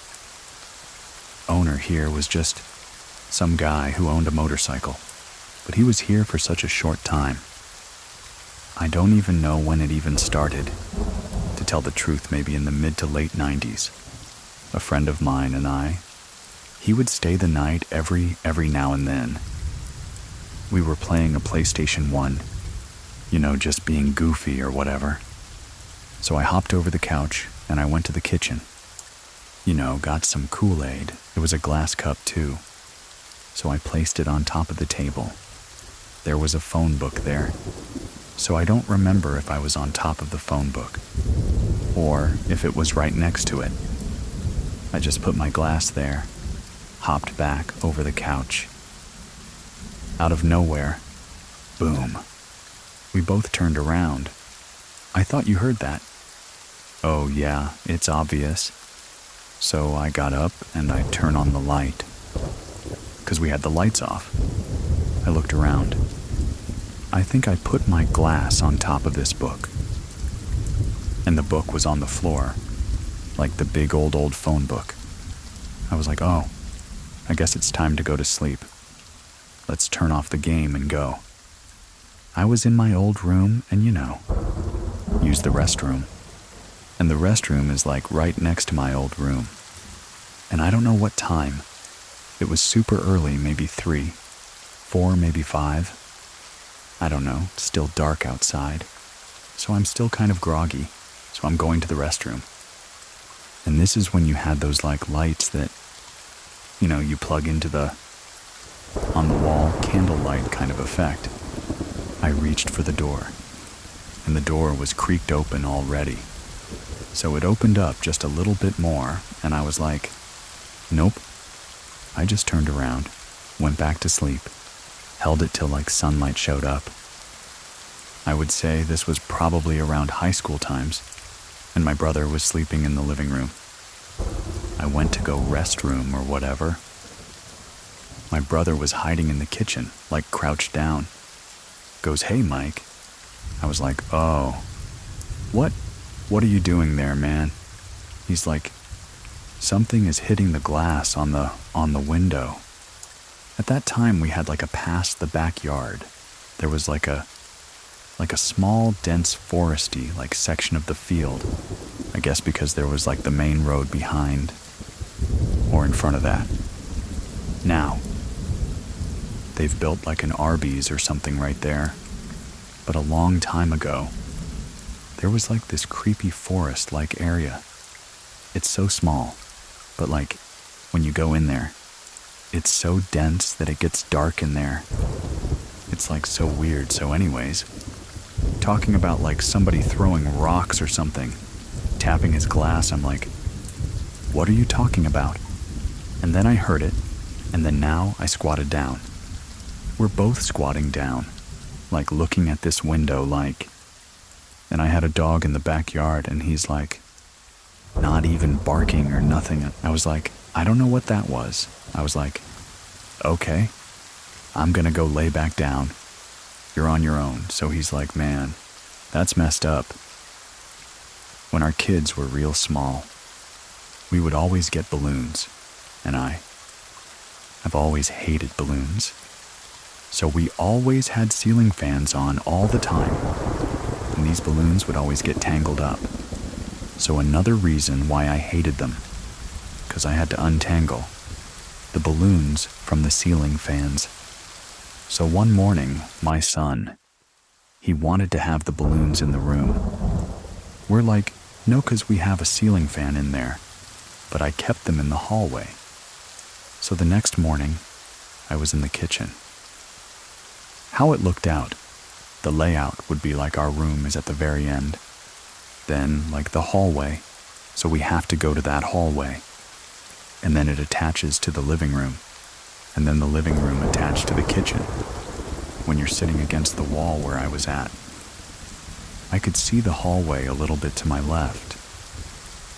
Owner here was just some guy who owned a motorcycle, but he was here for such a short time. I don't even know when it even started. To tell the truth, maybe in the mid to late 90s. A friend of mine and I, he would stay the night every now and then. We were playing a PlayStation 1, just being goofy or whatever. So I hopped over the couch and I went to the kitchen. Got some Kool-Aid. It was a glass cup too. So I placed it on top of the table. There was a phone book there. So I don't remember if I was on top of the phone book or if it was right next to it. I just put my glass there, hopped back over the couch. Out of nowhere, boom. We both turned around. I thought you heard that. Oh yeah, it's obvious. So I got up and I turned on the light, 'cause we had the lights off. I looked around. I think I put my glass on top of this book, and the book was on the floor, like the big old phone book. I was like, oh, I guess it's time to go to sleep. Let's turn off the game and go. I was in my old room and use the restroom. And the restroom is like right next to my old room. And I don't know what time. It was super early, maybe 3, 4, maybe 5. I don't know, it's still dark outside. So I'm still kind of groggy. So I'm going to the restroom. And this is when you had those like lights that, you plug into the on the wall candlelight kind of effect. I reached for the door, and the door was creaked open already. So it opened up just a little bit more, and I was like, nope. I just turned around, went back to sleep, held it till like sunlight showed up. I would say this was probably around high school times, and my brother was sleeping in the living room. I went to go restroom or whatever. My brother was hiding in the kitchen, like crouched down. Goes, hey, Mike. I was like, oh, what are you doing there, man? He's like, something is hitting the glass on the window. At that time, we had like a past the backyard. There was like a small, dense foresty like section of the field. I guess because there was like the main road behind or in front of that. Now, they've built like an Arby's or something right there. But a long time ago, there was like this creepy forest-like area. It's so small, but like when you go in there, it's so dense that it gets dark in there. It's like so weird. So anyways, talking about like somebody throwing rocks or something, tapping his glass, I'm like, what are you talking about? And then I heard it, and then now I squatted down. We're both squatting down, like looking at this window like, and I had a dog in the backyard and he's like, not even barking or nothing. I was like, I don't know what that was. I was like, okay, I'm gonna go lay back down. You're on your own. So he's like, man, that's messed up. When our kids were real small, we would always get balloons, and I I've always hated balloons. So we always had ceiling fans on all the time, and these balloons would always get tangled up. So another reason why I hated them, because I had to untangle the balloons from the ceiling fans. So one morning, my son, he wanted to have the balloons in the room. We're like, no, because we have a ceiling fan in there, but I kept them in the hallway. So the next morning, I was in the kitchen. How it looked out, the layout would be like our room is at the very end. Then, like the hallway, so we have to go to that hallway. And then it attaches to the living room, and then the living room attached to the kitchen. When you're sitting against the wall where I was at, I could see the hallway a little bit to my left,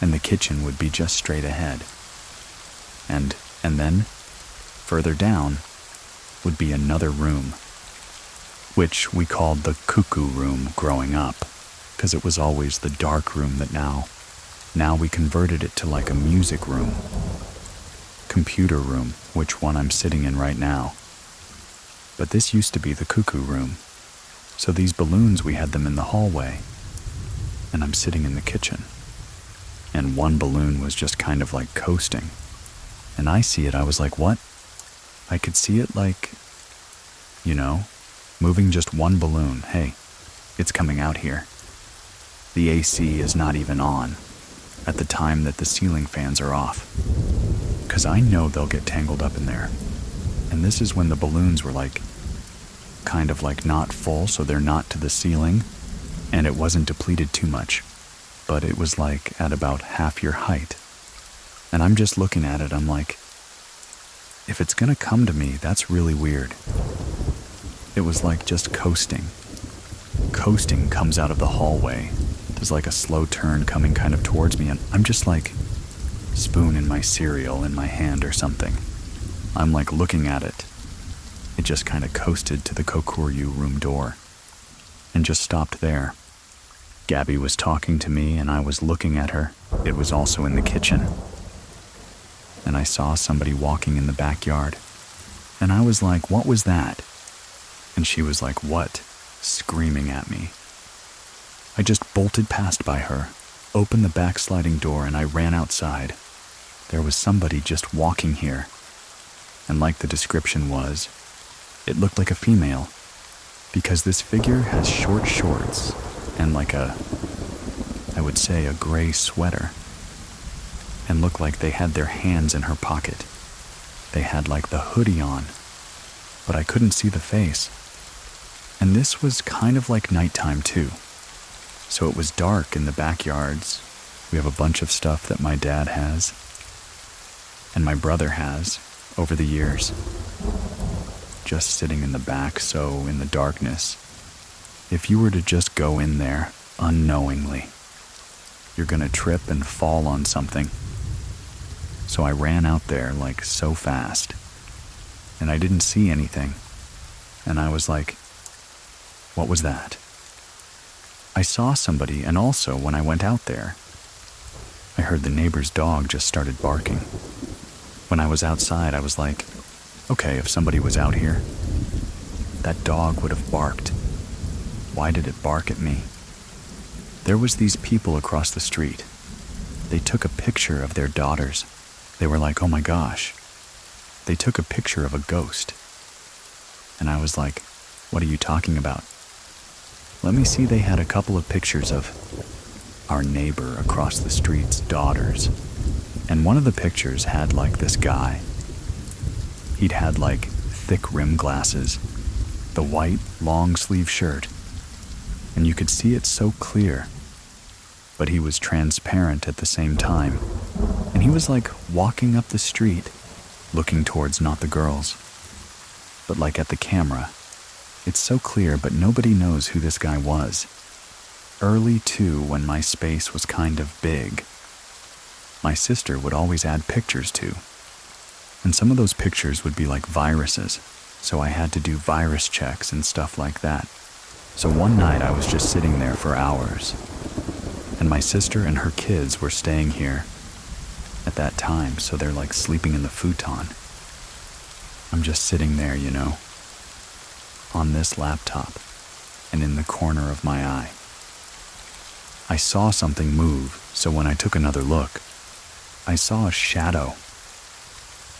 and the kitchen would be just straight ahead. And then, further down, would be another room, which we called the cuckoo room growing up, because it was always the dark room that now we converted it to like a music room, computer room, which one I'm sitting in right now. But this used to be the cuckoo room. So these balloons, we had them in the hallway, and I'm sitting in the kitchen. And one balloon was just kind of like coasting. And I see it, I was like, what? I could see it like, moving just one balloon. Hey, it's coming out here. The AC is not even on at the time that the ceiling fans are off, because I know they'll get tangled up in there. And this is when the balloons were like, kind of like not full, so they're not to the ceiling, and it wasn't depleted too much, but it was like at about half your height. And I'm just looking at it, I'm like, if it's gonna come to me, that's really weird. It was like just coasting. Coasting comes out of the hallway. There's like a slow turn coming kind of towards me, and I'm just like spooning my cereal in my hand or something. I'm like looking at it. It just kind of coasted to the Kokuryu room door and just stopped there. Gabby was talking to me and I was looking at her. It was also in the kitchen. And I saw somebody walking in the backyard. And I was like, what was that? And she was like, what? Screaming at me. I just bolted past by her, opened the back sliding door, and I ran outside. There was somebody just walking here. And like the description was, it looked like a female, because this figure has short shorts and like I would say a gray sweater, and looked like they had their hands in her pocket. They had like the hoodie on, but I couldn't see the face. And this was kind of like nighttime too. So it was dark in the backyards. We have a bunch of stuff that my dad has, and my brother has, over the years. Just sitting in the back, so in the darkness, if you were to just go in there unknowingly, you're gonna trip and fall on something. So I ran out there like so fast, and I didn't see anything. And I was like, what was that? I saw somebody, and also when I went out there, I heard the neighbor's dog just started barking. When I was outside, I was like, okay, if somebody was out here, that dog would have barked. Why did it bark at me? There was these people across the street. They took a picture of their daughters. They were like, oh my gosh. They took a picture of a ghost. And I was like, what are you talking about? Let me see. They had a couple of pictures of our neighbor across the street's daughters. And one of the pictures had like this guy. He'd had like thick rim glasses, the white long sleeve shirt, and you could see it so clear, but he was transparent at the same time. And he was like walking up the street, looking towards not the girls, but like at the camera. It's so clear, but nobody knows who this guy was. Early too, when my space was kind of big, my sister would always add pictures to. And some of those pictures would be like viruses, so I had to do virus checks and stuff like that. So one night I was just sitting there for hours, and my sister and her kids were staying here at that time, so they're like sleeping in the futon. I'm just sitting there, on this laptop, and in the corner of my eye. I saw something move, so when I took another look, I saw a shadow.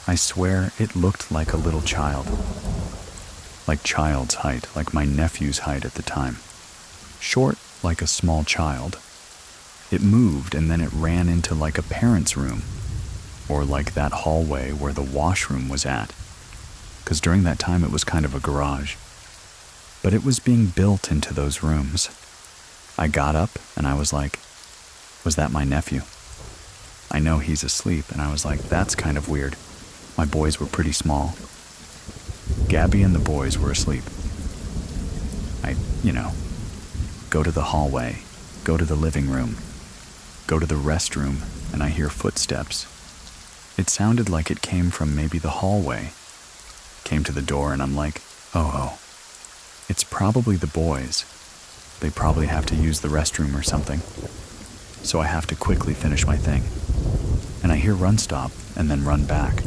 I swear it looked like a little child. Like child's height, like my nephew's height at the time. Short like a small child. It moved and then it ran into like a parent's room, or like that hallway where the washroom was at, because during that time it was kind of a garage. But it was being built into those rooms. I got up and I was like, was that my nephew? I know he's asleep, and I was like, that's kind of weird. My boys were pretty small. Gabby and the boys were asleep. I, go to the hallway, go to the living room, go to the restroom, and I hear footsteps. It sounded like it came from maybe the hallway. Came to the door and I'm like, oh, it's probably the boys. They probably have to use the restroom or something. So I have to quickly finish my thing. And I hear run stop and then run back.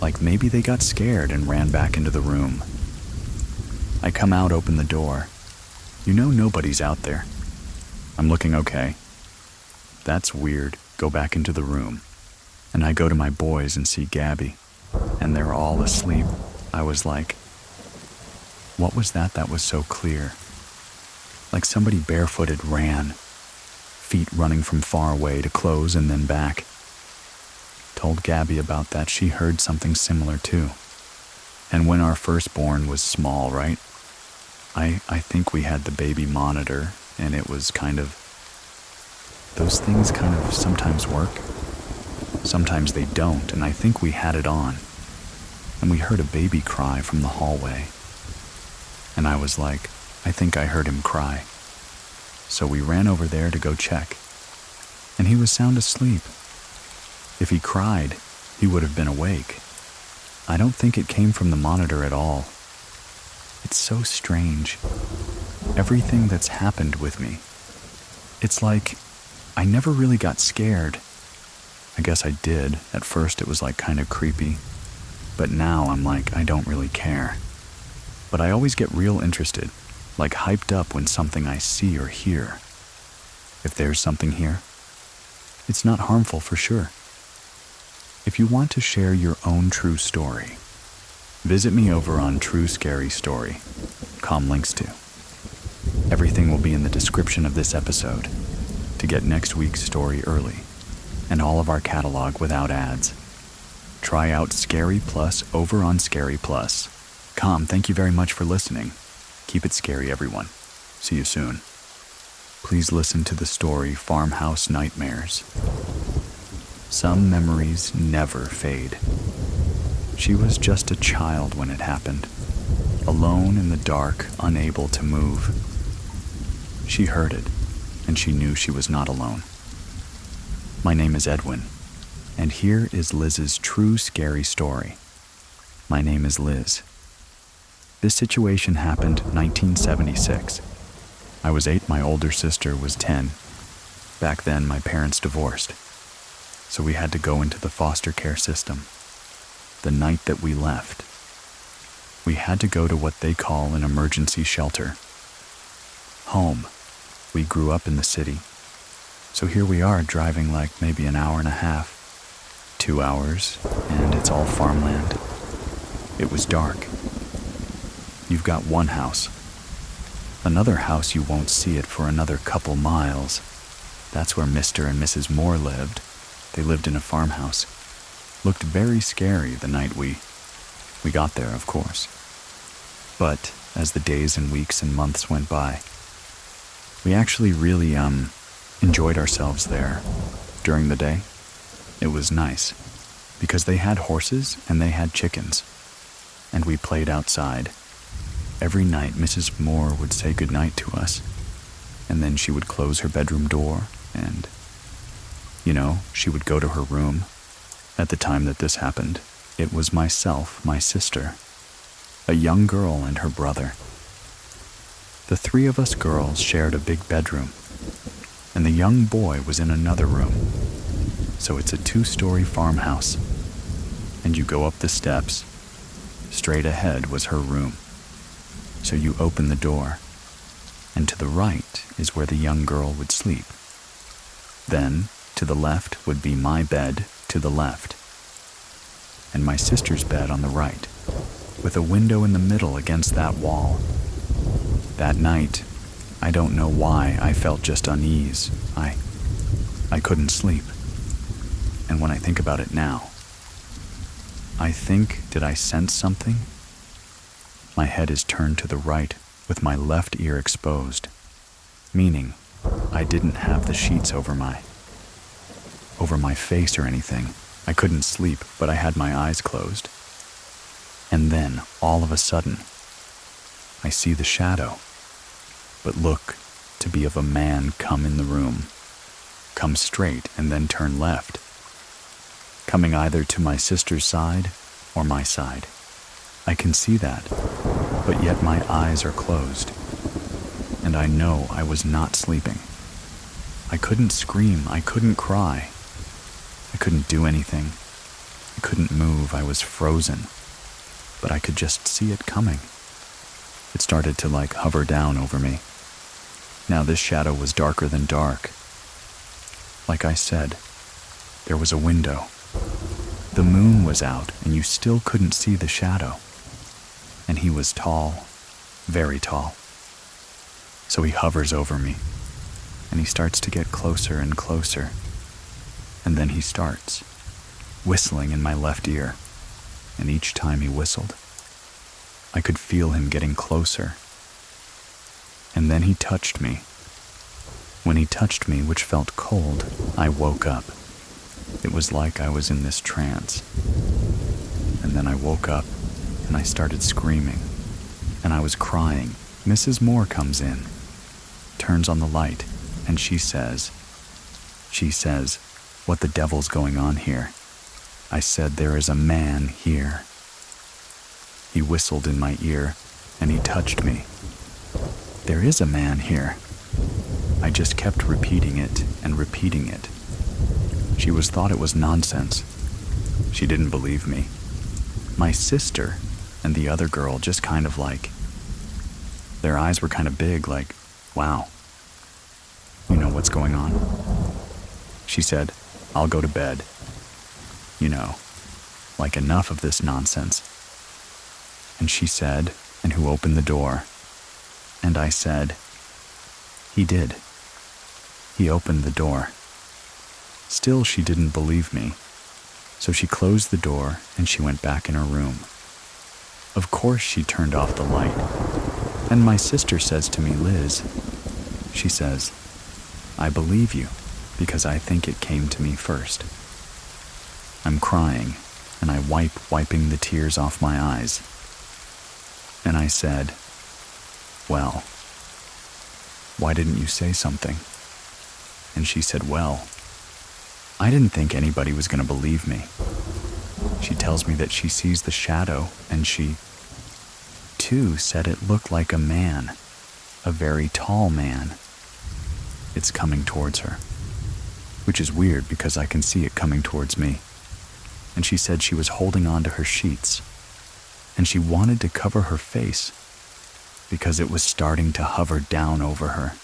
Like maybe they got scared and ran back into the room. I come out, open the door. Nobody's out there. I'm looking okay. That's weird. Go back into the room. And I go to my boys and see Gabby. And they're all asleep. I was like, what was that was so clear? Like somebody barefooted ran. Feet running from far away to close and then back. Told Gabby about that. She heard something similar too. And when our firstborn was small, right? I think we had the baby monitor, and it was those things kind of sometimes work. Sometimes they don't, and I think we had it on. And we heard a baby cry from the hallway. And I was like, I think I heard him cry. So we ran over there to go check. And he was sound asleep. If he cried, he would have been awake. I don't think it came from the monitor at all. It's so strange. Everything that's happened with me. It's like I never really got scared. I guess I did. At first it was like kind of creepy. But now I'm like, I don't really care. But I always get real interested, like hyped up when something I see or hear. If there's something here, it's not harmful for sure. If you want to share your own true story, visit me over on True Scary Story. Links to. Everything will be in the description of this episode to get next week's story early and all of our catalog without ads. Try out Scary Plus over on Scary Plus. Thank you very much for listening. Keep it scary, everyone. See you soon. Please listen to the story Farmhouse Nightmares. Some memories never fade. She was just a child when it happened, alone in the dark, unable to move. She heard it, and she knew she was not alone. My name is Edwin, and here is Liz's true scary story. My name is Liz. This situation happened 1976. I was 8, my older sister was 10. Back then, my parents divorced, so we had to go into the foster care system. The night that we left, we had to go to what they call an emergency shelter. Home. We grew up in the city. So here we are driving like maybe an hour and a half, 2 hours, and it's all farmland. It was dark. You've got one house. Another house you won't see it for another couple miles. That's where Mr. and Mrs. Moore lived. They lived in a farmhouse. Looked very scary the night we got there, of course. But as the days and weeks and months went by, we actually really enjoyed ourselves there during the day. It was nice because they had horses and they had chickens, and we played outside. Every night Mrs. Moore would say goodnight to us, and then she would close her bedroom door and, she would go to her room. At the time that this happened, it was myself, my sister, a young girl, and her brother. The 3 of us girls shared a big bedroom, and the young boy was in another room. So it's a 2-story farmhouse, and you go up the steps, Straight ahead was her room. So you open the door, and to the right is where the young girl would sleep. Then, to the left would be my bed to the left, and my sister's bed on the right, with a window in the middle against that wall. That night, I don't know why I felt just unease. I couldn't sleep. And when I think about it now, I think, did I sense something? My head is turned to the right with my left ear exposed, meaning I didn't have the sheets over my face or anything. I couldn't sleep, but I had my eyes closed. And then, all of a sudden, I see the shadow, but look to be of a man come in the room, come straight and then turn left, coming either to my sister's side or my side. I can see that, but yet my eyes are closed, and I know I was not sleeping. I couldn't scream, I couldn't cry, I couldn't do anything, I couldn't move, I was frozen, but I could just see it coming. It started to hover down over me. Now this shadow was darker than dark. Like I said, there was a window. The moon was out, and you still couldn't see the shadow. And he was tall, very tall. So he hovers over me, and he starts to get closer and closer. And then he starts whistling in my left ear, and each time he whistled, I could feel him getting closer. And then he touched me. When he touched me, which felt cold, I woke up. It was like I was in this trance. And then I woke up, and I started screaming, and I was crying. Mrs. Moore comes in, turns on the light, and she says, "What the devil's going on here?" I said, "There is a man here." He whistled in my ear, and he touched me. "There is a man here." I just kept repeating it and repeating it. She thought it was nonsense. She didn't believe me. My sister and the other girl just their eyes were kind of big, wow. You know what's going on? She said, "I'll go to bed. Enough of this nonsense." And she said, "And who opened the door?" And I said, "He did. He opened the door." Still, she didn't believe me. So she closed the door and she went back in her room. Of course she turned off the light. And my sister says to me, "Liz," she says, "I believe you because I think it came to me first." I'm crying and I wiping the tears off my eyes. And I said, "Well, why didn't you say something?" And she said, "Well, I didn't think anybody was going to believe me." She tells me that she sees the shadow, and she, too, said it looked like a man, a very tall man. It's coming towards her, which is weird because I can see it coming towards me. And she said she was holding on to her sheets, and she wanted to cover her face because it was starting to hover down over her.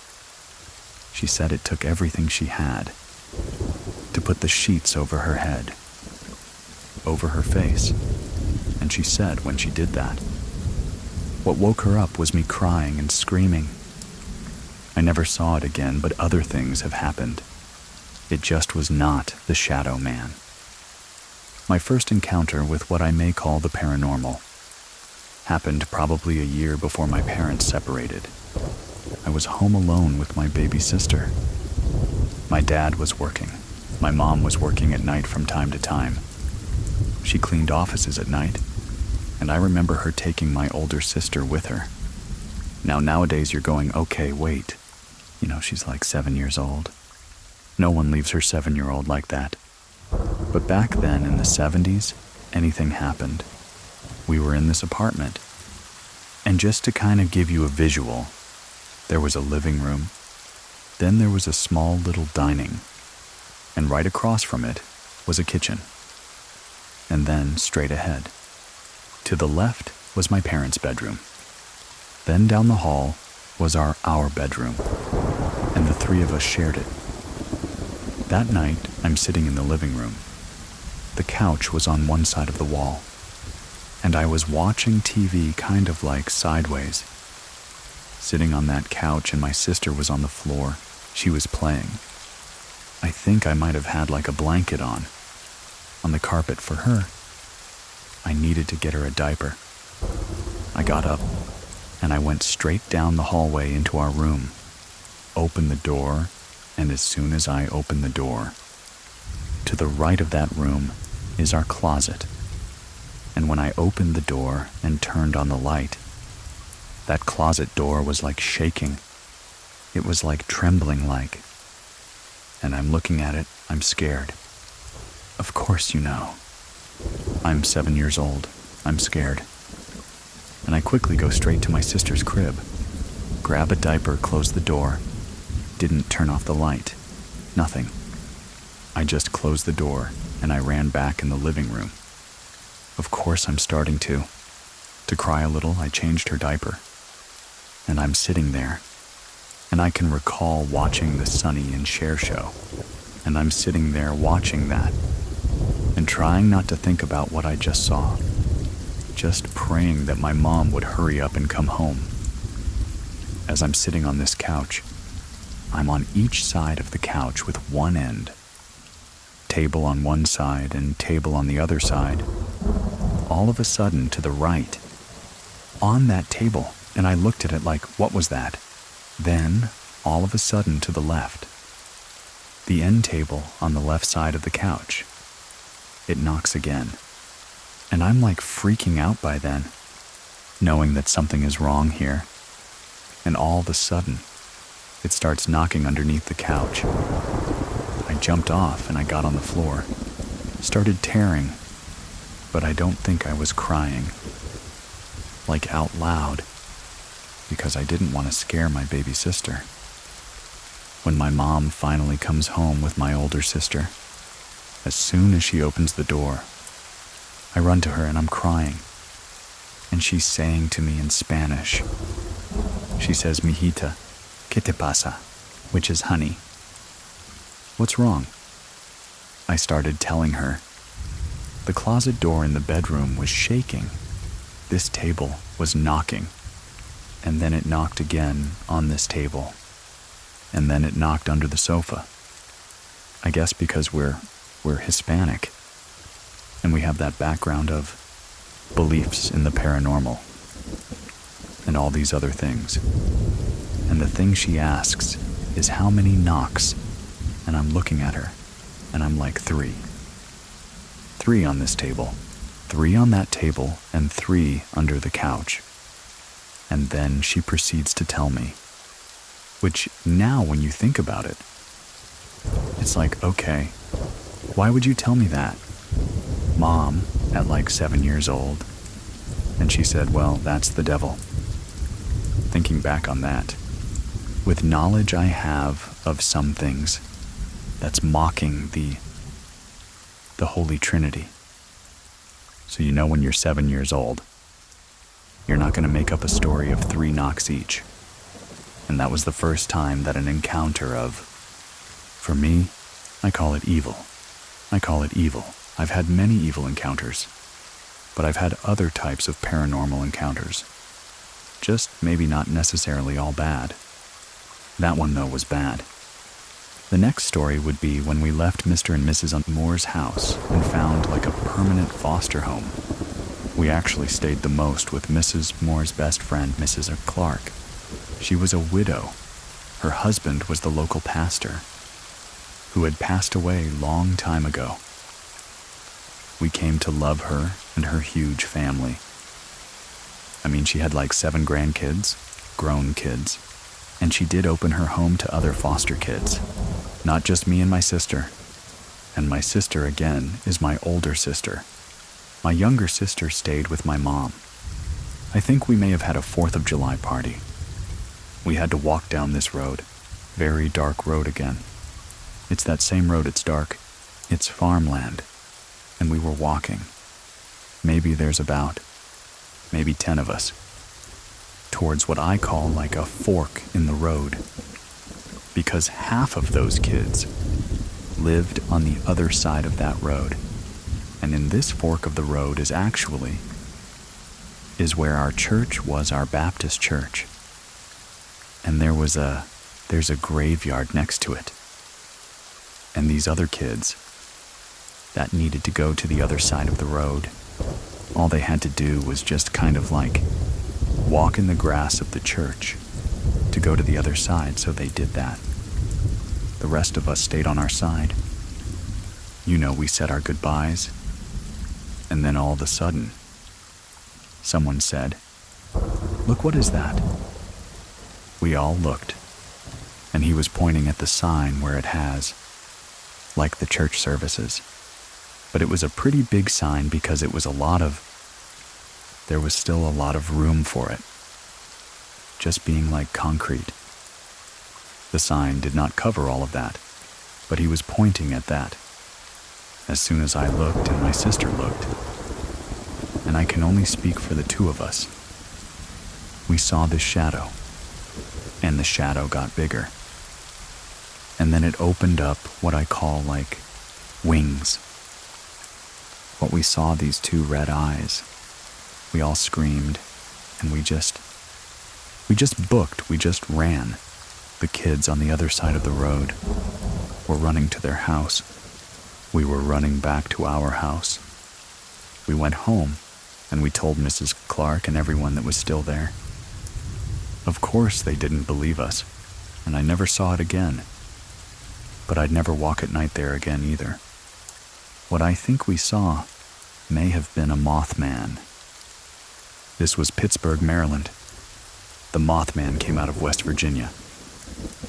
She said it took everything she had to put the sheets over her head, over her face, and she said when she did that, what woke her up was me crying and screaming. I never saw it again, but other things have happened. It just was not the Shadow Man. My first encounter with what I may call the paranormal happened probably a year before my parents separated. I was home alone with my baby sister. My dad was working. My mom was working at night from time to time. She cleaned offices at night, and I remember her taking my older sister with her. Now, nowadays you're going, okay, wait. She's 7 years old. No one leaves her 7-year-old like that. But back then, in the 70s, anything happened. We were in this apartment. And just to kind of give you a visual, there was a living room. Then there was a small little dining. And right across from it was a kitchen. And then, straight ahead, To the left was my parents' bedroom. Then down the hall was our bedroom, and the three of us shared it. That night, I'm sitting in the living room. The couch was on one side of the wall, and I was watching TV kind of like sideways. Sitting on that couch, and my sister was on the floor. She was playing. I think I might have had like a blanket on the carpet for her. I needed to get her a diaper. I got up, and I went straight down the hallway into our room, opened the door, and as soon as I opened the door, to the right of that room is our closet. And when I opened the door and turned on the light, that closet door was like shaking. It was like trembling like. And I'm looking at it, I'm scared. Of course you know. I'm 7 years old. I'm scared. And I quickly go straight to my sister's crib, grab a diaper, close the door, didn't turn off the light, nothing. I just closed the door and I ran back in the living room. Of course I'm starting to cry a little. I changed her diaper. And I'm sitting there, and I can recall watching the Sonny and Cher show. And I'm sitting there watching that, and trying not to think about what I just saw. Just praying that my mom would hurry up and come home. As I'm sitting on this couch, I'm on each side of the couch with one end. Table on one side and table on the other side. All of a sudden, to the right, on that table, and I looked at it like, what was that? Then, all of a sudden, to the left, the end table on the left side of the couch, it knocks again. And I'm like freaking out by then, knowing that something is wrong here. And all of a sudden, it starts knocking underneath the couch. I jumped off and I got on the floor, started tearing, but I don't think I was crying, like out loud, because I didn't want to scare my baby sister. When my mom finally comes home with my older sister, as soon as she opens the door, I run to her and I'm crying, and she's saying to me in Spanish. She says, "Mijita, ¿qué te pasa?" which is honey. What's wrong? I started telling her. The closet door in the bedroom was shaking. This table was knocking. And then it knocked again on this table. And then it knocked under the sofa. I guess because we're Hispanic. And we have that background of beliefs in the paranormal. And all these other things. And the thing she asks is how many knocks. And I'm looking at her, and I'm like 3. 3 on this table, 3 on that table, and 3 under the couch. And then she proceeds to tell me, which now when you think about it, it's like, okay, why would you tell me that? Mom, at like 7 years old. And she said, well, that's the devil. Thinking back on that, with knowledge I have of some things, that's mocking the Holy Trinity. So you know when you're 7 years old, you're not going to make up a story of 3 knocks each. And that was the first time that an encounter of, for me, I call it evil. I call it evil. I've had many evil encounters, but I've had other types of paranormal encounters. Just maybe not necessarily all bad. That one, though, was bad. The next story would be when we left Mr. and Mrs. Moore's house and found like a permanent foster home. We actually stayed the most with Mrs. Moore's best friend, Mrs. Clark. She was a widow. Her husband was the local pastor, who had passed away long time ago. We came to love her and her huge family. I mean, she had like 7 grandkids, grown kids, and she did open her home to other foster kids, not just me and my sister. And my sister, again, is my older sister. My younger sister stayed with my mom. I think we may have had a 4th of July party. We had to walk down this road, very dark road again. It's that same road, it's dark. It's farmland. And we were walking. Maybe there's about maybe 10 of us, towards what I call like a fork in the road, because half of those kids lived on the other side of that road. And in this fork of the road is where our church was, our Baptist church. And there's a graveyard next to it. And these other kids that needed to go to the other side of the road, all they had to do was just kind of like walk in the grass of the church to go to the other side, so they did that. The rest of us stayed on our side. We said our goodbyes, and then all of a sudden, someone said, "Look, what is that?" We all looked, and he was pointing at the sign where it has, like the church services. But it was a pretty big sign because there was still a lot of room for it, just being like concrete. The sign did not cover all of that, but he was pointing at that. As soon as I looked and my sister looked, and I can only speak for the two of us, we saw this shadow, and the shadow got bigger. And then it opened up what I call like wings. What we saw, these two red eyes, we all screamed, and we just ran. The kids on the other side of the road were running to their house. We were running back to our house. We went home, and we told Mrs. Clark and everyone that was still there. Of course they didn't believe us, and I never saw it again. But I'd never walk at night there again either. What I think we saw may have been a Mothman. This was Pittsburgh, Maryland. The Mothman came out of West Virginia,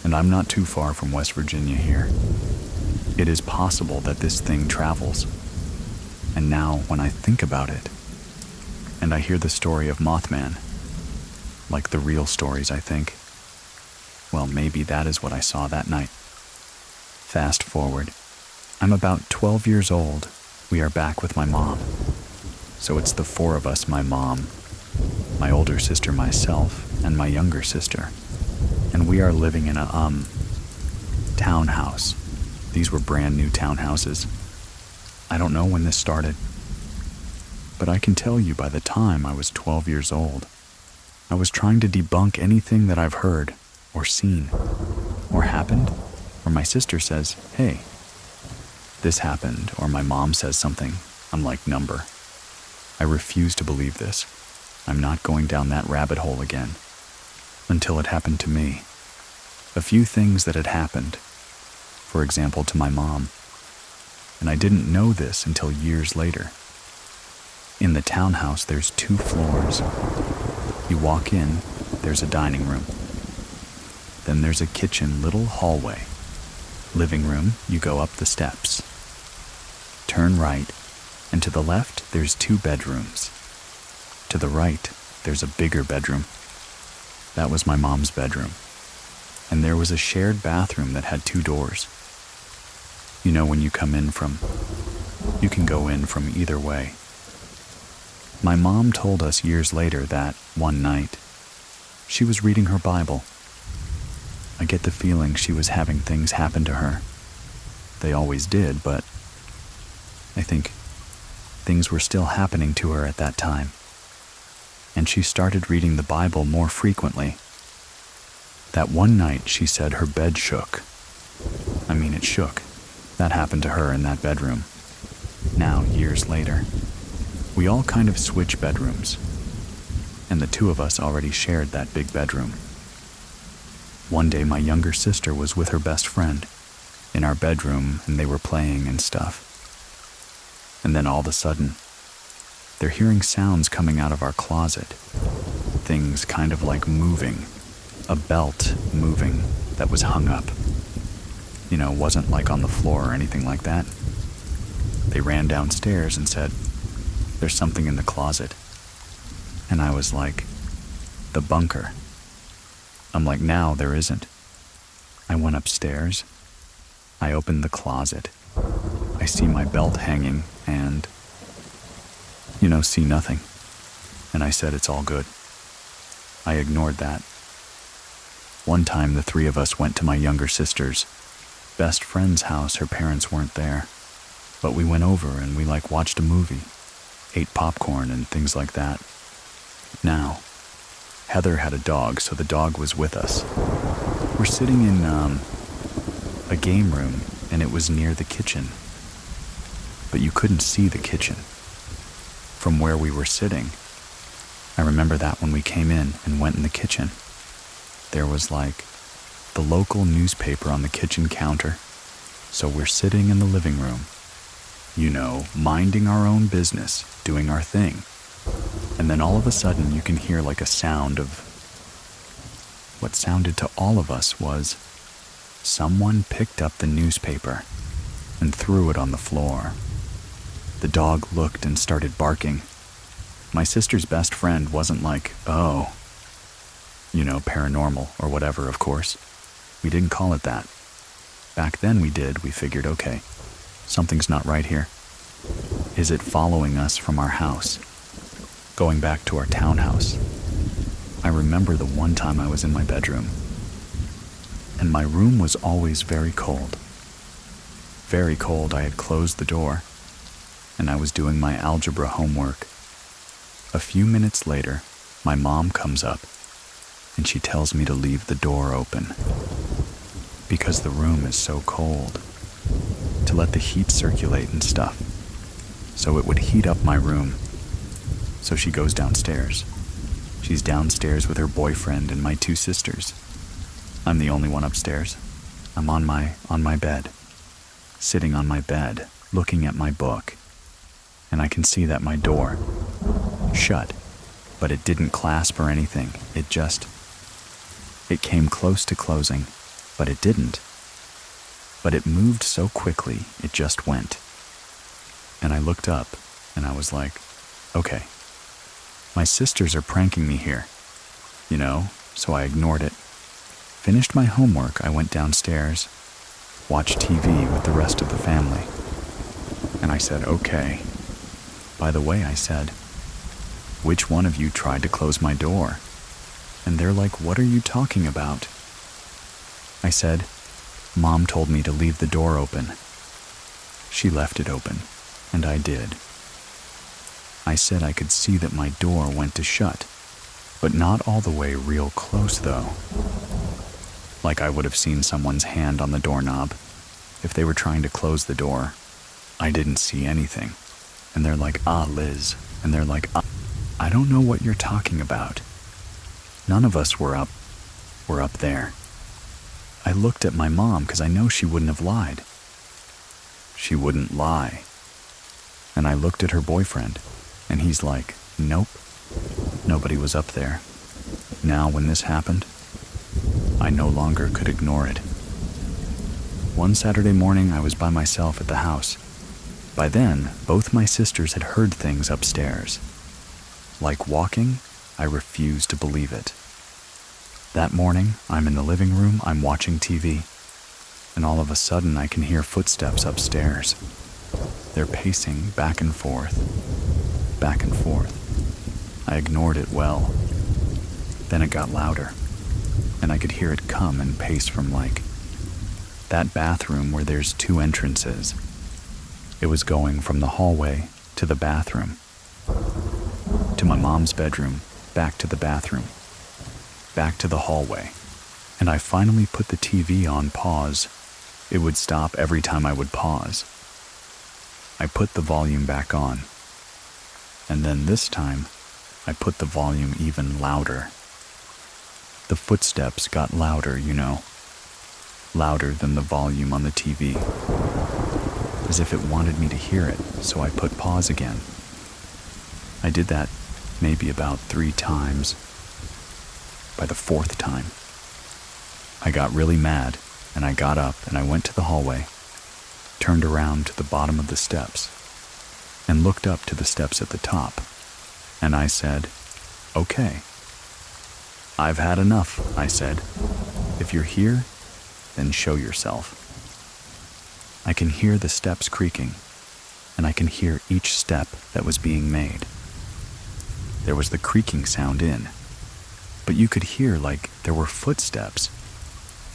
and I'm not too far from West Virginia here. It is possible that this thing travels. And now, when I think about it, and I hear the story of Mothman, like the real stories, I think, well, maybe that is what I saw that night. Fast forward. I'm about 12 years old. We are back with my mom. So it's the four of us, my mom, my older sister, myself, and my younger sister. And we are living in a, townhouse. These were brand new townhouses. I don't know when this started, but I can tell you by the time I was 12 years old, I was trying to debunk anything that I've heard or seen or happened, or my sister says, "Hey, this happened," or my mom says something. I'm like, number. I refuse to believe this. I'm not going down that rabbit hole again. Until it happened to me. A few things that had happened, for example, to my mom. And I didn't know this until years later. In the townhouse, there's 2 floors. You walk in, there's a dining room. Then there's a kitchen, little hallway. Living room, you go up the steps. Turn right, and to the left, there's 2 bedrooms. To the right, there's a bigger bedroom. That was my mom's bedroom. And there was a shared bathroom that had 2 doors. You know, when you come in you can go in from either way. My mom told us years later that, one night, she was reading her Bible. I get the feeling she was having things happen to her. They always did, but I think things were still happening to her at that time. And she started reading the Bible more frequently. That one night, she said her bed shook. I mean, it shook. That happened to her in that bedroom. Now, years later, we all kind of switch bedrooms, and the 2 of us already shared that big bedroom. One day, my younger sister was with her best friend in our bedroom, and they were playing and stuff. And then all of a sudden, they're hearing sounds coming out of our closet. Things kind of like moving. A belt moving that was hung up. You know, wasn't like on the floor or anything like that. They ran downstairs and said, "There's something in the closet." And I was like, "The bunker." I'm like, "Now there isn't." I went upstairs. I opened the closet. I see my belt hanging and, see nothing. and I said it's all good. I ignored that. One time the three of us went to my younger sister's best friend's house. Her parents weren't there, but we went over and we watched a movie, ate popcorn and things like that. Now, Heather had a dog, so the dog was with us. We're sitting in a game room, and it was near the kitchen, but you couldn't see the kitchen from where we were sitting. I remember that when we came in and went in the kitchen, there was the local newspaper on the kitchen counter. So we're sitting in the living room, minding our own business, doing our thing. And then all of a sudden you can hear a sound of what sounded to all of us was someone picked up the newspaper and threw it on the floor. The dog looked and started barking. My sister's best friend wasn't paranormal or whatever, of course. We didn't call it that. Back then we did. We figured, okay, something's not right here. Is it following us from our house? Going back to our townhouse. I remember the one time I was in my bedroom, and my room was always very cold. Very cold. I had closed the door, and I was doing my algebra homework. A few minutes later, my mom comes up, and she tells me to leave the door open because the room is so cold, to let the heat circulate and stuff, so it would heat up my room. So she goes downstairs. She's downstairs with her boyfriend and my two sisters. I'm the only one upstairs. I'm on my bed, sitting on my bed, looking at my book, and I can see that my door shut, but it didn't clasp or anything. It came close to closing, but it didn't. But it moved so quickly, it just went. And I looked up, and I was like, okay, my sisters are pranking me here, so I ignored it. Finished my homework, I went downstairs, watched TV with the rest of the family. And I said, okay. By the way, I said, which one of you tried to close my door? And they're like, what are you talking about? I said, Mom told me to leave the door open. She left it open, and I did. I said I could see that my door went to shut, but not all the way real close though. I would have seen someone's hand on the doorknob if they were trying to close the door. I didn't see anything. And they're like, Liz. And they're like, I don't know what you're talking about. None of us were up there. I looked at my mom because I know she wouldn't have lied. She wouldn't lie. And I looked at her boyfriend, and he's like, nope, nobody was up there. Now, when this happened, I no longer could ignore it. One Saturday morning, I was by myself at the house. By then, both my sisters had heard things upstairs. Like walking, I refused to believe it. That morning, I'm in the living room, I'm watching TV, and all of a sudden I can hear footsteps upstairs. They're pacing back and forth, back and forth. I ignored it well. Then it got louder, and I could hear it come and pace from that bathroom where there's two entrances. It was going from the hallway to the bathroom, to my mom's bedroom, back to the bathroom, back to the hallway. And I finally put the TV on pause. It would stop every time I would pause. I put the volume back on. And then this time, I put the volume even louder. The footsteps got louder, louder than the volume on the TV, as if it wanted me to hear it, so I put pause again. I did that maybe about 3 times. By the 4th time, I got really mad, and I got up and I went to the hallway, turned around to the bottom of the steps, and looked up to the steps at the top, and I said, okay. I've had enough, I said. If you're here, then show yourself. I can hear the steps creaking, and I can hear each step that was being made. There was the creaking sound in, but you could hear like there were footsteps.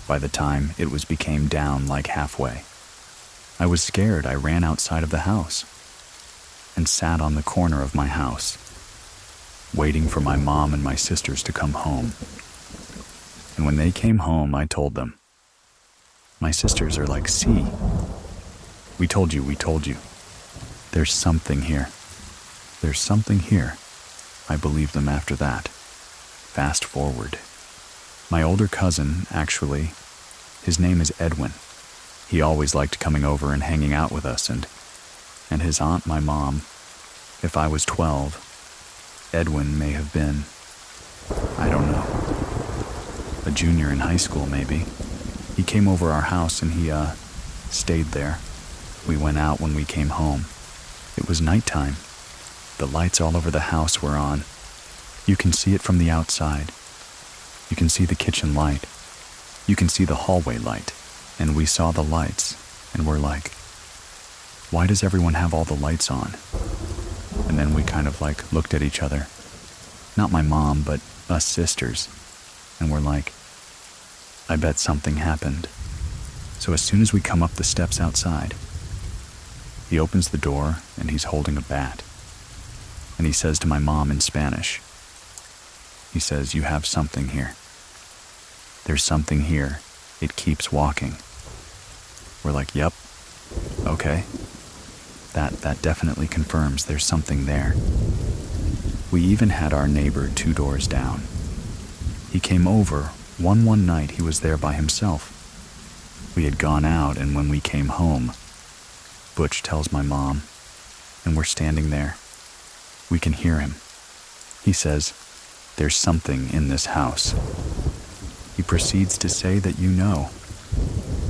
By the time it became down like halfway, I was scared. I ran outside of the house and sat on the corner of my house, waiting for my mom and my sisters to come home. And when they came home, I told them. My sisters are like, see, we told you. There's something here. There's something here. I believed them after that. Fast forward. My older cousin, actually, his name is Edwin. He always liked coming over and hanging out with us, and his aunt, my mom, if I was 12, Edwin may have been, I don't know, a junior in high school maybe. He came over our house and he stayed there. We went out when we came home. It was nighttime. The lights all over the house were on. You can see it from the outside. You can see the kitchen light. You can see the hallway light. And we saw the lights, and we're like, why does everyone have all the lights on? And then we kind of like looked at each other. Not my mom, but us sisters. And we're like, I bet something happened. So as soon as we come up the steps outside, he opens the door and he's holding a bat. And he says to my mom in Spanish, he says, you have something here. There's something here. It keeps walking. We're like, yep, okay. That definitely confirms there's something there. We even had our neighbor 2 doors down. He came over one night. He was there by himself. We had gone out, and when we came home, Butch tells my mom, and we're standing there. We can hear him. He says, there's something in this house. He proceeds to say that you know.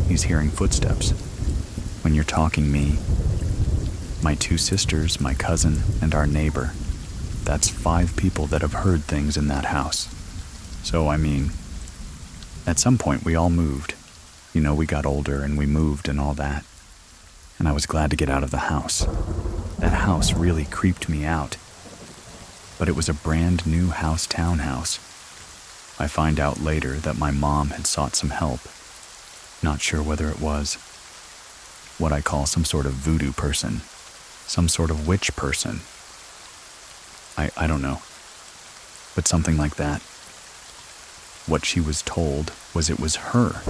He's hearing footsteps. When you're talking me, my 2 sisters, my cousin, and our neighbor, that's 5 people that have heard things in that house. So, I mean, at some point we all moved. You know, we got older and we moved and all that. And I was glad to get out of the house. That house really creeped me out. But it was a brand new townhouse. I find out later that my mom had sought some help. Not sure whether it was what I call some sort of voodoo person, some sort of witch person. I don't know, but something like that. What she was told was it was her,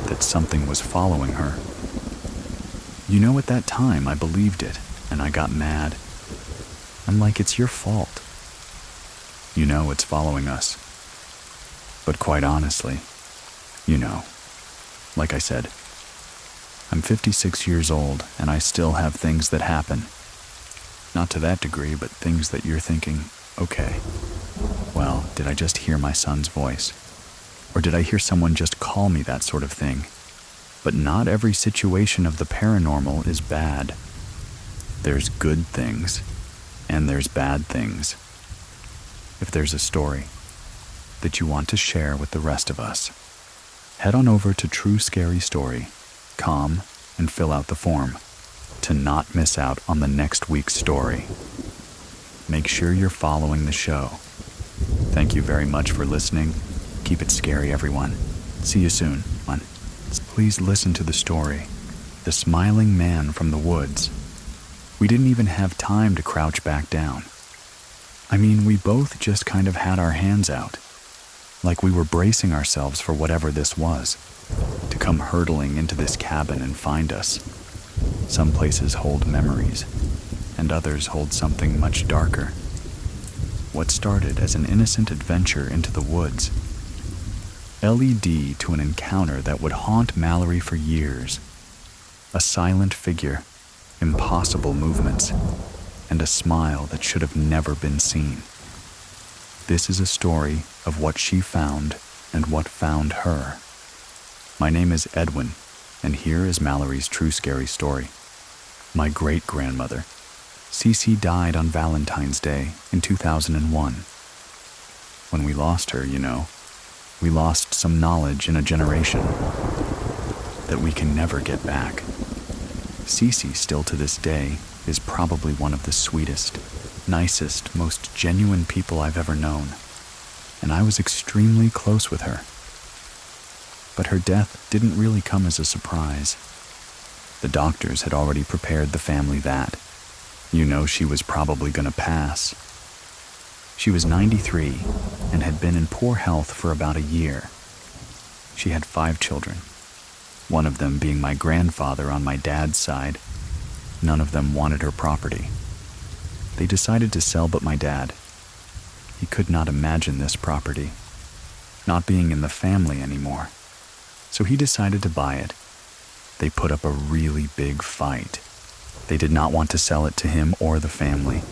that something was following her. You know, at that time I believed it, and I got mad. I'm like, it's your fault. You know it's following us. But quite honestly, you know, like I said, I'm 56 years old and I still have things that happen. Not to that degree, but things that you're thinking, okay, well, did I just hear my son's voice? Or did I hear someone just call me that sort of thing? But not every situation of the paranormal is bad. There's good things, and there's bad things. If there's a story that you want to share with the rest of us, head on over to TrueScaryStory.com and fill out the form to not miss out on the next week's story. Make sure you're following the show. Thank you very much for listening. Keep it scary, everyone. See you soon. Please listen to the story, The Smiling Man from the Woods. We didn't even have time to crouch back down. I mean, we both just kind of had our hands out, like we were bracing ourselves for whatever this was, to come hurtling into this cabin and find us. Some places hold memories, and others hold something much darker. What started as an innocent adventure into the woods led to an encounter that would haunt Mallory for years. A silent figure, impossible movements, and a smile that should have never been seen. This is a story of what she found and what found her. My name is Edwin, and here is Mallory's true scary story. My great-grandmother, Cece, died on Valentine's Day in 2001. When we lost her, you know, we lost some knowledge in a generation that we can never get back. Cece, still to this day, is probably one of the sweetest, nicest, most genuine people I've ever known, and I was extremely close with her. But her death didn't really come as a surprise. The doctors had already prepared the family that, she was probably going to pass. She was 93 and had been in poor health for about a year. She had 5 children, one of them being my grandfather on my dad's side. None of them wanted her property. They decided to sell but my dad. He could not imagine this property, not being in the family anymore. So he decided to buy it. They put up a really big fight. They did not want to sell it to him or the family.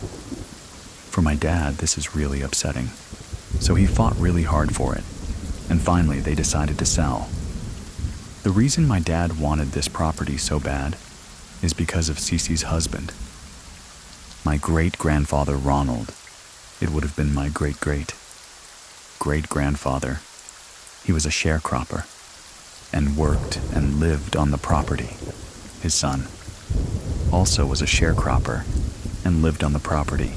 For my dad, this is really upsetting. So he fought really hard for it, and finally they decided to sell. The reason my dad wanted this property so bad is because of Cece's husband. My great-grandfather Ronald, it would have been my great-great-great-grandfather. He was a sharecropper and worked and lived on the property. His son also was a sharecropper and lived on the property.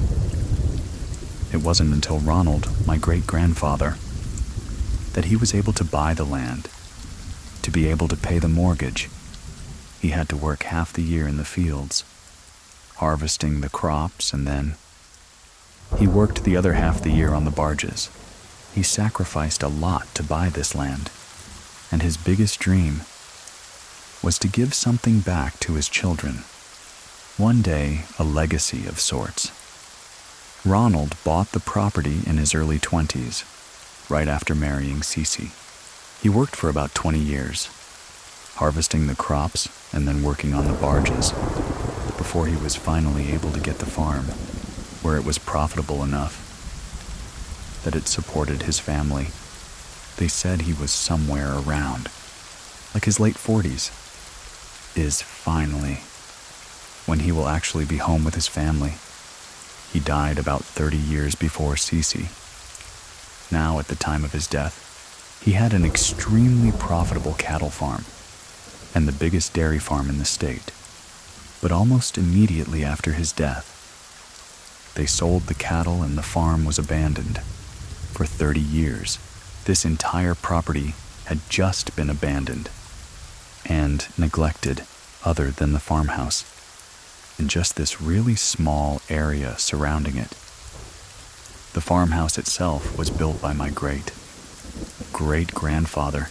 It wasn't until Ronald, my great-grandfather, that he was able to buy the land. To be able to pay the mortgage, he had to work half the year in the fields, harvesting the crops, and then he worked the other half the year on the barges. He sacrificed a lot to buy this land, and his biggest dream was to give something back to his children. One day, a legacy of sorts. Ronald bought the property in his early 20s, right after marrying Cece. He worked for about 20 years, harvesting the crops and then working on the barges, before he was finally able to get the farm, where it was profitable enough that it supported his family. They said he was somewhere around, like his late 40s, is finally when he will actually be home with his family. He died about 30 years before Cece. Now, at the time of his death, he had an extremely profitable cattle farm and the biggest dairy farm in the state. But almost immediately after his death, they sold the cattle and the farm was abandoned. For 30 years, this entire property had just been abandoned and neglected other than the farmhouse, and just this really small area surrounding it. The farmhouse itself was built by my great-grandfather,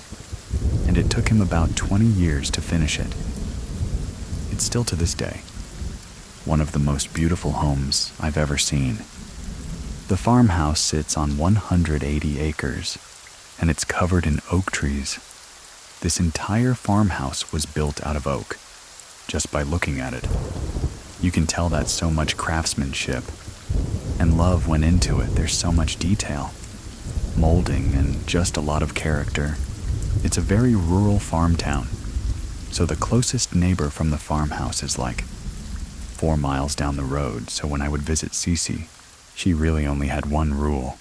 and it took him about 20 years to finish it. It's still to this day one of the most beautiful homes I've ever seen. The farmhouse sits on 180 acres, and it's covered in oak trees. This entire farmhouse was built out of oak. Just by looking at it, you can tell that so much craftsmanship and love went into it. There's so much detail, molding, and just a lot of character. It's a very rural farm town, so the closest neighbor from the farmhouse is like 4 miles down the road. So when I would visit Cece, she really only had one rule,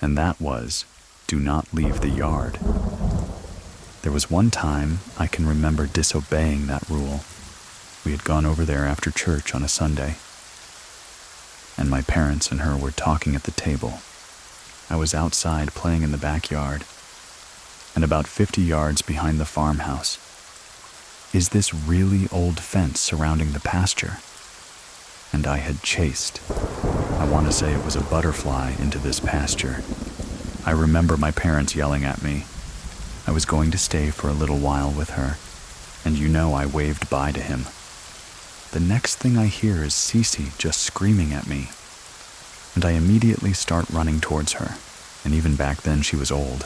and that was, do not leave the yard. There was one time I can remember disobeying that rule. We had gone over there after church on a Sunday, and my parents and her were talking at the table. I was outside playing in the backyard, and about 50 yards behind the farmhouse is this really old fence surrounding the pasture. And I had chased, I want to say it was a butterfly, into this pasture. I remember my parents yelling at me. I was going to stay for a little while with her, and I waved bye to him. The next thing I hear is Cece just screaming at me, and I immediately start running towards her. And even back then she was old,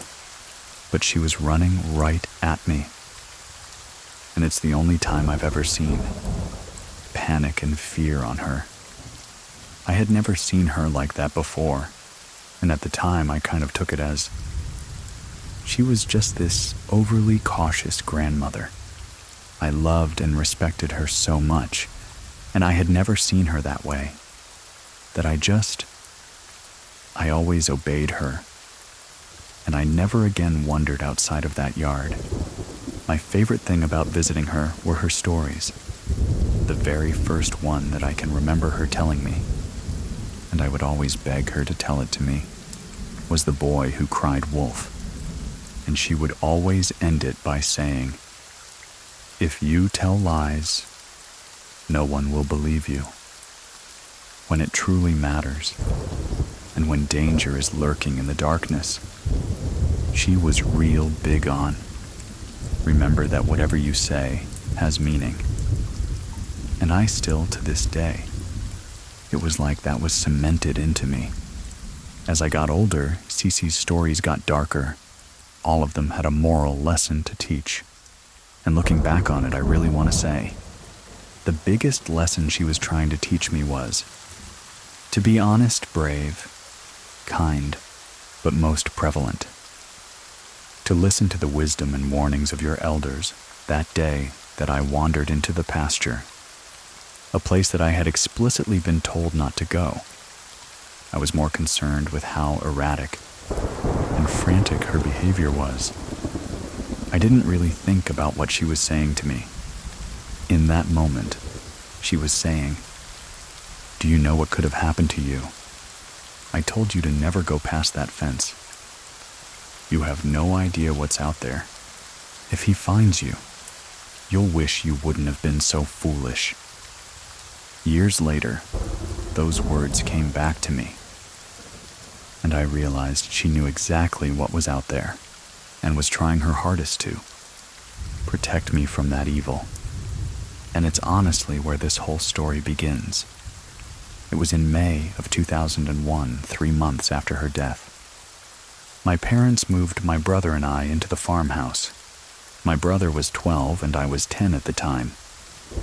but she was running right at me. And it's the only time I've ever seen panic and fear on her. I had never seen her like that before, and at the time I kind of took it as she was just this overly cautious grandmother. I loved and respected her so much, and I had never seen her that way, that I always obeyed her, and I never again wandered outside of that yard. My favorite thing about visiting her were her stories. The very first one that I can remember her telling me and I would always beg her to tell it to me, was the boy who cried wolf. And she would always end it by saying, "If you tell lies, no one will believe you." When it truly matters, and when danger is lurking in the darkness, she was real big on, remember that whatever you say has meaning. And I still, to this day, it was like that was cemented into me. As I got older, Cece's stories got darker. All of them had a moral lesson to teach. And looking back on it, I really want to say, the biggest lesson she was trying to teach me was to be honest, brave, kind, but most prevalent. To listen to the wisdom and warnings of your elders that day that I wandered into the pasture, a place that I had explicitly been told not to go. I was more concerned with how erratic and frantic her behavior was. I didn't really think about what she was saying to me. In that moment, she was saying, "Do you know what could have happened to you? I told you to never go past that fence. You have no idea what's out there. If he finds you, you'll wish you wouldn't have been so foolish." Years later, those words came back to me, and I realized she knew exactly what was out there and was trying her hardest to protect me from that evil. And it's honestly where this whole story begins. It was in May of 2001, 3 months after her death. My parents moved my brother and I into the farmhouse. My brother was 12 and I was 10 at the time.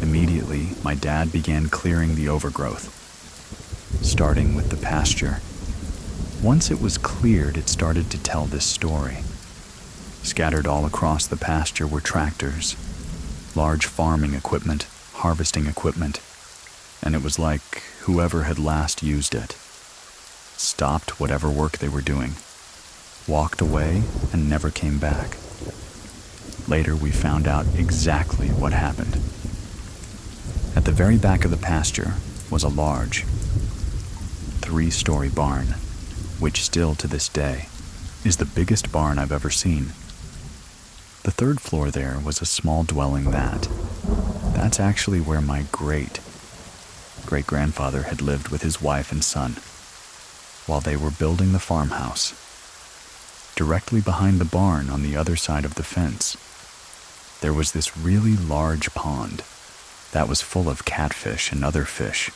Immediately, my dad began clearing the overgrowth, starting with the pasture. Once it was cleared, it started to tell this story. Scattered all across the pasture were tractors, large farming equipment, harvesting equipment, and it was like whoever had last used it stopped whatever work they were doing, walked away, and never came back. Later, we found out exactly what happened. At the very back of the pasture was a large 3-story barn, which still to this day is the biggest barn I've ever seen. The 3rd floor there was a small dwelling that's actually where my great-grandfather had lived with his wife and son while they were building the farmhouse. Directly behind the barn on the other side of the fence, there was this really large pond that was full of catfish and other fish.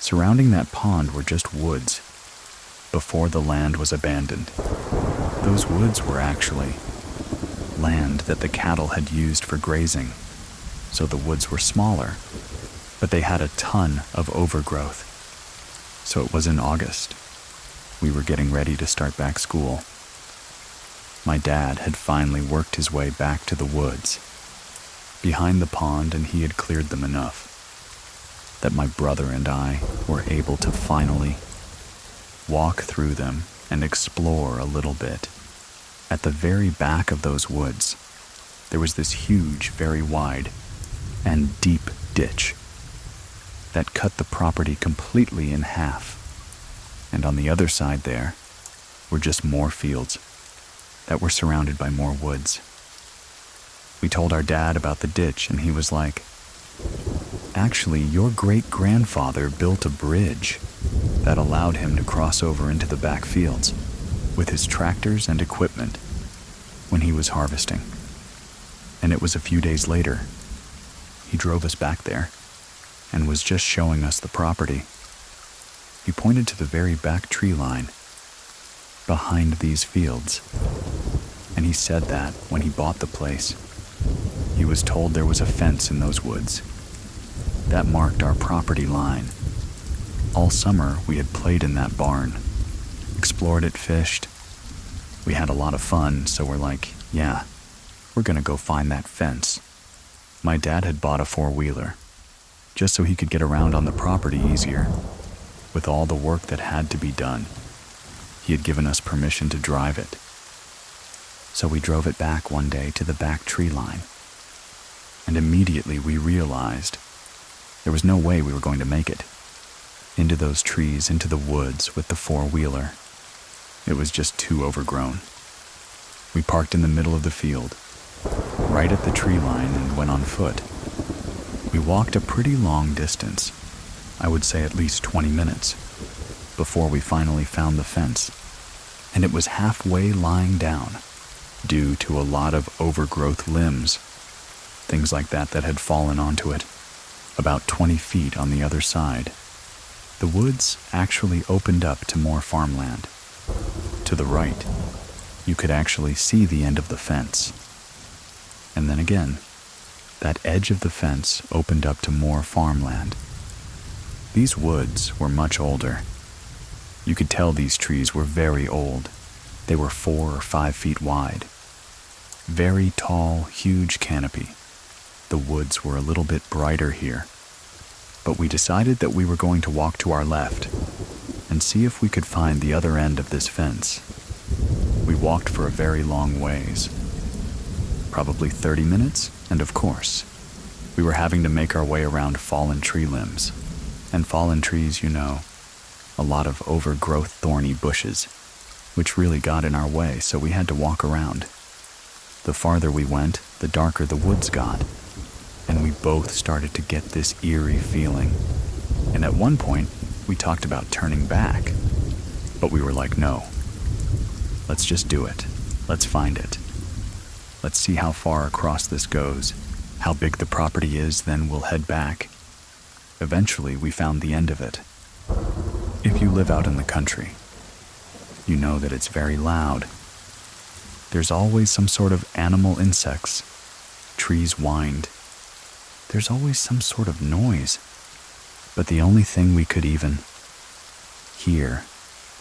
Surrounding that pond were just woods before the land was abandoned. Those woods were actually land that the cattle had used for grazing, so the woods were smaller, but they had a ton of overgrowth. So it was in August. We were getting ready to start back school. My dad had finally worked his way back to the woods behind the pond, and he had cleared them enough that my brother and I were able to finally walk through them and explore a little bit. At the very back of those woods, there was this huge, very wide, and deep ditch that cut the property completely in half. And on the other side there were just more fields that were surrounded by more woods. We told our dad about the ditch, and he was like, "Actually, your great-grandfather built a bridge that allowed him to cross over into the back fields with his tractors and equipment when he was harvesting." And it was a few days later. He drove us back there and was just showing us the property. He pointed to the very back tree line behind these fields, and he said that when he bought the place, he was told there was a fence in those woods that marked our property line. All summer, we had played in that barn, explored it, fished. We had a lot of fun, so we're like, yeah, we're gonna go find that fence. My dad had bought a 4-wheeler, just so he could get around on the property easier. With all the work that had to be done, he had given us permission to drive it. So we drove it back one day to the back tree line, and immediately we realized there was no way we were going to make it. into those trees, into the woods with the four-wheeler. It was just too overgrown. We parked in the middle of the field, right at the tree line, and went on foot. We walked a pretty long distance, I would say at least 20 minutes, before we finally found the fence. And it was halfway lying down, due to a lot of overgrowth limbs, things like that had fallen onto it, about 20 feet on the other side. The woods actually opened up to more farmland. To the right, you could actually see the end of the fence. And then again, that edge of the fence opened up to more farmland. These woods were much older. You could tell these trees were very old. They were 4 or 5 feet wide. Very tall, huge canopy. The woods were a little bit brighter here. But we decided that we were going to walk to our left and see if we could find the other end of this fence. We walked for a very long ways, probably 30 minutes, and of course, we were having to make our way around fallen tree limbs. And fallen trees, you know, a lot of overgrowth thorny bushes, which really got in our way, so we had to walk around. The farther we went, the darker the woods got, and we both started to get this eerie feeling. And at one point, we talked about turning back, but we were like, no, let's just do it. Let's find it. Let's see how far across this goes, how big the property is, then we'll head back. Eventually, we found the end of it. If you live out in the country, you know that it's very loud. There's always some sort of animal, insects. Trees whined. There's always some sort of noise. But the only thing we could even hear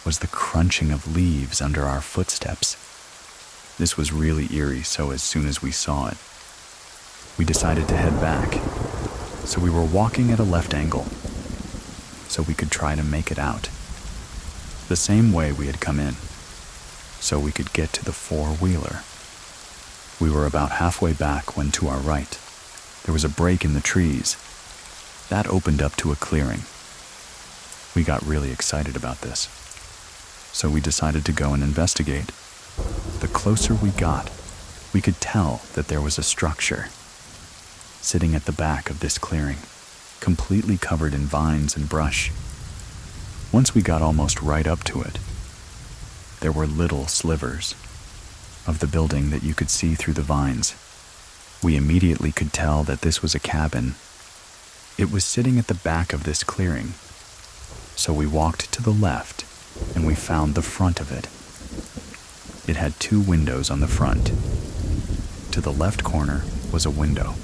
was the crunching of leaves under our footsteps. This was really eerie, so as soon as we saw it, we decided to head back. So we were walking at a left angle, so we could try to make it out. The same way we had come in, so we could get to the four-wheeler. We were about halfway back when to our right, there was a break in the trees. That opened up to a clearing. We got really excited about this, so we decided to go and investigate. The closer we got, we could tell that there was a structure sitting at the back of this clearing, completely covered in vines and brush. Once we got almost right up to it, there were little slivers of the building that you could see through the vines. We immediately could tell that this was a cabin. It was sitting at the back of this clearing. So we walked to the left and we found the front of it. It had 2 windows on the front. To the left corner was a window.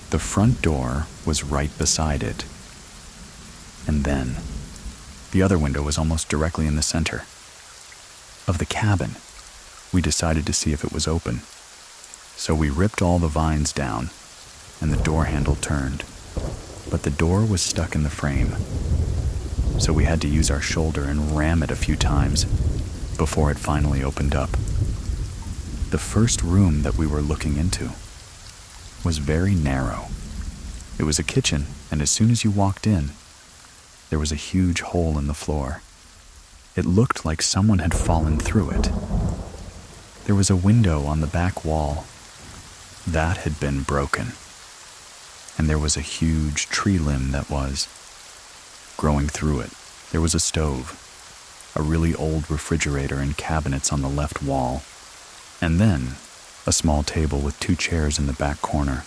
The front door was right beside it. And then, the other window was almost directly in the center of the cabin. We decided to see if it was open. So we ripped all the vines down, and the door handle turned. But the door was stuck in the frame. So we had to use our shoulder and ram it a few times before it finally opened up. The first room that we were looking into was very narrow. It was a kitchen, and as soon as you walked in, there was a huge hole in the floor. It looked like someone had fallen through it. There was a window on the back wall. That had been broken. And there was a huge tree limb that was growing through it. There was a stove, a really old refrigerator and cabinets on the left wall, and then a small table with 2 chairs in the back corner.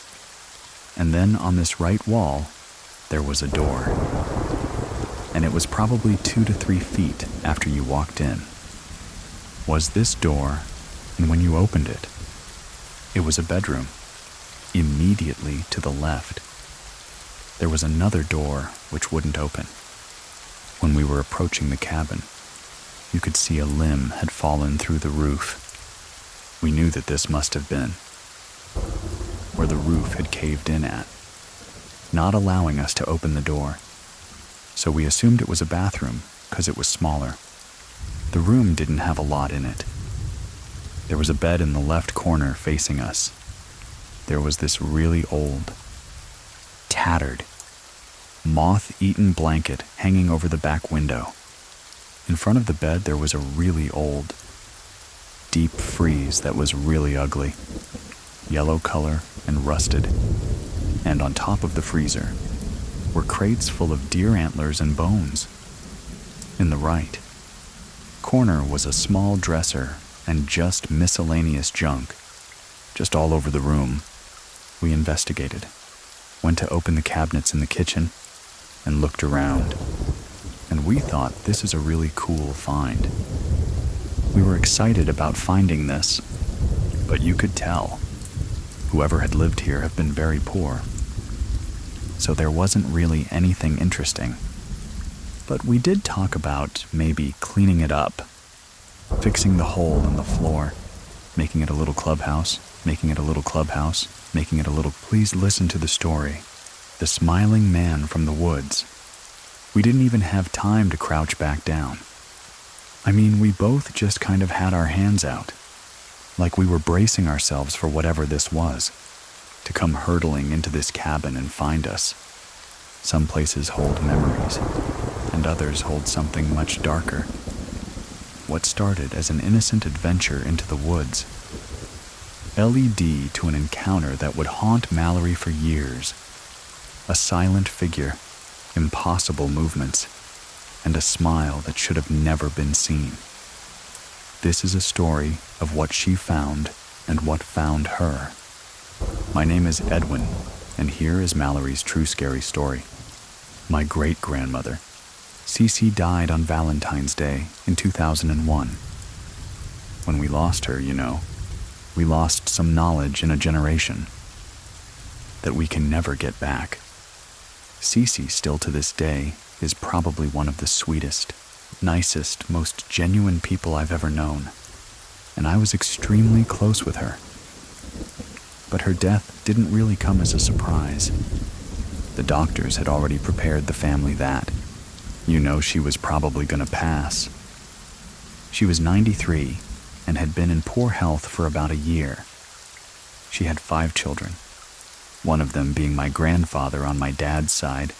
And then on this right wall, there was a door. And it was probably 2 to 3 feet after you walked in. Was this door, and when you opened it, it was a bedroom. Immediately to the left, there was another door which wouldn't open. When we were approaching the cabin, you could see a limb had fallen through the roof. We knew that this must have been where the roof had caved in at, not allowing us to open the door. So we assumed it was a bathroom because it was smaller. The room didn't have a lot in it. There was a bed in the left corner facing us. There was this really old, tattered moth-eaten blanket hanging over the back window. In front of the bed there was a really old, deep freeze that was really ugly, yellow color and rusted. And on top of the freezer were crates full of deer antlers and bones. In the right corner was a small dresser and just miscellaneous junk, just all over the room. We investigated, went to open the cabinets in the kitchen, and looked around. And we thought this is a really cool find. We were excited about finding this, but you could tell whoever had lived here had been very poor. So there wasn't really anything interesting. But we did talk about maybe cleaning it up, fixing the hole in the floor, making it a little clubhouse, making it a little clubhouse, making it a little... Please listen to the story. The smiling man from the woods. We didn't even have time to crouch back down. I mean, we both just kind of had our hands out, like we were bracing ourselves for whatever this was, to come hurtling into this cabin and find us. Some places hold memories, and others hold something much darker. What started as an innocent adventure into the woods led to an encounter that would haunt Mallory for years. A silent figure, impossible movements, and a smile that should have never been seen. This is a story of what she found and what found her. My name is Edwin, and here is Mallory's true scary story. My great-grandmother, Cece, died on Valentine's Day in 2001. When we lost her, we lost some knowledge in a generation that we can never get back. Cece, still to this day, is probably one of the sweetest, nicest, most genuine people I've ever known, and I was extremely close with her. But her death didn't really come as a surprise. The doctors had already prepared the family that, she was probably gonna pass. She was 93 and had been in poor health for about a year. She had 5 children, one of them being my grandfather on my dad's side.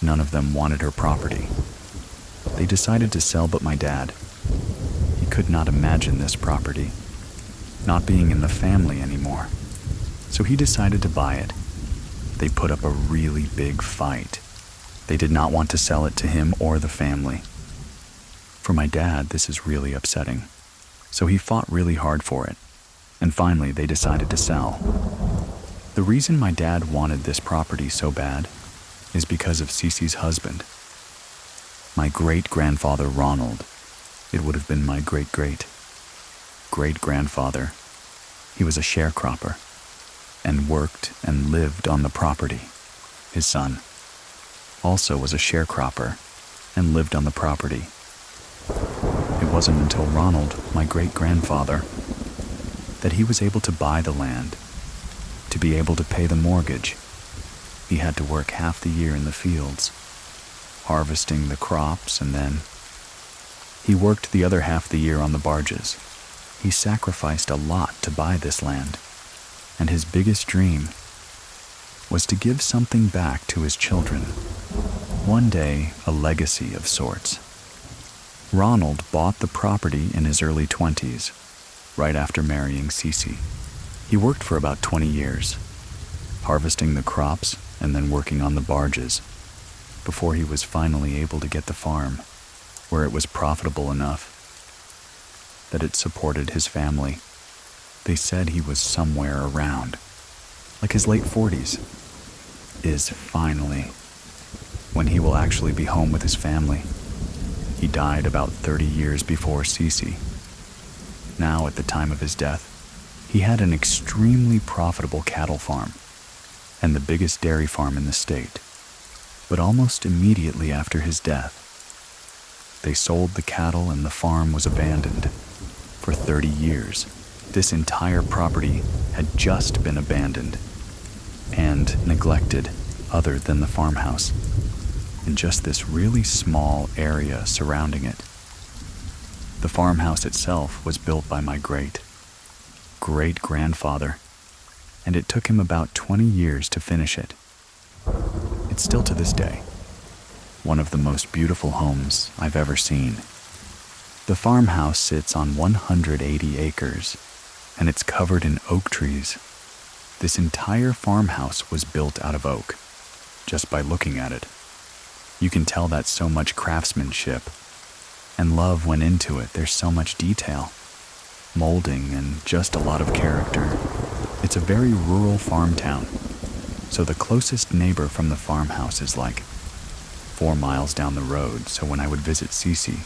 None of them wanted her property. They decided to sell but my dad. He could not imagine this property not being in the family anymore, so he decided to buy it. They put up a really big fight. They did not want to sell it to him or the family. For my dad, this is really upsetting, so he fought really hard for it, and finally they decided to sell. The reason my dad wanted this property so bad is because of Cece's husband. My great-grandfather Ronald. It would have been my great-great-great-grandfather. He was a sharecropper and worked and lived on the property. His son also was a sharecropper and lived on the property. It wasn't until Ronald, my great-grandfather, that he was able to buy the land, to be able to pay the mortgage. He had to work half the year in the fields, harvesting the crops, and then he worked the other half the year on the barges. He sacrificed a lot to buy this land, and his biggest dream was to give something back to his children. One day, a legacy of sorts. Ronald bought the property in his early 20s, right after marrying Cece. He worked for about 20 years, harvesting the crops and then working on the barges, before he was finally able to get the farm, where it was profitable enough that it supported his family. They said he was somewhere around, like his late 40s, is finally when he will actually be home with his family. He died about 30 years before Cece. Now, at the time of his death, he had an extremely profitable cattle farm and the biggest dairy farm in the state. But almost immediately after his death, they sold the cattle and the farm was abandoned. For 30 years, this entire property had just been abandoned and neglected, other than the farmhouse, in just this really small area surrounding it. The farmhouse itself was built by my great-great-grandfather, and it took him about 20 years to finish it. It It's still to this day one of the most beautiful homes I've ever seen. The farmhouse sits on 180 acres, and it's covered in oak trees. This entire farmhouse was built out of oak. Just by looking at it, you can tell that so much craftsmanship and love went into it. There's so much detail, molding, and just a lot of character. It's a very rural farm town, so the closest neighbor from the farmhouse is like 4 miles down the road. So when I would visit Cece,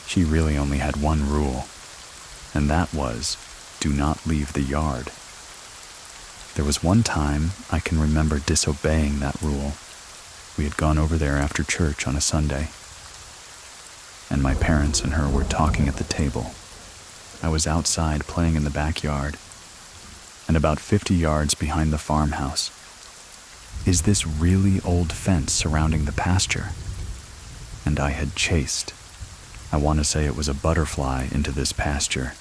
she really only had one rule, and that was, do not leave the yard. There was one time I can remember disobeying that rule. We had gone over there after church on a Sunday, and my parents and her were talking at the table. I was outside playing in the backyard, and about 50 yards behind the farmhouse is this really old fence surrounding the pasture. And I had chased, I want to say it was a butterfly, into this pasture.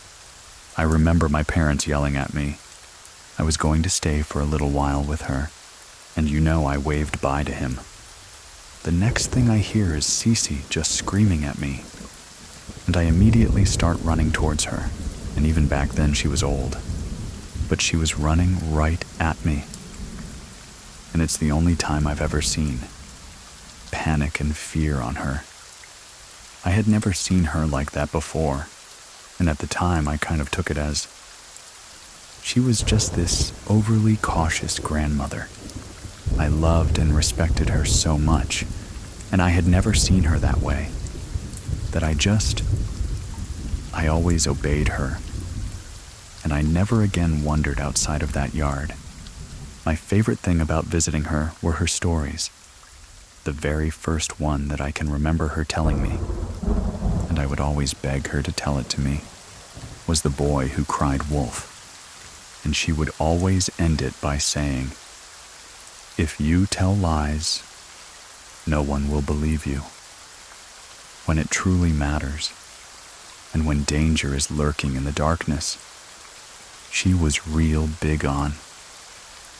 I remember my parents yelling at me. I was going to stay for a little while with her, and I waved bye to him. The next thing I hear is Cece just screaming at me, and I immediately start running towards her. And even back then she was old, but she was running right at me. And it's the only time I've ever seen panic and fear on her. I had never seen her like that before, and at the time I kind of took it as she was just this overly cautious grandmother. I loved and respected her so much, and I had never seen her that way, that I always obeyed her, and I never again wandered outside of that yard. My favorite thing about visiting her were her stories. The very first one that I can remember her telling me, and I would always beg her to tell it to me, was the boy who cried wolf. And she would always end it by saying, "If you tell lies, no one will believe you. When it truly matters, and when danger is lurking in the darkness," she was real big on,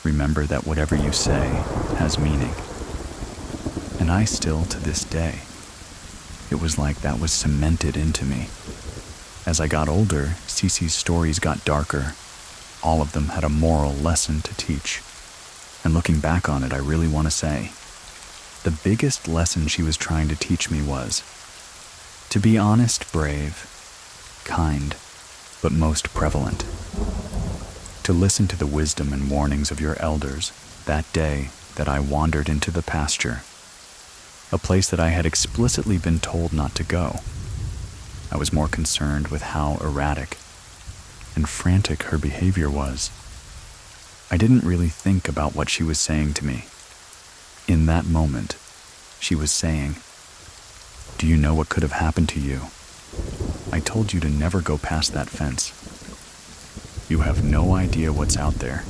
remember that whatever you say has meaning. And I still, to this day, it was like that was cemented into me. As I got older, Cece's stories got darker. All of them had a moral lesson to teach. And looking back on it, I really want to say, the biggest lesson she was trying to teach me was to be honest, brave, kind, but most prevalent. To listen to the wisdom and warnings of your elders that day that I wandered into the pasture, a place that I had explicitly been told not to go. I was more concerned with how erratic and frantic her behavior was. I didn't really think about what she was saying to me. In that moment, she was saying, "Do you know what could have happened to you? I told you to never go past that fence. You have no idea what's out there.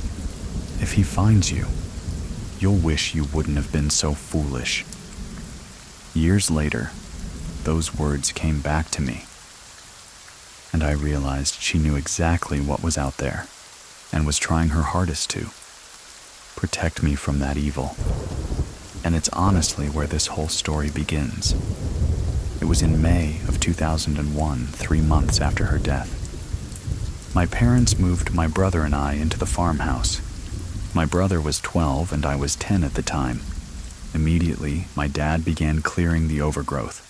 If he finds you, you'll wish you wouldn't have been so foolish." Years later, those words came back to me, and I realized she knew exactly what was out there and was trying her hardest to protect me from that evil. And it's honestly where this whole story begins. It was in May of 2001, 3 months after her death. My parents moved my brother and I into the farmhouse. My brother was 12 and I was 10 at the time. Immediately, my dad began clearing the overgrowth,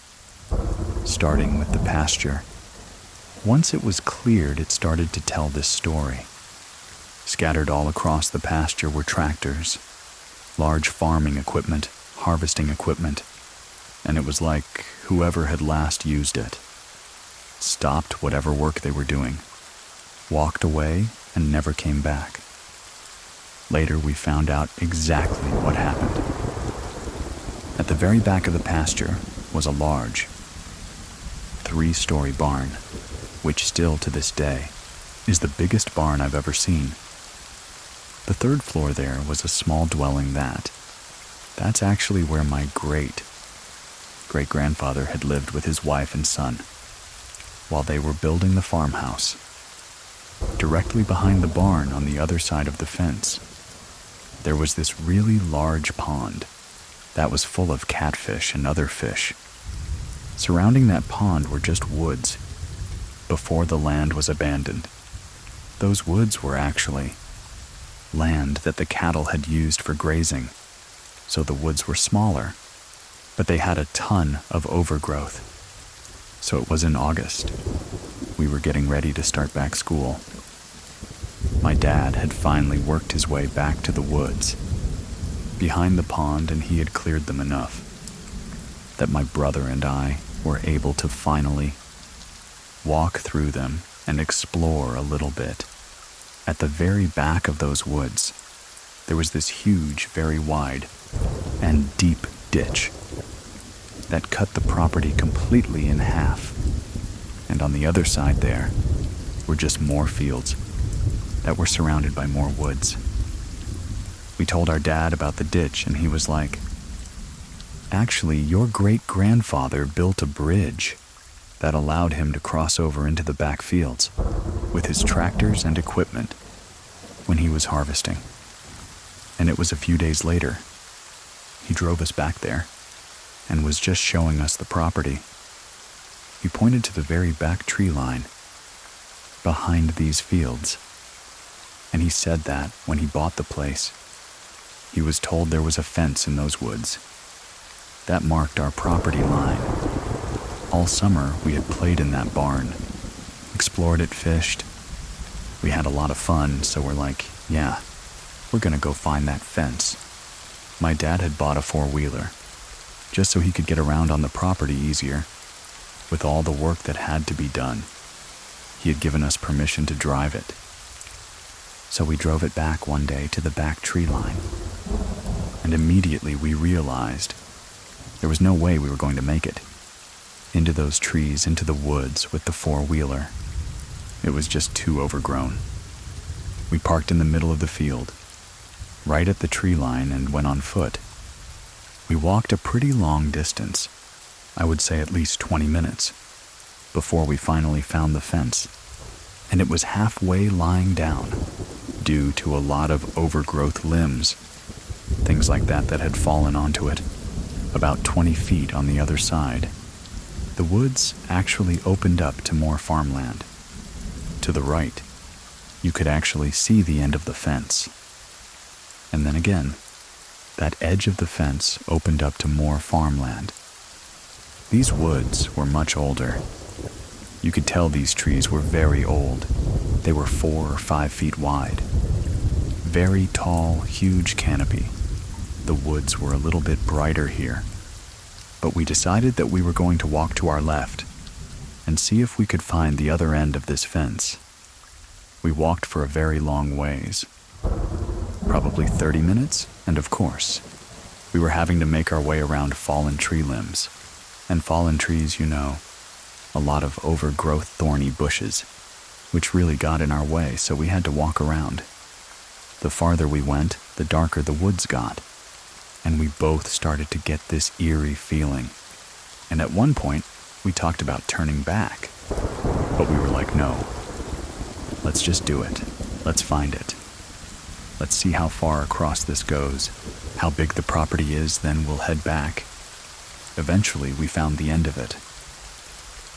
starting with the pasture. Once it was cleared, it started to tell this story. Scattered all across the pasture were tractors, large farming equipment, harvesting equipment, and it was like whoever had last used it stopped whatever work they were doing, walked away, and never came back. Later, we found out exactly what happened. At the very back of the pasture was a large 3-story barn, which still to this day is the biggest barn I've ever seen. The 3rd floor there was a small dwelling that's actually where my great-grandfather had lived with his wife and son while they were building the farmhouse. Directly behind the barn on the other side of the fence, there was this really large pond, that was full of catfish and other fish. Surrounding that pond were just woods, before the land was abandoned. Those woods were actually land that the cattle had used for grazing, so the woods were smaller, but they had a ton of overgrowth. So it was in August. We were getting ready to start back school. My dad had finally worked his way back to the woods behind the pond, and he had cleared them enough that my brother and I were able to finally walk through them and explore a little bit. At the very back of those woods, there was this huge, very wide and deep ditch that cut the property completely in half. And on the other side there were just more fields that were surrounded by more woods. We told our dad about the ditch, and he was like, "Actually, your great-grandfather built a bridge that allowed him to cross over into the back fields with his tractors and equipment when he was harvesting." And it was a few days later. He drove us back there and was just showing us the property. He pointed to the very back tree line behind these fields, and he said that when he bought the place, he was told there was a fence in those woods that marked our property line. All summer, we had played in that barn, explored it, fished. We had a lot of fun, so we're like, yeah, we're gonna go find that fence. My dad had bought a four-wheeler, just so he could get around on the property easier, with all the work that had to be done. He had given us permission to drive it. So we drove it back one day to the back tree line, and immediately we realized there was no way we were going to make it into those trees, into the woods with the four-wheeler. It was just too overgrown. We parked in the middle of the field, right at the tree line, and went on foot. We walked a pretty long distance, I would say at least 20 minutes, before we finally found the fence. And it was halfway lying down due to a lot of overgrowth limbs, things like that had fallen onto it, about 20 feet on the other side. The woods actually opened up to more farmland. To the right, you could actually see the end of the fence. And then again, that edge of the fence opened up to more farmland. These woods were much older. You could tell these trees were very old. They were 4 or 5 feet wide. Very tall, huge canopy. The woods were a little bit brighter here. But we decided that we were going to walk to our left and see if we could find the other end of this fence. We walked for a very long ways, probably 30 minutes, and of course, we were having to make our way around fallen tree limbs. And fallen trees, you know, a lot of overgrowth thorny bushes, which really got in our way, so we had to walk around. The farther we went, the darker the woods got, and we both started to get this eerie feeling. And at one point, we talked about turning back, but we were like, no, let's just do it. Let's find it. Let's see how far across this goes, how big the property is, then we'll head back. Eventually, we found the end of it.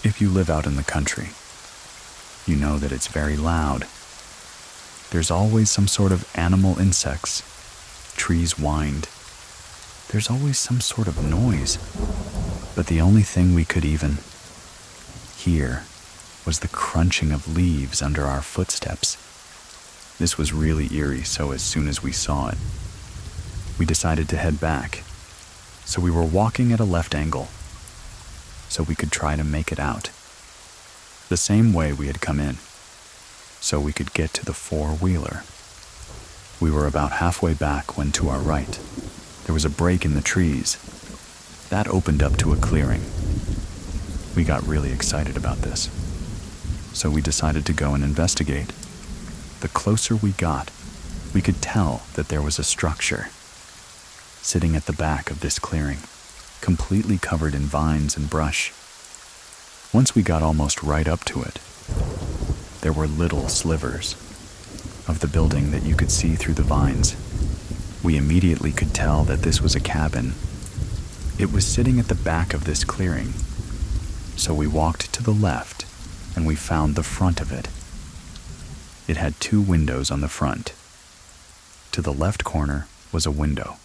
If you live out in the country, you know that it's very loud. There's always some sort of animal, insects. Trees whined. There's always some sort of noise. But the only thing we could even hear was the crunching of leaves under our footsteps. This was really eerie, so as soon as we saw it, we decided to head back. So we were walking at a left angle, so we could try to make it out the same way we had come in, so we could get to the four-wheeler. We were about halfway back when, to our right, there was a break in the trees. That opened up to a clearing. We got really excited about this, so we decided to go and investigate. The closer we got, we could tell that there was a structure sitting at the back of this clearing, completely covered in vines and brush. Once we got almost right up to it, there were little slivers of the building that you could see through the vines. We immediately could tell that this was a cabin It was sitting at the back of this clearing, so we walked to the left and we found the front of it. It had 2 windows on the front. To the left corner was a window.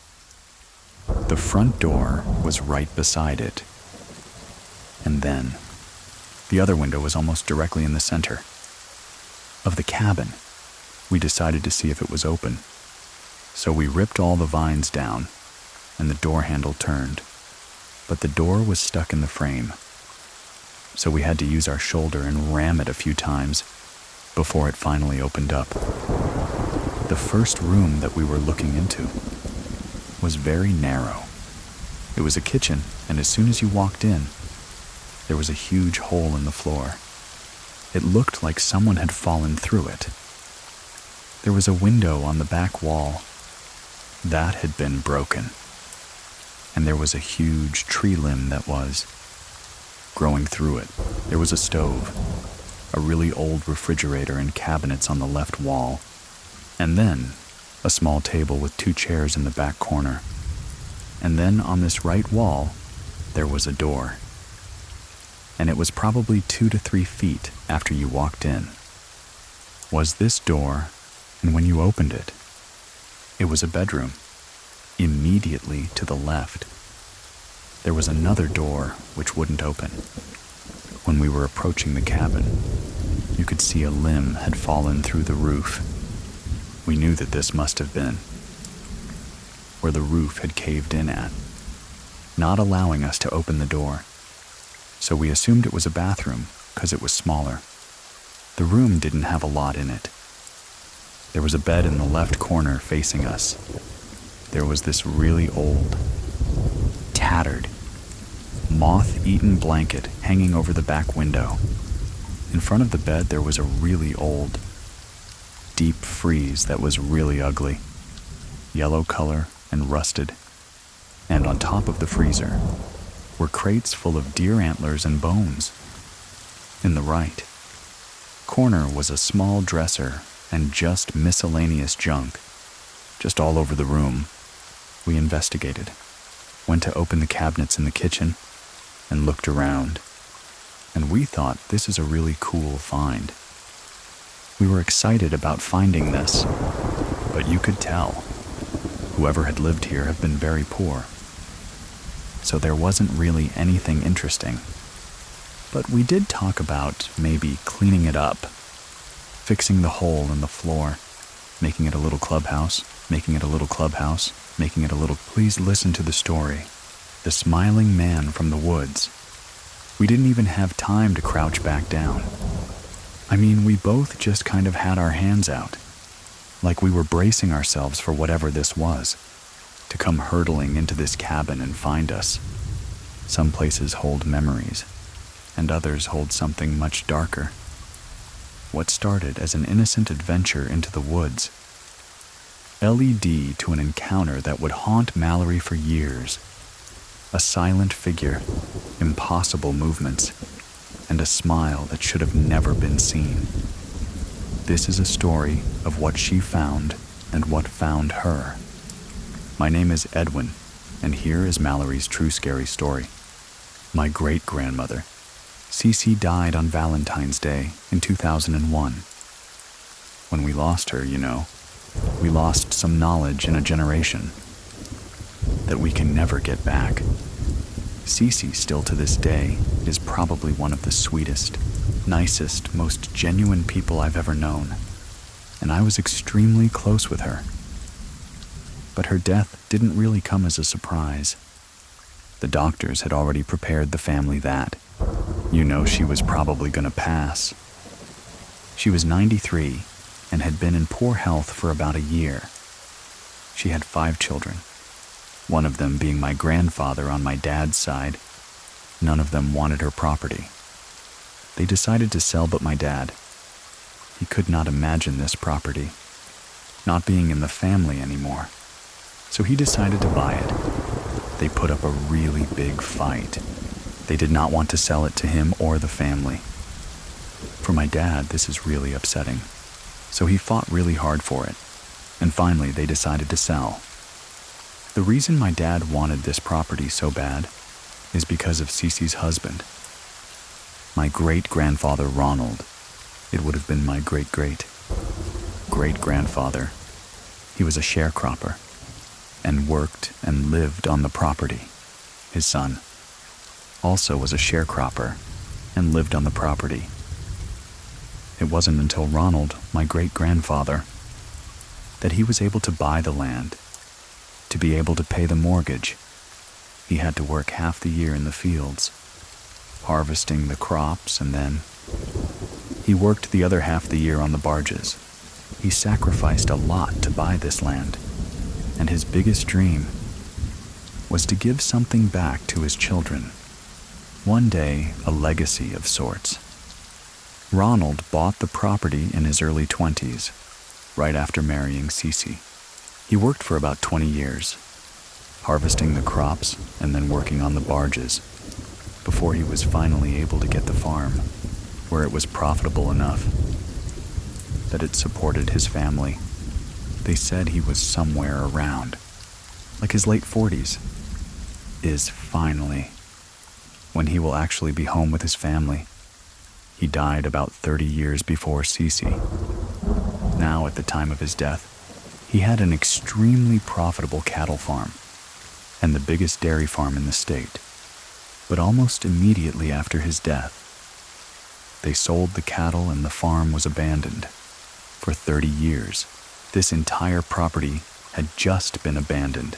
The front door was right beside it. And then, the other window was almost directly in the center of the cabin. We decided to see if it was open. So we ripped all the vines down, and the door handle turned. But the door was stuck in the frame. So we had to use our shoulder and ram it a few times before it finally opened up. The first room that we were looking into was very narrow. It was a kitchen, and as soon as you walked in, there was a huge hole in the floor. It looked like someone had fallen through it. There was a window on the back wall. That had been broken. And there was a huge tree limb that was growing through it. There was a stove, a really old refrigerator and cabinets on the left wall, and then a small table with 2 chairs in the back corner. And then on this right wall, there was a door. And it was probably 2 to 3 feet after you walked in. Was this door, and when you opened it, it was a bedroom. Immediately to the left, there was another door which wouldn't open. When we were approaching the cabin, you could see a limb had fallen through the roof. We knew that this must have been where the roof had caved in at, not allowing us to open the door. So we assumed it was a bathroom because it was smaller. The room didn't have a lot in it. There was a bed in the left corner facing us. There was this really old, tattered, moth-eaten blanket hanging over the back window. In front of the bed there was a really old, deep freeze that was really ugly, yellow color and rusted. And on top of the freezer were crates full of deer antlers and bones. In the right corner was a small dresser and just miscellaneous junk, just all over the room. We investigated, went to open the cabinets in the kitchen, and looked around. And we thought this is a really cool find. We were excited about finding this, but you could tell whoever had lived here had been very poor. So there wasn't really anything interesting. But we did talk about maybe cleaning it up, fixing the hole in the floor, making it a little clubhouse, making it a little clubhouse, making it a little... Please listen to the story. The smiling man from the woods. We didn't even have time to crouch back down. I mean, we both just kind of had our hands out, like we were bracing ourselves for whatever this was, to come hurtling into this cabin and find us. Some places hold memories, and others hold something much darker. What started as an innocent adventure into the woods led to an encounter that would haunt Mallory for years. A silent figure, impossible movements, and a smile that should have never been seen. This is a story of what she found and what found her. My name is Edwin, and here is Mallory's true scary story. My great-grandmother, Cece, died on Valentine's Day in 2001. When we lost her, we lost some knowledge in a generation that we can never get back. Cece, still to this day, is probably one of the sweetest, nicest, most genuine people I've ever known, and I was extremely close with her. But her death didn't really come as a surprise. The doctors had already prepared the family that, she was probably gonna pass. She was 93 and had been in poor health for about a year. She had 5 children, one of them being my grandfather on my dad's side. None of them wanted her property. They decided to sell but my dad. He could not imagine this property, not being in the family anymore. So he decided to buy it. They put up a really big fight. They did not want to sell it to him or the family. For my dad, this is really upsetting. So he fought really hard for it, and finally they decided to sell. The reason my dad wanted this property so bad is because of Cece's husband. My great-grandfather Ronald. It would have been my great-great-great-grandfather. He was a sharecropper and worked and lived on the property. His son also was a sharecropper and lived on the property. It wasn't until Ronald, my great-grandfather, that he was able to buy the land. To be able to pay the mortgage, he had to work half the year in the fields, harvesting the crops, and then he worked the other half the year on the barges. He sacrificed a lot to buy this land, and his biggest dream was to give something back to his children. One day, a legacy of sorts. Ronald bought the property in his early 20s, right after marrying Cece. He worked for about 20 years, harvesting the crops and then working on the barges, before he was finally able to get the farm, where it was profitable enough that it supported his family. They said he was somewhere around, like his late 40s, is finally when he will actually be home with his family. He died about 30 years before Cece. Now, at the time of his death, he had an extremely profitable cattle farm and the biggest dairy farm in the state. But almost immediately after his death, they sold the cattle and the farm was abandoned. For 30 years, this entire property had just been abandoned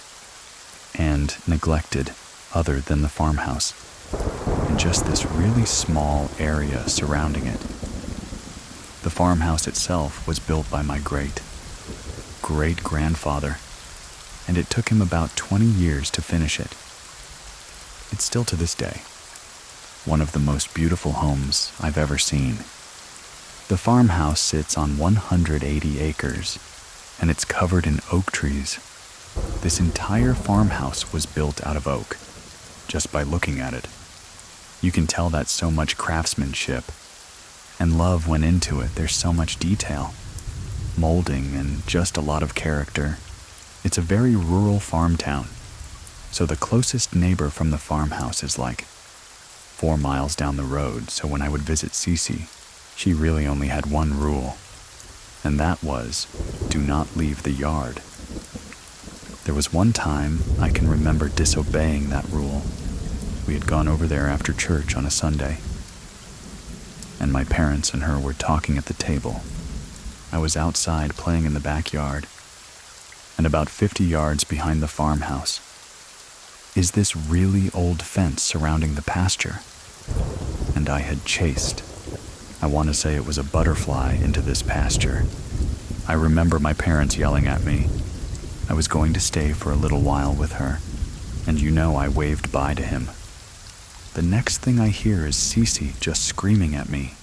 and neglected, other than the farmhouse, and just this really small area surrounding it. The farmhouse itself was built by my great-grandfather, and it took him about 20 years to finish it. It's still to this day one of the most beautiful homes I've ever seen. The farmhouse sits on 180 acres, and it's covered in oak trees. This entire farmhouse was built out of oak, just by looking at it. You can tell that so much craftsmanship and love went into it. There's so much detail, molding, and just a lot of character. It's a very rural farm town, so the closest neighbor from the farmhouse is like 4 miles down the road. So when I would visit Cece, she really only had one rule, and that was, do not leave the yard. There was one time I can remember disobeying that rule. We had gone over there after church on a Sunday, and my parents and her were talking at the table. I was outside playing in the backyard, and about 50 yards behind the farmhouse is this really old fence surrounding the pasture, and I had chased, I want to say it was a butterfly, into this pasture. I remember my parents yelling at me. I was going to stay for a little while with her, and I waved bye to him. The next thing I hear is Cece just screaming at me,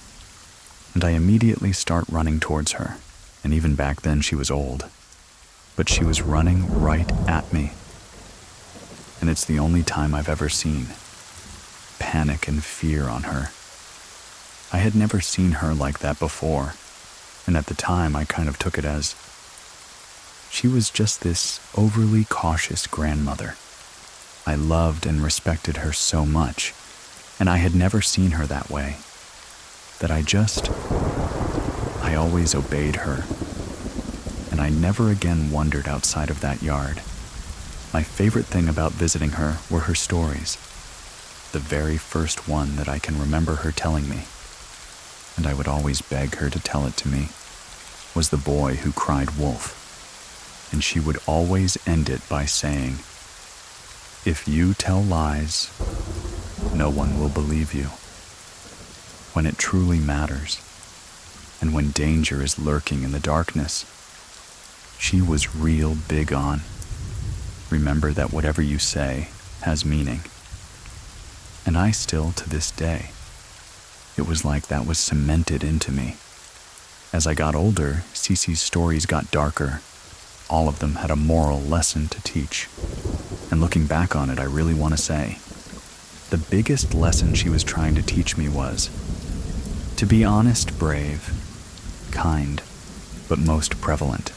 and I immediately start running towards her. And even back then she was old, but she was running right at me. And it's the only time I've ever seen panic and fear on her. I had never seen her like that before, and at the time I kind of took it as she was just this overly cautious grandmother. I loved and respected her so much, and I had never seen her that way, that I always obeyed her, and I never again wandered outside of that yard. My favorite thing about visiting her were her stories. The very first one that I can remember her telling me, and I would always beg her to tell it to me, was the boy who cried wolf. And she would always end it by saying, "If you tell lies, no one will believe you. When it truly matters, and when danger is lurking in the darkness," she was real big on, remember that whatever you say has meaning. And I still, to this day, it was like that was cemented into me. As I got older, Cece's stories got darker. All of them had a moral lesson to teach. And looking back on it, I really want to say, the biggest lesson she was trying to teach me was to be honest, brave, kind, but most prevalent.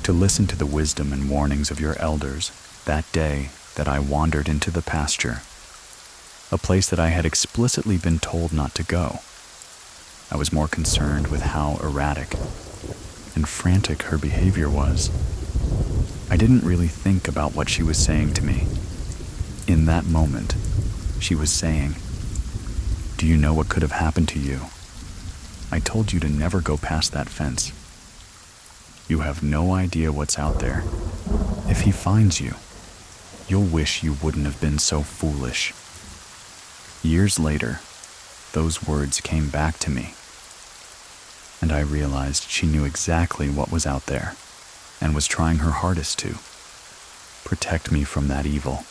to listen to the wisdom and warnings of your elders that day that I wandered into the pasture, a place that I had explicitly been told not to go. I was more concerned with how erratic and frantic her behavior was. I didn't really think about what she was saying to me. In that moment, she was saying, "Do you know what could have happened to you? I told you to never go past that fence. You have no idea what's out there. If he finds you, you'll wish you wouldn't have been so foolish." Years later, those words came back to me, and I realized she knew exactly what was out there and was trying her hardest to protect me from that evil.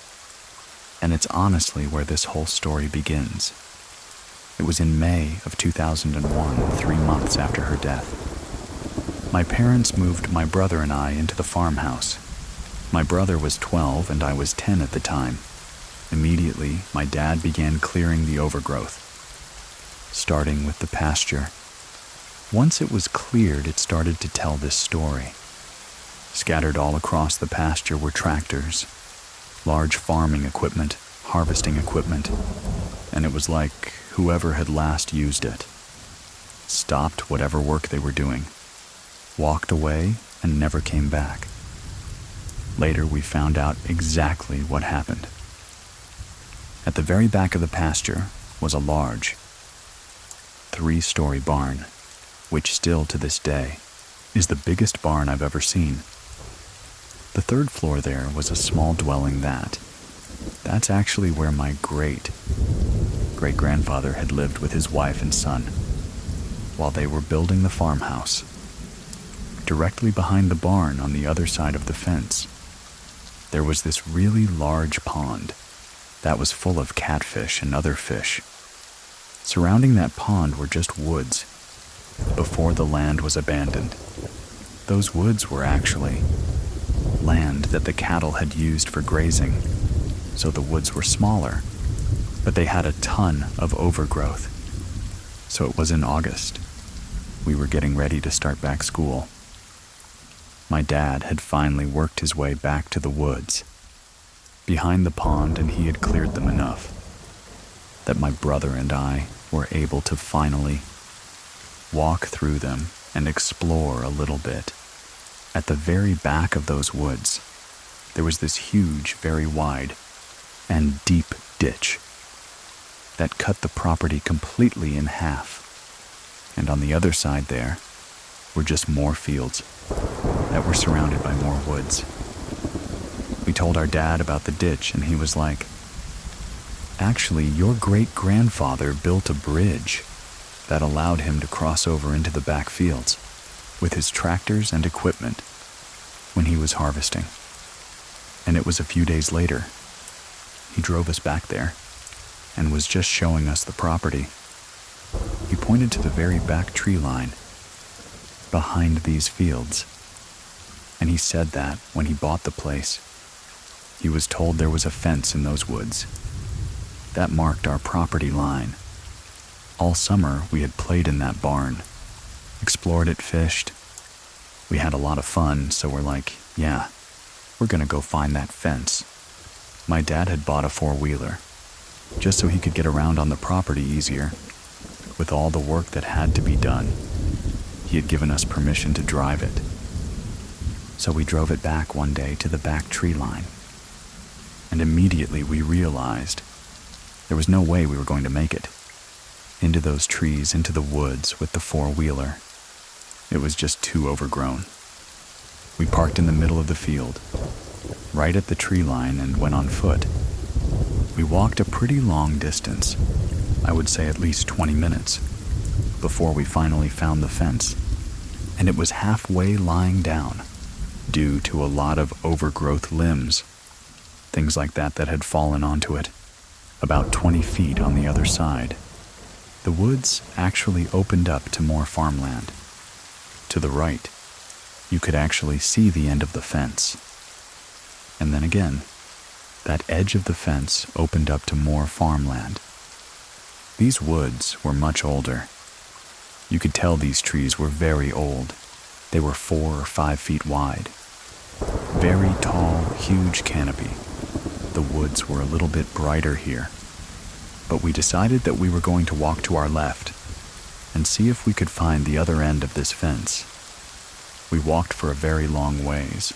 And it's honestly where this whole story begins. It was in May of 2001, 3 months after her death. My parents moved my brother and I into the farmhouse. My brother was 12 and I was 10 at the time. Immediately, my dad began clearing the overgrowth, starting with the pasture. Once it was cleared, it started to tell this story. Scattered all across the pasture were tractors, large farming equipment, harvesting equipment, and it was like whoever had last used it stopped whatever work they were doing, walked away, and never came back. Later, we found out exactly what happened. At the very back of the pasture was a large 3-story barn, which still to this day is the biggest barn I've ever seen. The 3rd floor there was a small dwelling that's actually where my great-grandfather had lived with his wife and son while they were building the farmhouse. Directly behind the barn on the other side of the fence, there was this really large pond that was full of catfish and other fish. Surrounding that pond were just woods before the land was abandoned. Those woods were actually land that the cattle had used for grazing, so the woods were smaller, but they had a ton of overgrowth. So it was in August. We were getting ready to start back school. My dad had finally worked his way back to the woods behind the pond, and he had cleared them enough that my brother and I were able to finally walk through them and explore a little bit. At the very back of those woods, there was this huge, very wide, and deep ditch that cut the property completely in half. And on the other side there were just more fields that were surrounded by more woods. We told our dad about the ditch, and he was like, "Actually, your great-grandfather built a bridge that allowed him to cross over into the back fields with his tractors and equipment when he was harvesting." And it was a few days later. He drove us back there and was just showing us the property. He pointed to the very back tree line behind these fields, and he said that when he bought the place, he was told there was a fence in those woods that marked our property line. All summer, we had played in that barn, explored it, fished. We had a lot of fun, so we're like, yeah, we're gonna go find that fence. My dad had bought a 4-wheeler, just so he could get around on the property easier. With all the work that had to be done, he had given us permission to drive it. So we drove it back one day to the back tree line, and immediately we realized there was no way we were going to make it into those trees, into the woods with the 4-wheeler. It was just too overgrown. We parked in the middle of the field, right at the tree line, and went on foot. We walked a pretty long distance, I would say at least 20 minutes, before we finally found the fence. And it was halfway lying down, due to a lot of overgrowth limbs, things like that had fallen onto it, about 20 feet on the other side. The woods actually opened up to more farmland. To the right, you could actually see the end of the fence. And then again, that edge of the fence opened up to more farmland. These woods were much older. You could tell these trees were very old. They were 4 or 5 feet wide, very tall, huge canopy. The woods were a little bit brighter here, but we decided that we were going to walk to our left and see if we could find the other end of this fence. We walked for a very long ways,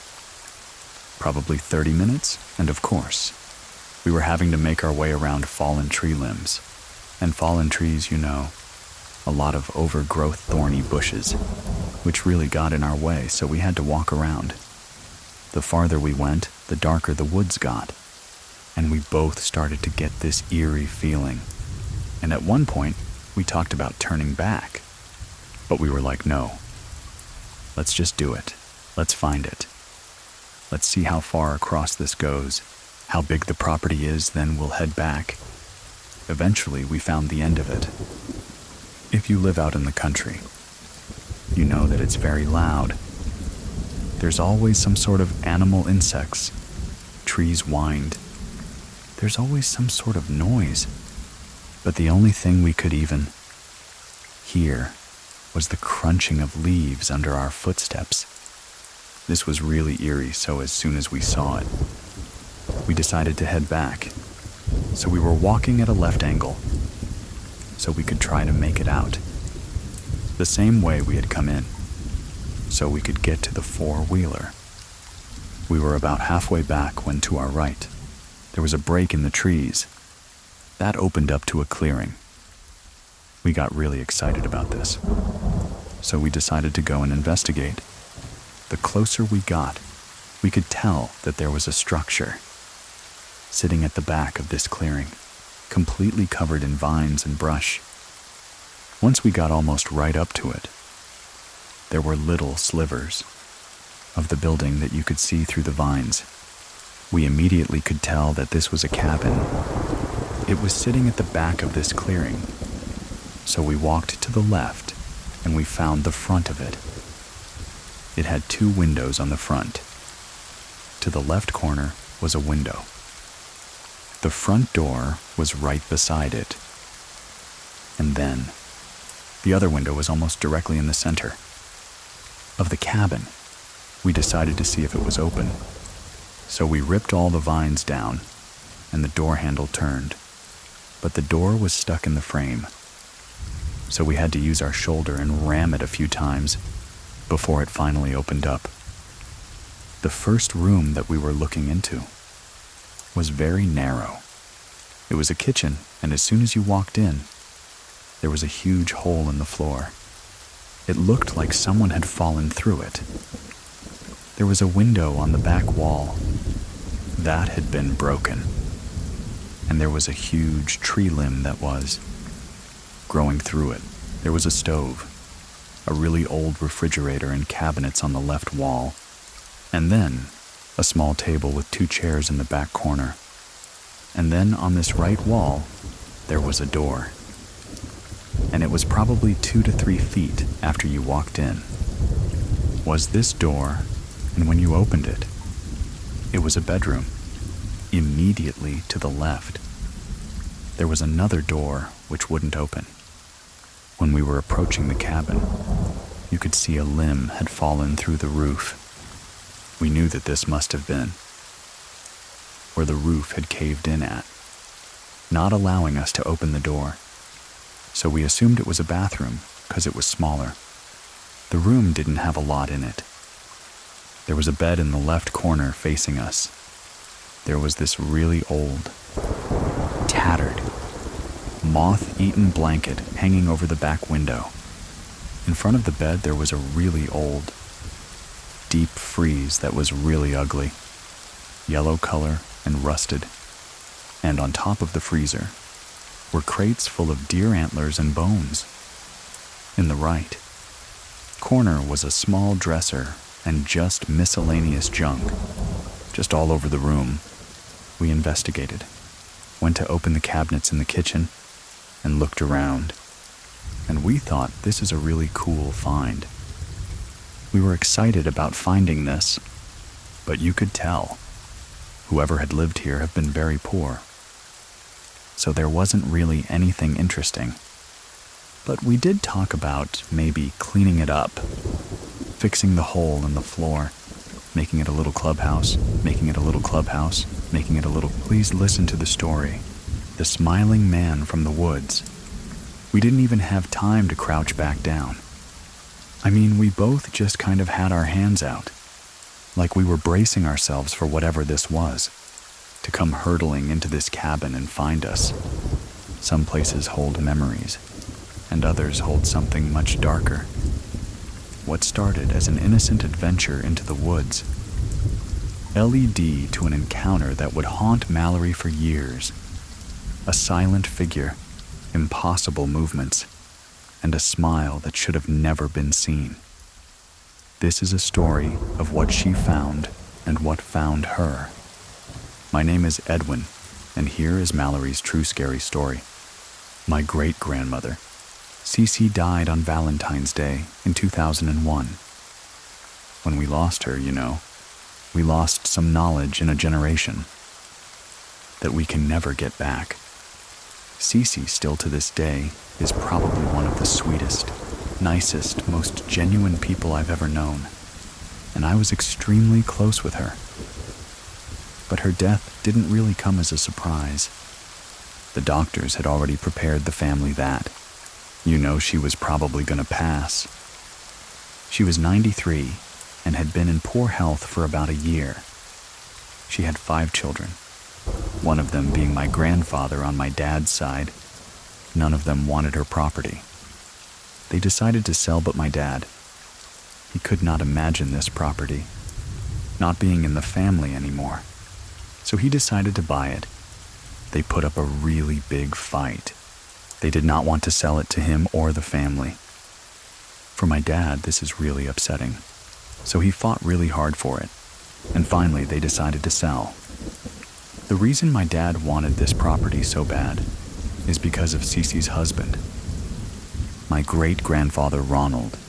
probably 30 minutes, and of course, we were having to make our way around fallen tree limbs. And fallen trees, you know, a lot of overgrowth thorny bushes, which really got in our way, so we had to walk around. The farther we went, the darker the woods got, and we both started to get this eerie feeling. And at one point, we talked about turning back, but we were like, no, let's just do it. Let's find it. Let's see how far across this goes, how big the property is, then we'll head back. Eventually, we found the end of it. If you live out in the country, you know that it's very loud. There's always some sort of animal insects. Trees whined. There's always some sort of noise. But the only thing we could even hear was the crunching of leaves under our footsteps. This was really eerie, so as soon as we saw it, we decided to head back. So we were walking at a left angle, so we could try to make it out. The same way we had come in, so we could get to the four-wheeler. We were about halfway back when, to our right, there was a break in the trees. That opened up to a clearing. We got really excited about this, so we decided to go and investigate. The closer we got, we could tell that there was a structure sitting at the back of this clearing, completely covered in vines and brush. Once we got almost right up to it, there were little slivers of the building that you could see through the vines. We immediately could tell that this was a cabin. It was sitting at the back of this clearing, so we walked to the left and we found the front of it. It had 2 windows on the front. To the left corner was a window. The front door was right beside it. And then, the other window was almost directly in the center of the cabin. We decided to see if it was open. So we ripped all the vines down, and the door handle turned. But the door was stuck in the frame. So we had to use our shoulder and ram it a few times before it finally opened up. The first room that we were looking into was very narrow. It was a kitchen, and as soon as you walked in, there was a huge hole in the floor. It looked like someone had fallen through it. There was a window on the back wall. That had been broken. And there was a huge tree limb that was growing through it. There was a stove, a really old refrigerator and cabinets on the left wall, and then a small table with 2 chairs in the back corner. And then on this right wall, there was a door. And it was probably 2 to 3 feet after you walked in. Was this door, and when you opened it, it was a bedroom. Immediately to the left, there was another door which wouldn't open. When we were approaching the cabin, you could see a limb had fallen through the roof. We knew that this must have been where the roof had caved in at, not allowing us to open the door. So we assumed it was a bathroom because it was smaller. The room didn't have a lot in it. There was a bed in the left corner facing us. There was this really old, tattered, moth-eaten blanket hanging over the back window. In front of the bed, there was a really old, deep freeze that was really ugly, yellow color and rusted. And on top of the freezer were crates full of deer antlers and bones. In the right corner was a small dresser and just miscellaneous junk, just all over the room. We investigated, went to open the cabinets in the kitchen, and looked around. And we thought this is a really cool find. We were excited about finding this, but you could tell whoever had lived here had been very poor. So there wasn't really anything interesting. But we did talk about maybe cleaning it up, fixing the hole in the floor, making it a little clubhouse, making it a little clubhouse, making it a little... Please listen to the story. The smiling man from the woods. We didn't even have time to crouch back down. I mean, we both just kind of had our hands out, like we were bracing ourselves for whatever this was, to come hurtling into this cabin and find us. Some places hold memories, and others hold something much darker. What started as an innocent adventure into the woods led to an encounter that would haunt Mallory for years. A silent figure, impossible movements, and a smile that should have never been seen. This is a story of what she found and what found her. My name is Edwin, and here is Mallory's true scary story. My great-grandmother, Cece, died on Valentine's Day in 2001. When we lost her, we lost some knowledge in a generation that we can never get back. Cece, still to this day, is probably one of the sweetest, nicest, most genuine people I've ever known, and I was extremely close with her. But her death didn't really come as a surprise. The doctors had already prepared the family that, she was probably gonna pass. She was 93 and had been in poor health for about a year. She had 5 children, one of them being my grandfather on my dad's side. None of them wanted her property. They decided to sell but my dad. He could not imagine this property, not being in the family anymore. So he decided to buy it. They put up a really big fight. They did not want to sell it to him or the family. For my dad, this is really upsetting. So he fought really hard for it. And finally, they decided to sell. The reason my dad wanted this property so bad is because of Cece's husband. My great-grandfather Ronald.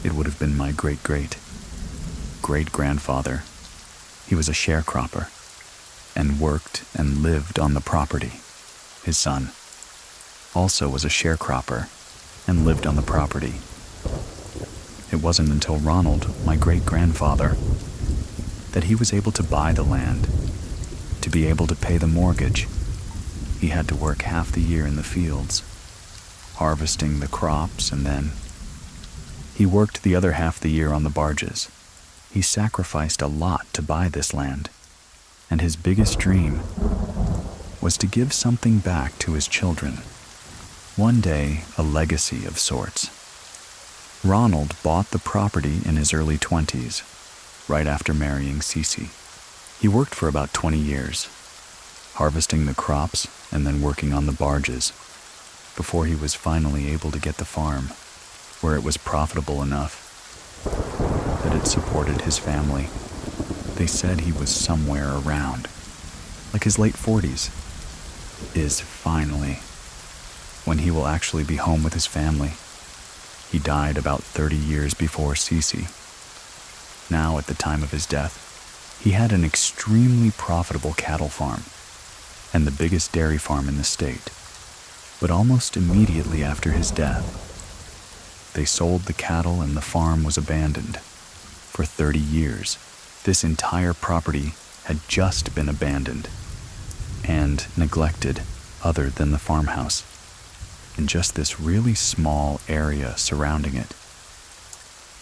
It would have been my great-great-great-grandfather. He was a sharecropper and worked and lived on the property. His son also was a sharecropper and lived on the property. It wasn't until Ronald, my great-grandfather, that he was able to buy the land, to be able to pay the mortgage. He had to work half the year in the fields, harvesting the crops, and then he worked the other half the year on the barges. He sacrificed a lot to buy this land, and his biggest dream was to give something back to his children. One day, a legacy of sorts. Ronald bought the property in his early 20s, right after marrying Cece. He worked for about 20 years, harvesting the crops and then working on the barges, before he was finally able to get the farm, where it was profitable enough that it supported his family. They said he was somewhere around, like his late 40s, is finally when he will actually be home with his family. He died about 30 years before Cece. Now, at the time of his death, he had an extremely profitable cattle farm and the biggest dairy farm in the state. But almost immediately after his death, they sold the cattle and the farm was abandoned. For 30 years, this entire property had just been abandoned and neglected other than the farmhouse, in just this really small area surrounding it.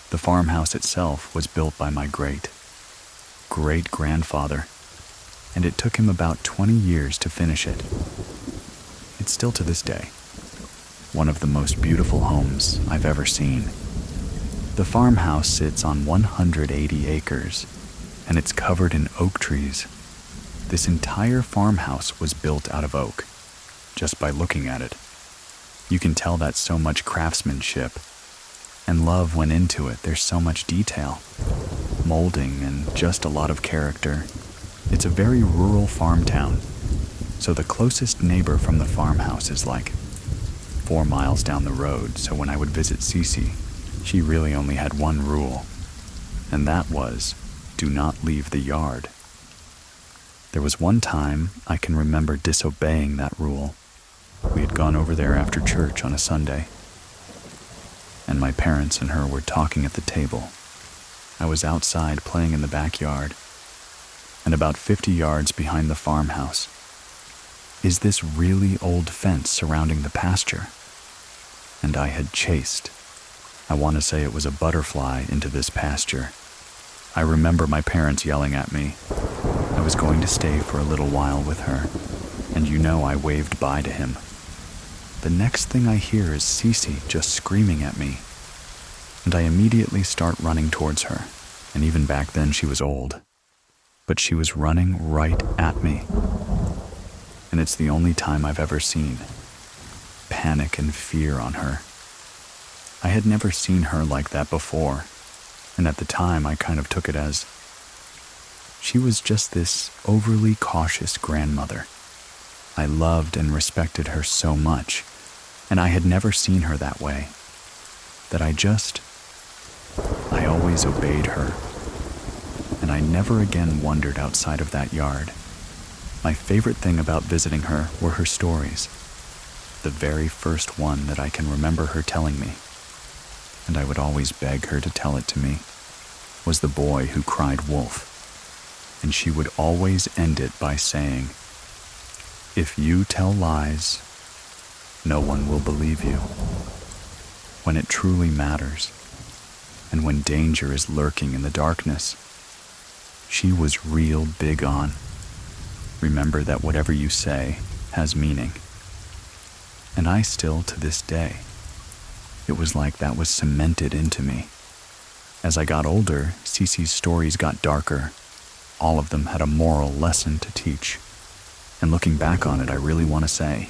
The farmhouse itself was built by my great-grandfather, and it took him about 20 years to finish it. It's still to this day one of the most beautiful homes I've ever seen. The farmhouse sits on 180 acres, and it's covered in oak trees. This entire farmhouse was built out of oak, just by looking at it. You can tell that so much craftsmanship and love went into it. There's so much detail, molding, and just a lot of character. It's a very rural farm town, so the closest neighbor from the farmhouse is like 4 miles down the road. So when I would visit Cece, she really only had one rule, and that was, do not leave the yard. There was one time I can remember disobeying that rule. We had gone over there after church on a Sunday, and my parents and her were talking at the table, I was outside playing in the backyard, and about 50 yards behind the farmhouse is this really old fence surrounding the pasture. And I had chased, I want to say it was a butterfly, into this pasture. I remember my parents yelling at me. I was going to stay for a little while with her, and I waved bye to him. The next thing I hear is Cece just screaming at me, and I immediately start running towards her. And even back then she was old, but she was running right at me. And it's the only time I've ever seen panic and fear on her. I had never seen her like that before, and at the time I kind of took it as she was just this overly cautious grandmother. I loved and respected her so much, and I had never seen her that way, that I always obeyed her, and I never again wandered outside of that yard. My favorite thing about visiting her were her stories. The very first one that I can remember her telling me, and I would always beg her to tell it to me, was the boy who cried wolf. And she would always end it by saying, "If you tell lies, no one will believe you. When it truly matters, and when danger is lurking in the darkness," she was real big on, remember that whatever you say has meaning. And I still, to this day, it was like that was cemented into me. As I got older, Cece's stories got darker. All of them had a moral lesson to teach. And looking back on it, I really want to say,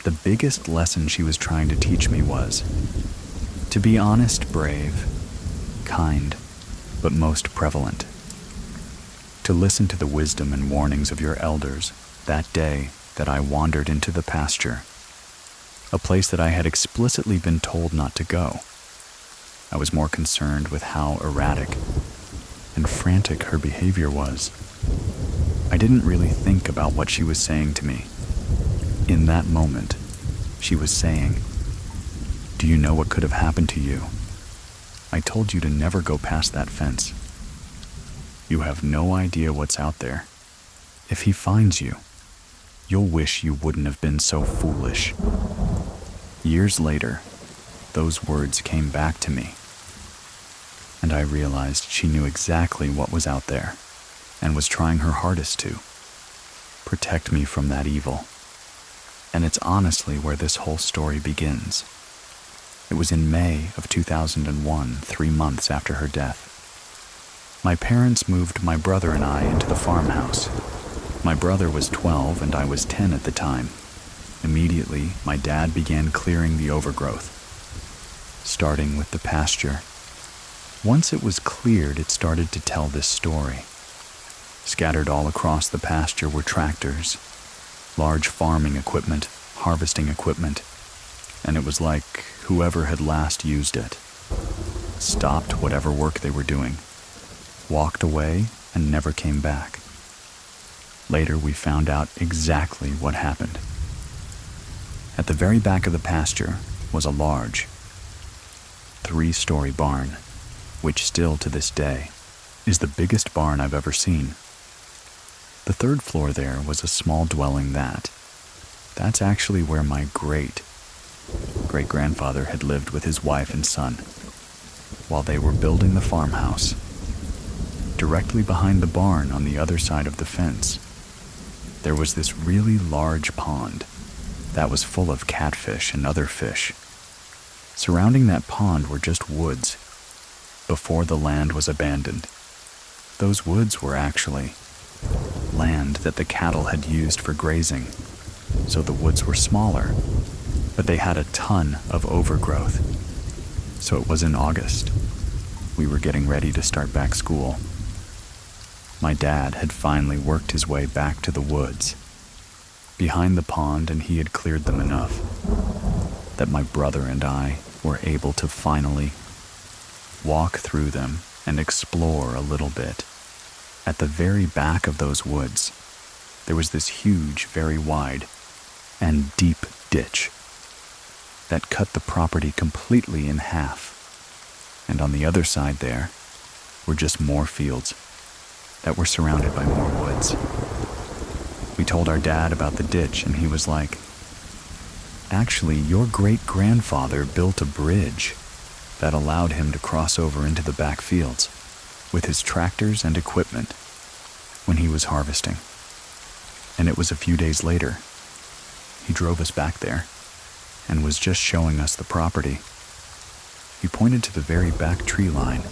the biggest lesson she was trying to teach me was to be honest, brave, kind, but most prevalent. To listen to the wisdom and warnings of your elders that day that I wandered into the pasture, a place that I had explicitly been told not to go. I was more concerned with how erratic and frantic her behavior was. I didn't really think about what she was saying to me. In that moment, she was saying, "Do you know what could have happened to you? I told you to never go past that fence. You have no idea what's out there. If he finds you, you'll wish you wouldn't have been so foolish." Years later, those words came back to me, and I realized she knew exactly what was out there and was trying her hardest to protect me from that evil. And it's honestly where this whole story begins. It was in May of 2001, 3 months after her death. My parents moved my brother and I into the farmhouse. My brother was 12 and I was 10 at the time. Immediately, my dad began clearing the overgrowth, starting with the pasture. Once it was cleared, it started to tell this story. Scattered all across the pasture were tractors, large farming equipment, harvesting equipment, and it was like whoever had last used it stopped whatever work they were doing, walked away, and never came back. Later, we found out exactly what happened. At the very back of the pasture was a large 3-story barn, which still to this day is the biggest barn I've ever seen. The 3rd floor there was a small dwelling that's actually where my great-grandfather had lived with his wife and son while they were building the farmhouse. Directly behind the barn on the other side of the fence, there was this really large pond that was full of catfish and other fish. Surrounding that pond were just woods before the land was abandoned. Those woods were actually land that the cattle had used for grazing, so the woods were smaller, but they had a ton of overgrowth. So it was in August. We were getting ready to start back school. My dad had finally worked his way back to the woods behind the pond, and he had cleared them enough that my brother and I were able to finally walk through them and explore a little bit. At the very back of those woods, there was this huge, very wide, and deep ditch that cut the property completely in half. And on the other side there were just more fields that were surrounded by more woods. We told our dad about the ditch, and he was like, "Actually, your great-grandfather built a bridge that allowed him to cross over into the back fields with his tractors and equipment when he was harvesting." And it was a few days later. He drove us back there and was just showing us the property. He pointed to the very back tree line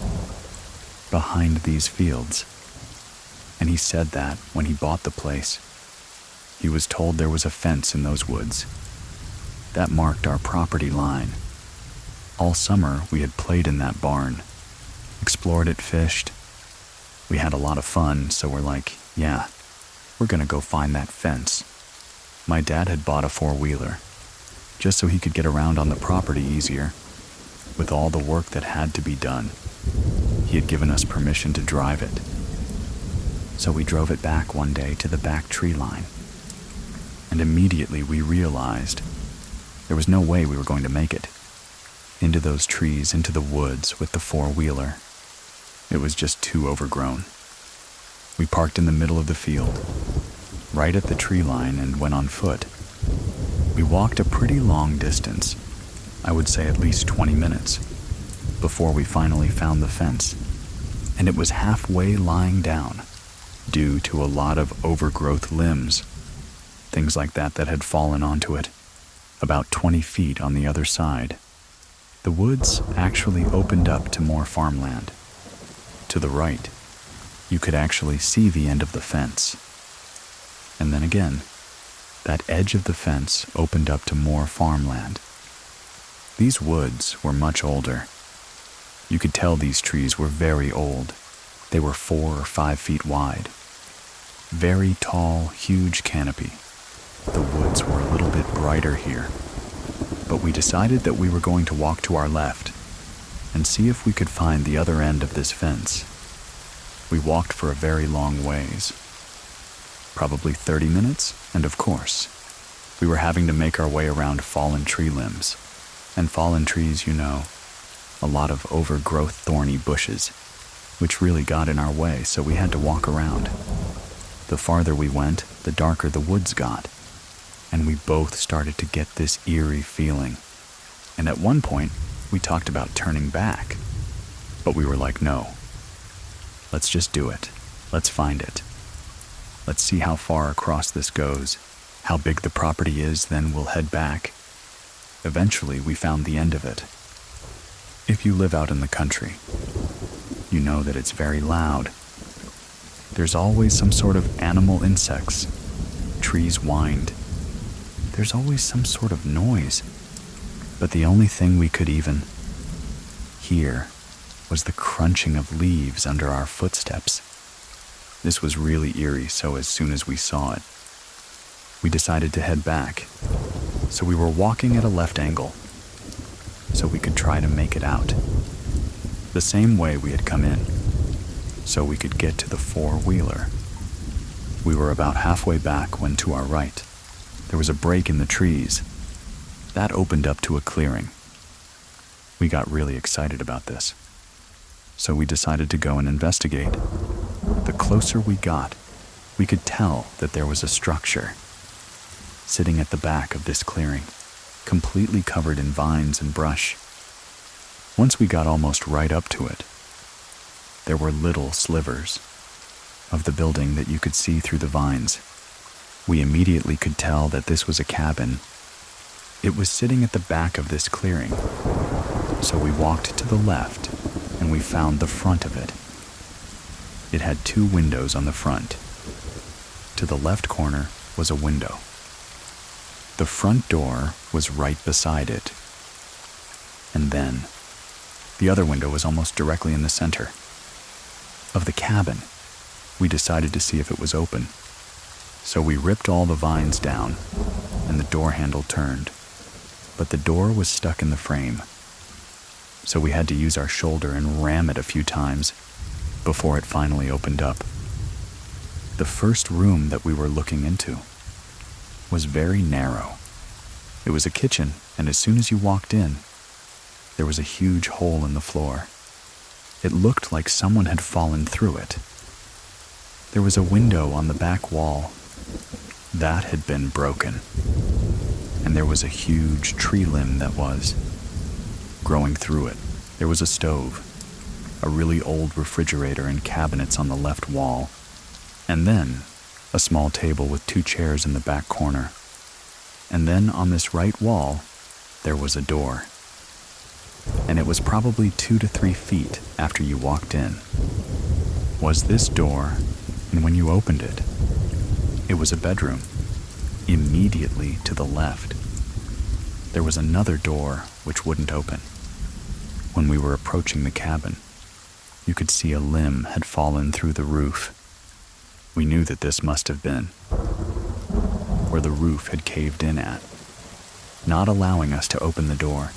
behind these fields, and he said that when he bought the place, he was told there was a fence in those woods that marked our property line. All summer we had played in that barn, explored it, fished. We had a lot of fun, so we're like, yeah, we're gonna go find that fence. My dad had bought a four-wheeler just so he could get around on the property easier. With all the work that had to be done, he had given us permission to drive it. So we drove it back one day to the back tree line, and immediately we realized there was no way we were going to make it into those trees, into the woods with the four-wheeler. It was just too overgrown. We parked in the middle of the field, right at the tree line, and went on foot. We walked a pretty long distance, I would say at least 20 minutes, before we finally found the fence. And it was halfway lying down due to a lot of overgrowth limbs, things like that had fallen onto it, about 20 feet on the other side. The woods actually opened up to more farmland. To the right, you could actually see the end of the fence. And then again, that edge of the fence opened up to more farmland. These woods were much older. You could tell these trees were very old. They were 4 or 5 feet wide. Very tall, huge canopy. The woods were a little bit brighter here, but we decided that we were going to walk to our left and see if we could find the other end of this fence. We walked for a very long ways, probably 30 minutes, and of course, we were having to make our way around fallen tree limbs. And fallen trees, you know, a lot of overgrowth thorny bushes, which really got in our way, so we had to walk around. The farther we went, the darker the woods got, and we both started to get this eerie feeling. And at one point, we talked about turning back, but we were like, no, let's just do it. Let's find it. Let's see how far across this goes, how big the property is, then we'll head back. Eventually, we found the end of it. If you live out in the country, you know that it's very loud. There's always some sort of animal, insects. Trees whined. There's always some sort of noise. But the only thing we could even hear was the crunching of leaves under our footsteps. This was really eerie, so as soon as we saw it, we decided to head back. So we were walking at a left angle, so we could try to make it out the same way we had come in, so we could get to the four-wheeler. We were about halfway back when, to our right, there was a break in the trees. That opened up to a clearing. We got really excited about this, so we decided to go and investigate. The closer we got, we could tell that there was a structure sitting at the back of this clearing, completely covered in vines and brush. Once we got almost right up to it, there were little slivers of the building that you could see through the vines. We immediately could tell that this was a cabin. It was sitting at the back of this clearing, so we walked to the left and we found the front of it. It had 2 windows on the front. To the left corner was a window. The front door was right beside it. And then, the other window was almost directly in the center of the cabin. We decided to see if it was open. So we ripped all the vines down, and the door handle turned. But the door was stuck in the frame. So we had to use our shoulder and ram it a few times before it finally opened up. The first room that we were looking into was very narrow. It was a kitchen, and as soon as you walked in, there was a huge hole in the floor. It looked like someone had fallen through it. There was a window on the back wall. That had been broken. And there was a huge tree limb that was growing through it. There was a stove, a really old refrigerator and cabinets on the left wall, and then a small table with 2 chairs in the back corner. And then on this right wall, there was a door. And it was probably 2 to 3 feet after you walked in. Was this door, and when you opened it, it was a bedroom. Immediately to the left, there was another door which wouldn't open. When we were approaching the cabin, you could see a limb had fallen through the roof. We knew that this must have been where the roof had caved in at, not allowing us to open the door.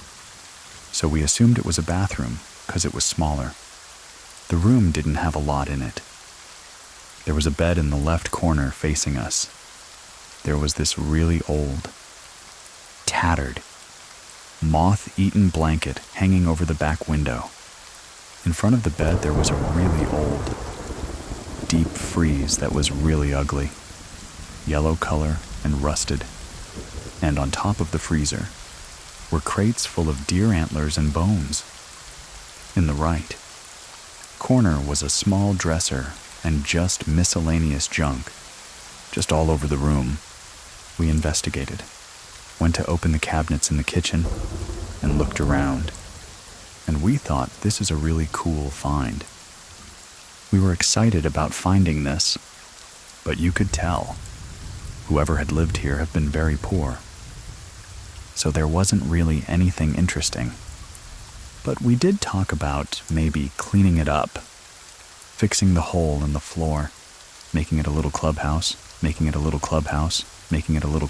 So we assumed it was a bathroom because it was smaller. The room didn't have a lot in it. There was a bed in the left corner facing us. There was this really old, tattered, moth-eaten blanket hanging over the back window. In front of the bed, there was a really old, deep freeze that was really ugly, yellow color and rusted. And on top of the freezer were crates full of deer antlers and bones. In the right corner was a small dresser and just miscellaneous junk, just all over the room. We investigated, went to open the cabinets in the kitchen, and looked around. And we thought this is a really cool find. We were excited about finding this, but you could tell whoever had lived here had been very poor. So there wasn't really anything interesting. But we did talk about maybe cleaning it up, fixing the hole in the floor, making it a little clubhouse, making it a little clubhouse, making it a little